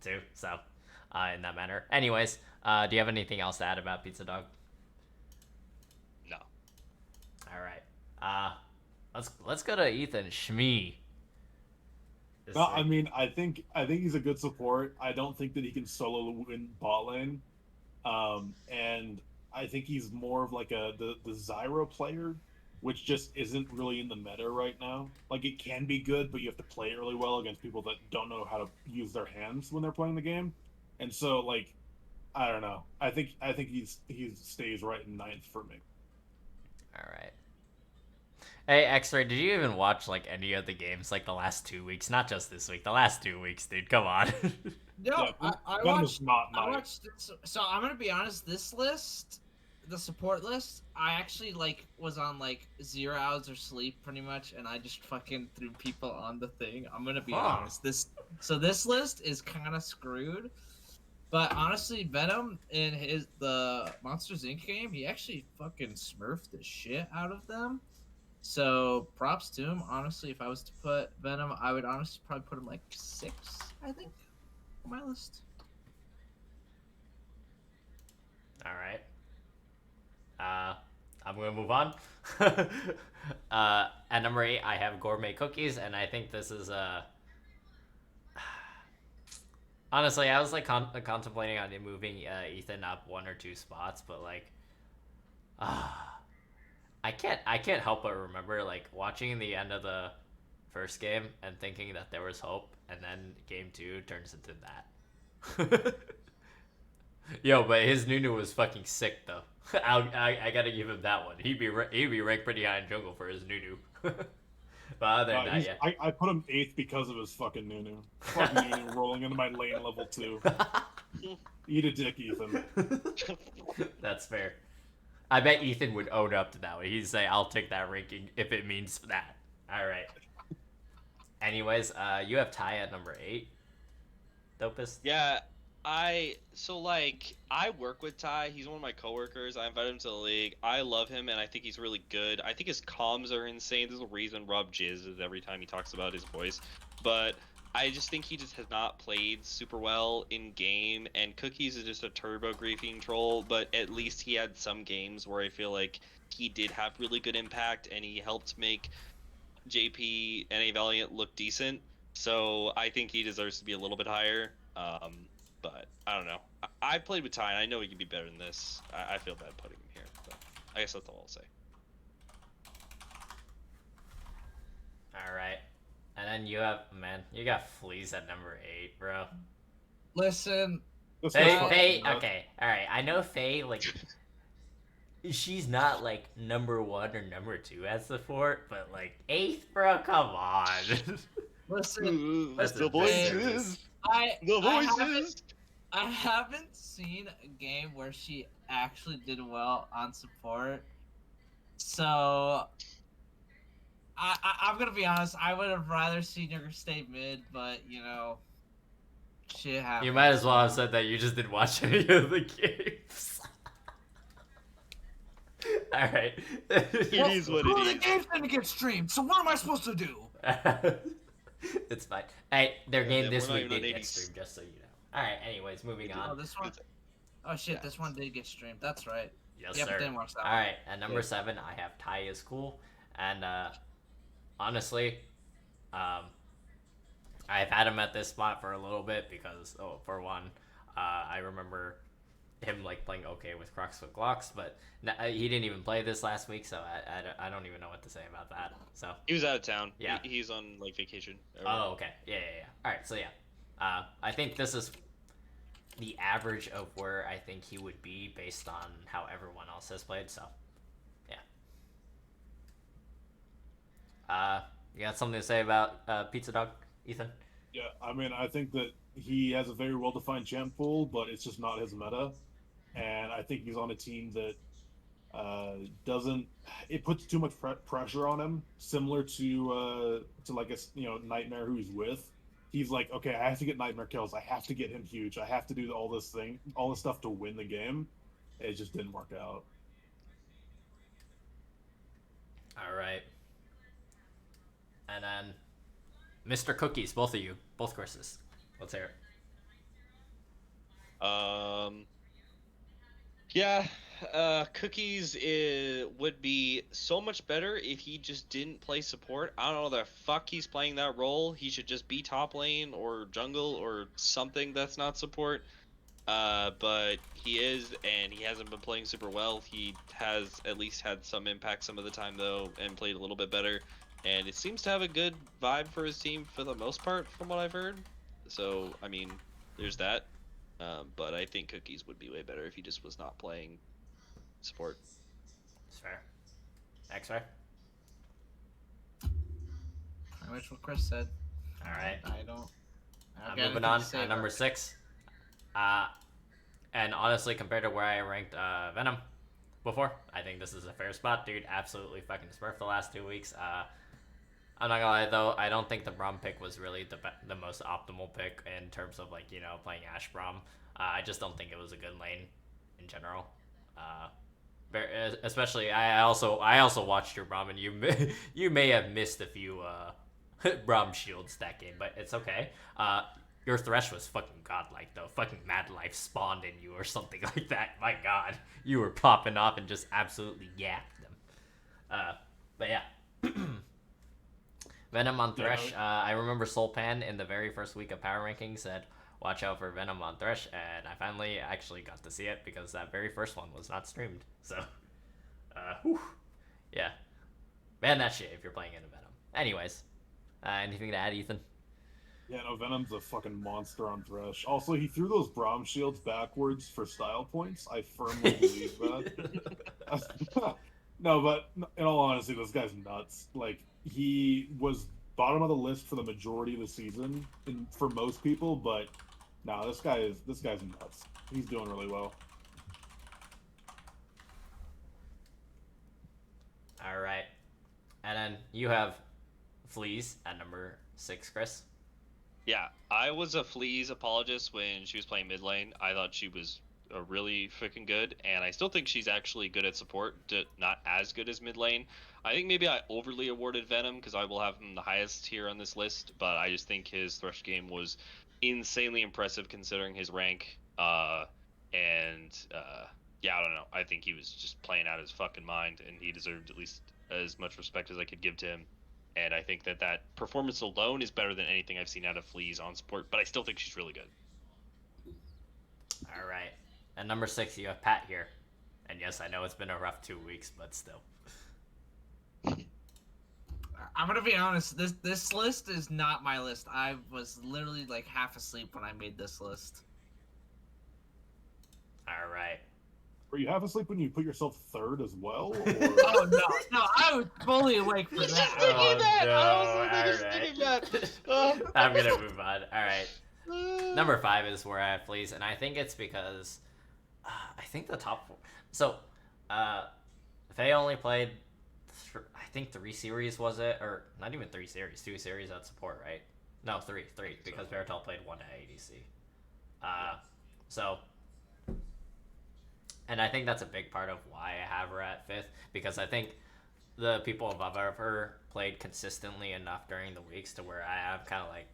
too. So, in that manner. Anyways, do you have anything else to add about Pizza Dog? No. All right. Let's go to Ethan Shmee. No, I mean, I think he's a good support. I don't think that he can solo win bot lane, and I think he's more of like the Zyro player, which just isn't really in the meta right now. Like it can be good, but you have to play it really well against people that don't know how to use their hands when they're playing the game, and so like, I don't know. I think he stays right in 9th for me. All right. Hey, X-Ray, did you even watch like any of the games like the last 2 weeks? Not just this week, the last 2 weeks, dude. Come on. No, Yeah, I Venom watched. is not I nice. watched. So I'm gonna be honest. This list, the support list, I actually like was on like 0 hours of sleep pretty much, and I just fucking threw people on the thing. I'm gonna be Huh. honest. This list is kind of screwed. But honestly, Venom in the Monsters Inc. game, he actually fucking smurfed the shit out of them. So props to him. Honestly, if I was to put Venom, I would honestly probably put him like 6, I think, on my list. All right. I'm gonna move on. At number 8, I have Gourmet Cookies, and I think this is honestly, I was like contemplating on moving Ethan up 1 or 2 spots, but like, I can't help but remember like watching the end of the first game and thinking that there was hope, and then game 2 turns into that. Yo, but his Nunu was fucking sick though. I gotta give him that one. He'd be ranked pretty high in jungle for his Nunu. But other than that, I put him 8th because of his fucking Nunu. Fucking Nunu rolling into my lane level 2. yeah. Eat a dick, Ethan. That's fair. I bet Ethan would own up to that one. He'd say, "I'll take that ranking if it means that." All right. Anyways, you have Ty at number 8. Dopest. Yeah, I work with Ty. He's one of my coworkers. I invited him to the league. I love him, and I think he's really good. I think his comms are insane. There's a reason Rob jizzes every time he talks about his voice, but I just think he just has not played super well in game. And Cookies is just a turbo griefing troll, but at least he had some games where I feel like he did have really good impact, and he helped make JP and A Valiant look decent. So I think he deserves to be a little bit higher. But I don't know. I played with Ty, and I know he could be better than this. I feel bad putting him here, but I guess that's all I'll say. All right. And then you got Fleas at number 8, bro. Listen, Faye, okay, all right. I know Faye, like, she's not like number 1 or number 2 as the fort, but like 8th, bro. Come on. listen. That's The a voices. The voices. I haven't seen a game where she actually did well on support. So I'm gonna be honest. I would have rather seen her stay mid, but you know, shit happens. You might as well have said that you just didn't watch any of the games. All right. It is what it The is. game's gonna get streamed. So what am I supposed to do? It's fine. Hey, their game Yeah, this we're not week even did on get 80s. streamed, just so you know. All right. Anyways, moving Oh, on. this one. Oh shit, Yeah. this one did get streamed. That's right. Yes, Yep, sir. it didn't watch that All one. right. At number 7, I have Ty is cool, and honestly, I've had him at this spot for a little bit because, for one, I remember him like playing okay with Crocs with Glocks, but he didn't even play this last week, so I don't even know what to say about that. So He was out of town. Yeah. He's on like vacation. oh, okay, yeah. All right, so yeah, I think this is the average of where I think he would be based on how everyone else has played. So yeah. You got something to say about Pizza Dog, Ethan? Yeah, I mean, I think that he has a very well-defined champ pool, but it's just not his meta. And I think he's on a team that doesn't. It puts too much pressure on him, similar to like a Nightmare who he's with. He's like, okay, I have to get Nightmare kills. I have to get him huge. I have to do all this stuff to win the game. It just didn't work out. All right. And then Mr. Cookies, both of you, both courses. Let's hear it. Yeah, Cookies would be so much better if he just didn't play support. I don't know the fuck he's playing that role. He should just be top lane or jungle or something that's not support. But he is, and he hasn't been playing super well. He has at least had some impact some of the time though, and played a little bit better. And it seems to have a good vibe for his team for the most part, from what I've heard. So I mean, there's that. But I think Cookies would be way better if he just was not playing support. It's fair. X-Ray? I wish what Chris said. All right. I don't. I'm moving on at number 6. And honestly, compared to where I ranked Venom before, I think this is a fair spot. Dude, absolutely fucking smurfed the last 2 weeks. I'm not gonna lie though, I don't think the Braum pick was really the most optimal pick in terms of like, playing Ash Braum. I just don't think it was a good lane in general. Especially, I also watched your Braum, and you may have missed a few Braum shields that game, but it's okay. Your Thresh was fucking godlike though. Fucking Mad Life spawned in you or something like that. My god, you were popping off and just absolutely yacked them. But yeah. Venom on Thresh. I remember Solpan in the very first week of Power Rankings said, watch out for Venom on Thresh, and I finally actually got to see it because that very first one was not streamed. So, yeah. Ban that shit if you're playing into Venom. Anyways, anything to add, Ethan? Yeah, no, Venom's a fucking monster on Thresh. Also, he threw those Braum shields backwards for style points. I firmly believe that. No, but in all honesty, this guy's nuts. Like, he was bottom of the list for the majority of the season, for most people, but no, this guy's nuts. He's doing really well. All right. And then you have Fleas at number 6, Chris. Yeah, I was a Flea's apologist when she was playing mid lane. I thought she was really freaking good, and I still think she's actually good at support, not as good as mid lane. I think maybe I overly awarded Venom because I will have him the highest here on this list, but I just think his Thresh game was insanely impressive considering his rank. Yeah, I don't know. I think he was just playing out his fucking mind, and he deserved at least as much respect as I could give to him. And I think that performance alone is better than anything I've seen out of Fleas on support, but I still think she's really good. All right. At number 6, you have Pat here. And yes, I know it's been a rough 2 weeks, but still. I'm gonna be honest. This list is not my list. I was literally like half asleep when I made this list. All right. Were you half asleep when you put yourself third as well? Or... Oh no, I was fully awake for that. I'm gonna move on. All right. Number 5 is where I have Fleas, and I think it's because I think the top 4. So, Faye only played, I think 3 series, was it? Or not even 3 series, 2 series at support, right? No, 3, because Verital played 1 at ADC. So, and I think that's a big part of why I have her at 5th, because I think the people above her played consistently enough during the weeks to where I am kind of like,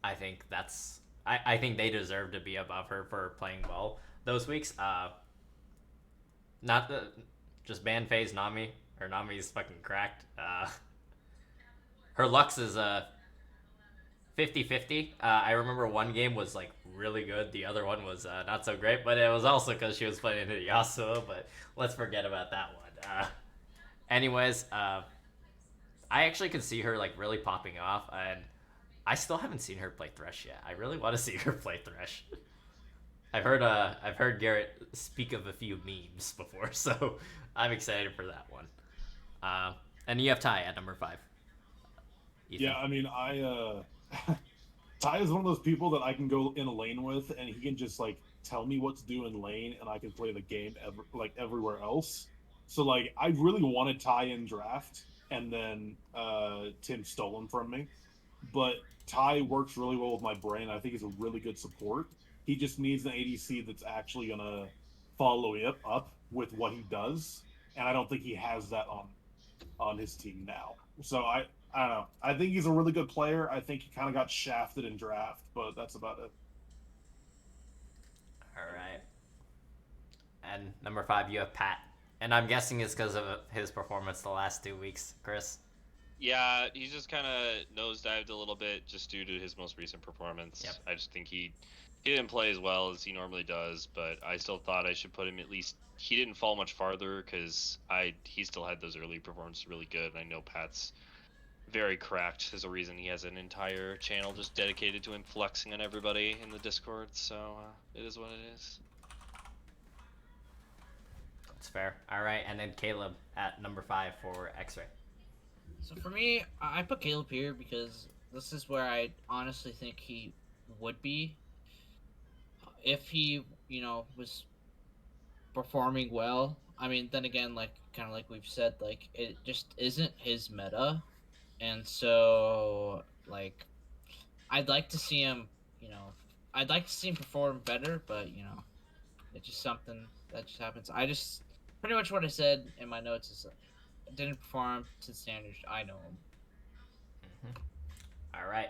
I think that's, I think they deserve to be above her for playing well those weeks. Not the, just ban phase Nami, or Nami's fucking cracked. Her Lux is 50-50. I remember one game was like really good, the other one was not so great, but it was also because she was playing into Yasuo, but let's forget about that one. Anyways, I actually could see her like really popping off, and I still haven't seen her play Thresh yet. I really want to see her play Thresh. I've heard Garrett speak of a few memes before, so I'm excited for that one. And you have Ty at number 5. Ethan. Yeah, I mean, Ty is one of those people that I can go in a lane with, and he can just like tell me what to do in lane, and I can play the game everywhere else. So like, I really wanted Ty in draft, and then Tim stole him from me. But Ty works really well with my brain. I think he's a really good support. He just needs an ADC that's actually gonna follow it up with what he does, and I don't think he has that on his team now. So I don't know. I think he's a really good player. I think he kind of got shafted in draft, but that's about it. All right. And number 5, you have Pat. And I'm guessing it's because of his performance the last 2 weeks, Chris. Yeah, he just kind of nosedived a little bit just due to his most recent performance. Yep. I just think he didn't play as well as he normally does, but I still thought I should put him at least. He didn't fall much farther because he still had those early performances really good. And I know Pat's very cracked. There's a reason he has an entire channel just dedicated to him flexing on everybody in the Discord. So it is what it is. That's fair. All right, and then Caleb at number 5 for X-Ray. So for me, I put Caleb here because this is where I honestly think he would be if he, was performing well. I mean, then again, like kind of like we've said, like it just isn't his meta, and so like I'd like to see him, I'd like to see him perform better, but it's just something that just happens. I just pretty much what I said in my notes is didn't perform to the standards I know him. Mm-hmm. All right.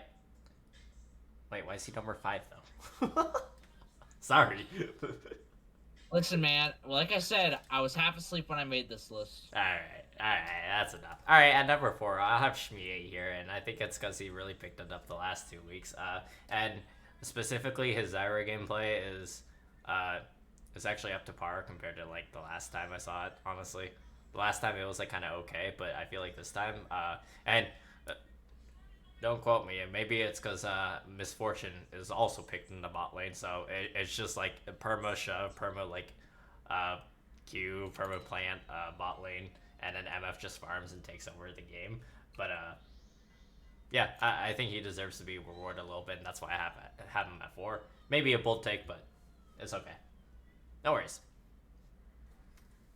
Wait, why is he number 5 though? Sorry. Listen, man. Like I said, I was half asleep when I made this list. All right, that's enough. All right, at number 4, I'll have Shmie here, and I think it's because he really picked it up the last 2 weeks. And specifically, his Zyra gameplay is actually up to par compared to like the last time I saw it. Honestly, the last time it was like kind of okay, but I feel like this time, and Don't quote me. And maybe it's because Misfortune is also picked in the bot lane, so it's just like a perma shove, perma like uh, Q, perma plant bot lane, and then MF just farms and takes over the game. But yeah, I think he deserves to be rewarded a little bit, and that's why I have him at 4. Maybe a bold take, but it's okay. No worries.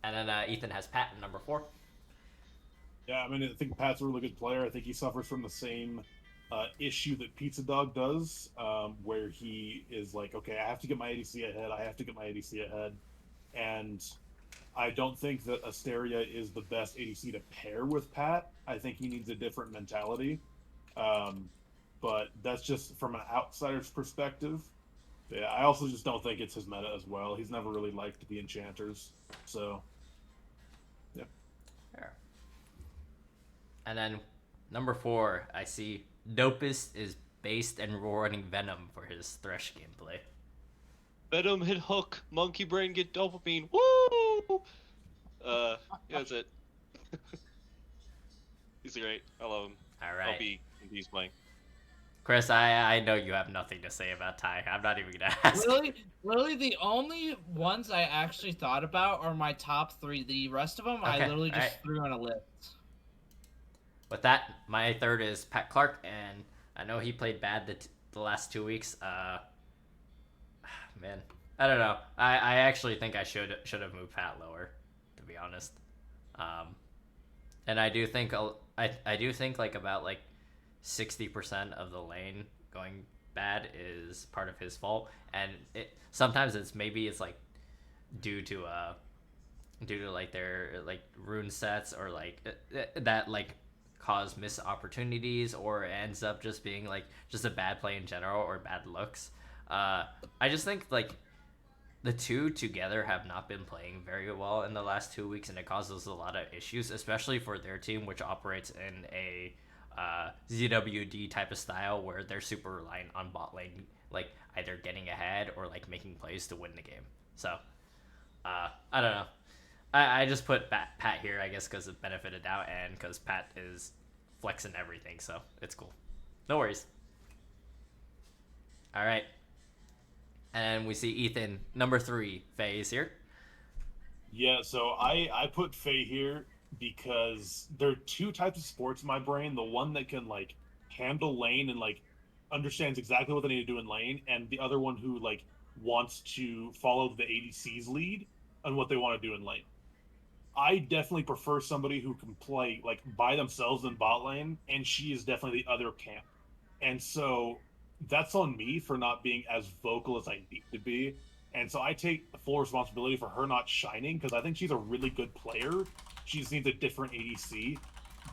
And then Ethan has Pat at number 4. Yeah, I mean, I think Pat's a really good player. I think he suffers from the same issue that Pizza Dog does, where he is like, okay, I have to get my ADC ahead. I have to get my ADC ahead. And I don't think that Asteria is the best ADC to pair with Pat. I think he needs a different mentality. But that's just from an outsider's perspective. Yeah, I also just don't think it's his meta as well. He's never really liked the enchanters. So, yeah. Fair. And then number 4, I see Dopest is based and running Venom for his Thresh gameplay. Venom hit hook, monkey brain get dopamine. Woo! Yeah, that's it. He's great. I love him. All right. He's playing. Chris, I know you have nothing to say about Ty. I'm not even gonna ask. Literally, the only ones I actually thought about are my top 3. The rest of them, I Okay, literally just alright. threw on a list. With that, my 3rd is Pat Clark, and I know he played bad the last 2 weeks. Man, I don't know. I actually think I should have moved Pat lower, to be honest. And I do think I do think like about like 60% of the lane going bad is part of his fault, and sometimes it's like due to like their like rune sets or like that like cause missed opportunities, or it ends up just being like just a bad play in general or bad looks. I just think like the two together have not been playing very well in the last 2 weeks, and it causes a lot of issues, especially for their team, which operates in a ZWD type of style where they're super reliant on bot lane, like either getting ahead or like making plays to win the game. So I don't know. I just put Pat here, I guess, because of benefit of doubt and because Pat is flexing everything, so it's cool. No worries. All right. And we see Ethan, number 3, Faye is here. Yeah, so I put Faye here because there are 2 types of sports in my brain. The one that can like handle lane and like understands exactly what they need to do in lane, and the other one who like wants to follow the ADC's lead on what they want to do in lane. I definitely prefer somebody who can play like by themselves in bot lane, and she is definitely the other camp. And so that's on me for not being as vocal as I need to be. And so I take the full responsibility for her not shining because I think she's a really good player. She just needs a different ADC.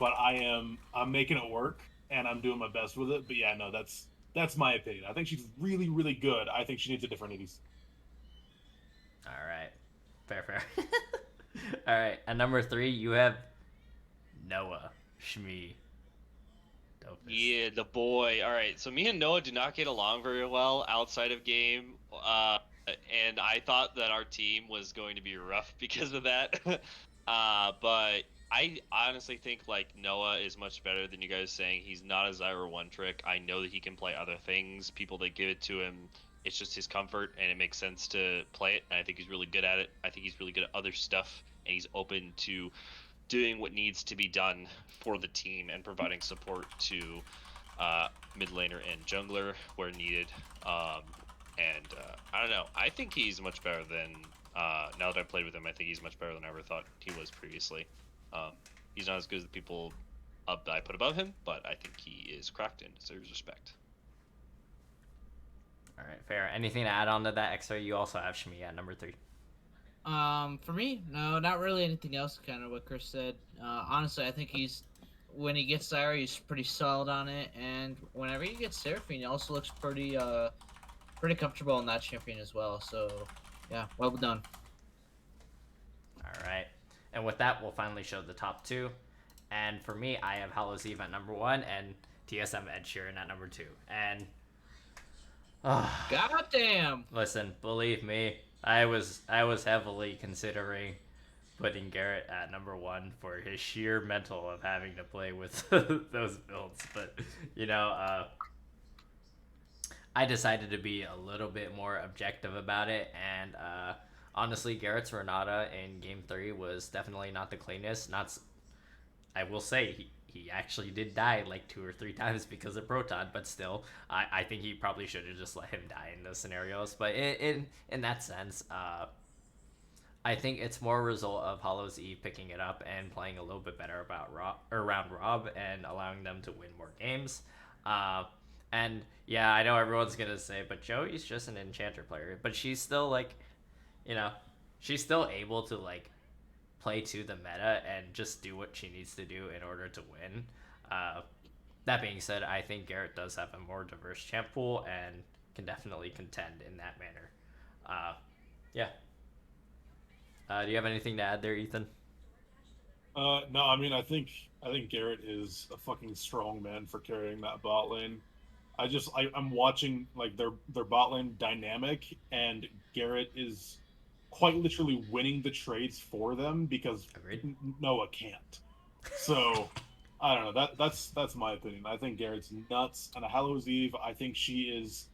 But I'm making it work and I'm doing my best with it. But yeah, no, that's my opinion. I think she's really, really good. I think she needs a different ADC. All right. Fair. All right. At number 3, you have Noah Shmi. Yeah, the boy. All right, so me and Noah do not get along very well outside of game, and I thought that our team was going to be rough because of that. But I honestly think like Noah is much better than you guys saying. He's not a Zyra one trick. I know that he can play other things. People that give it to him, it's just his comfort, and it makes sense to play it. And I think he's really good at it. I think he's really good at other stuff, and he's open to doing what needs to be done for the team and providing support to mid laner and jungler where needed. And I don't know. I think he's much better than now that I've played with him. I think he's much better than I ever thought he was previously. He's not as good as the people that I put above him, but I think he is cracked and deserves respect. All right, fair. Anything to add on to that, X-Ray? You also have Shmi at number 3. For me, no, not really anything else. Kind of what Chris said. Honestly, I think when he gets Zyra, he's pretty solid on it, and whenever he gets Seraphine, he also looks pretty comfortable in that champion as well. So, yeah, well done. All right, and with that, we'll finally show the top 2. And for me, I have Hallows Eve at number 1 and TSM Ed Sheeran at number 2. And goddamn! Listen, believe me, I was heavily considering putting Garrett at number 1 for his sheer mental of having to play with those builds. But I decided to be a little bit more objective about it, and honestly, Garrett's Renata in Game 3 was definitely not the cleanest. I will say he actually did die like 2 or 3 times because of Proton, but still, I think he probably should have just let him die in those scenarios. But in that sense, I think it's more a result of Hollow's Eve picking it up and playing a little bit better around Rob and allowing them to win more games. And yeah, I know everyone's gonna say, but Joey's just an enchanter player, but she's still like, you know, she's still able to like play to the meta and just do what she needs to do in order to win. That being said, I think Garrett does have a more diverse champ pool and can definitely contend in that manner. Yeah. Do you have anything to add there, Ethan? No, I mean, I think Garrett is a fucking strong man for carrying that bot lane. I'm watching like their bot lane dynamic, and Garrett is quite literally winning the trades for them because Agreed. Noah can't. So I don't know. That's my opinion. I think Garrett's nuts. And a Hallows Eve, I think she is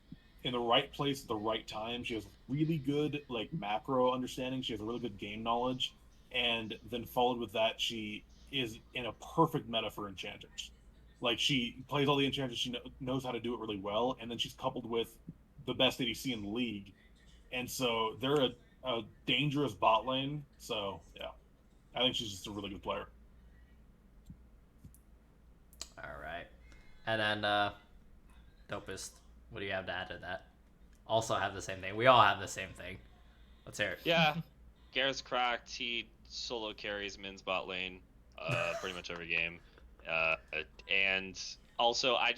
in the right place at the right time. She has really good like macro understanding. She has a really good game knowledge, and then followed with that, she is in a perfect meta for enchanters. Like she plays all the enchanters, she knows how to do it really well, and then she's coupled with the best ADC in the league, and so they're a dangerous bot lane. So yeah, I think she's just a really good player. All right. And then, Dopest, what do you have to add to that? Also have the same thing. We all have the same thing. Let's hear it. Yeah, Garrett's cracked. He solo carries Min's bot lane pretty much every game. And also, I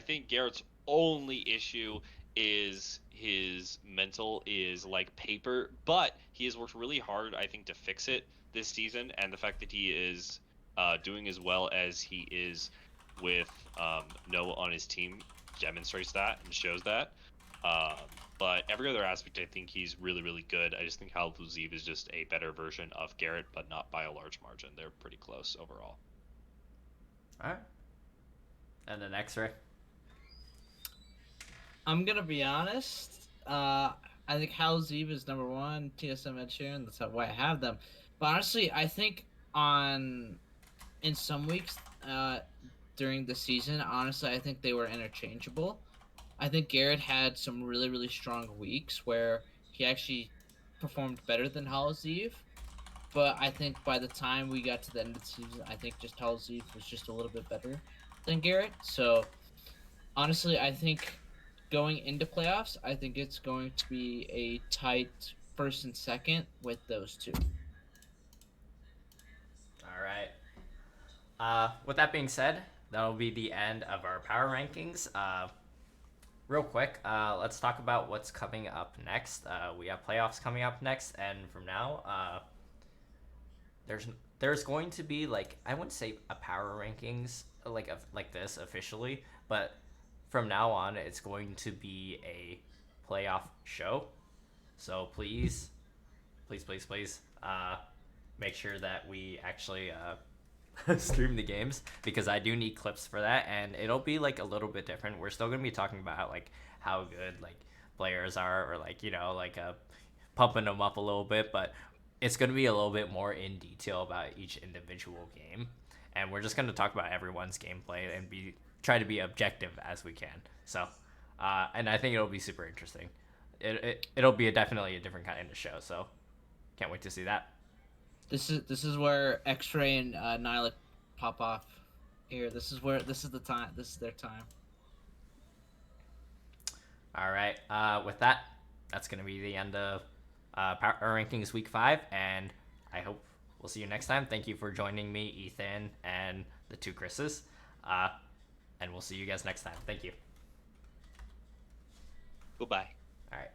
think Garrett's only issue is his mental is like paper, but he has worked really hard, I think, to fix it this season. And the fact that he is doing as well as he is with Noah on his team demonstrates that and shows that. Um, but every other aspect, I think he's really, really good. I just think Hallows Eve is just a better version of Garrett, but not by a large margin. They're pretty close overall. All right. And then X-Ray. I'm gonna be honest. I think Howl's Eve is number one. TSM Ed Sheeran. That's why I have them. But honestly, I think in some weeks, during the season, honestly, I think they were interchangeable. I think Garrett had some really, really strong weeks where he actually performed better than Howl's Eve. But I think by the time we got to the end of the season, I think just Howl's Eve was just a little bit better than Garrett. So honestly, I think going into playoffs, I think it's going to be a tight first and second with those two. All right. With that being said, that'll be the end of our power rankings. Real quick, let's talk about what's coming up next. We have playoffs coming up next, and from now, there's going to be like I wouldn't say a power rankings like this officially, but from now on, it's going to be a playoff show. So please, please, please, please, make sure that we actually stream the games because I do need clips for that, and it'll be like a little bit different. We're still gonna be talking about like how good like players are, or like pumping them up a little bit, but it's gonna be a little bit more in detail about each individual game, and we're just gonna talk about everyone's gameplay and try to be objective as we can. So, and I think it'll be super interesting. It'll be definitely a different kind of show. So, can't wait to see that. This is where X-Ray and Nyla pop off. Here, this is the time. This is their time. All right. With that, that's going to be the end of Power Rankings Week 5, and I hope we'll see you next time. Thank you for joining me, Ethan, and the two Chris's. And we'll see you guys next time. Thank you. Goodbye. All right.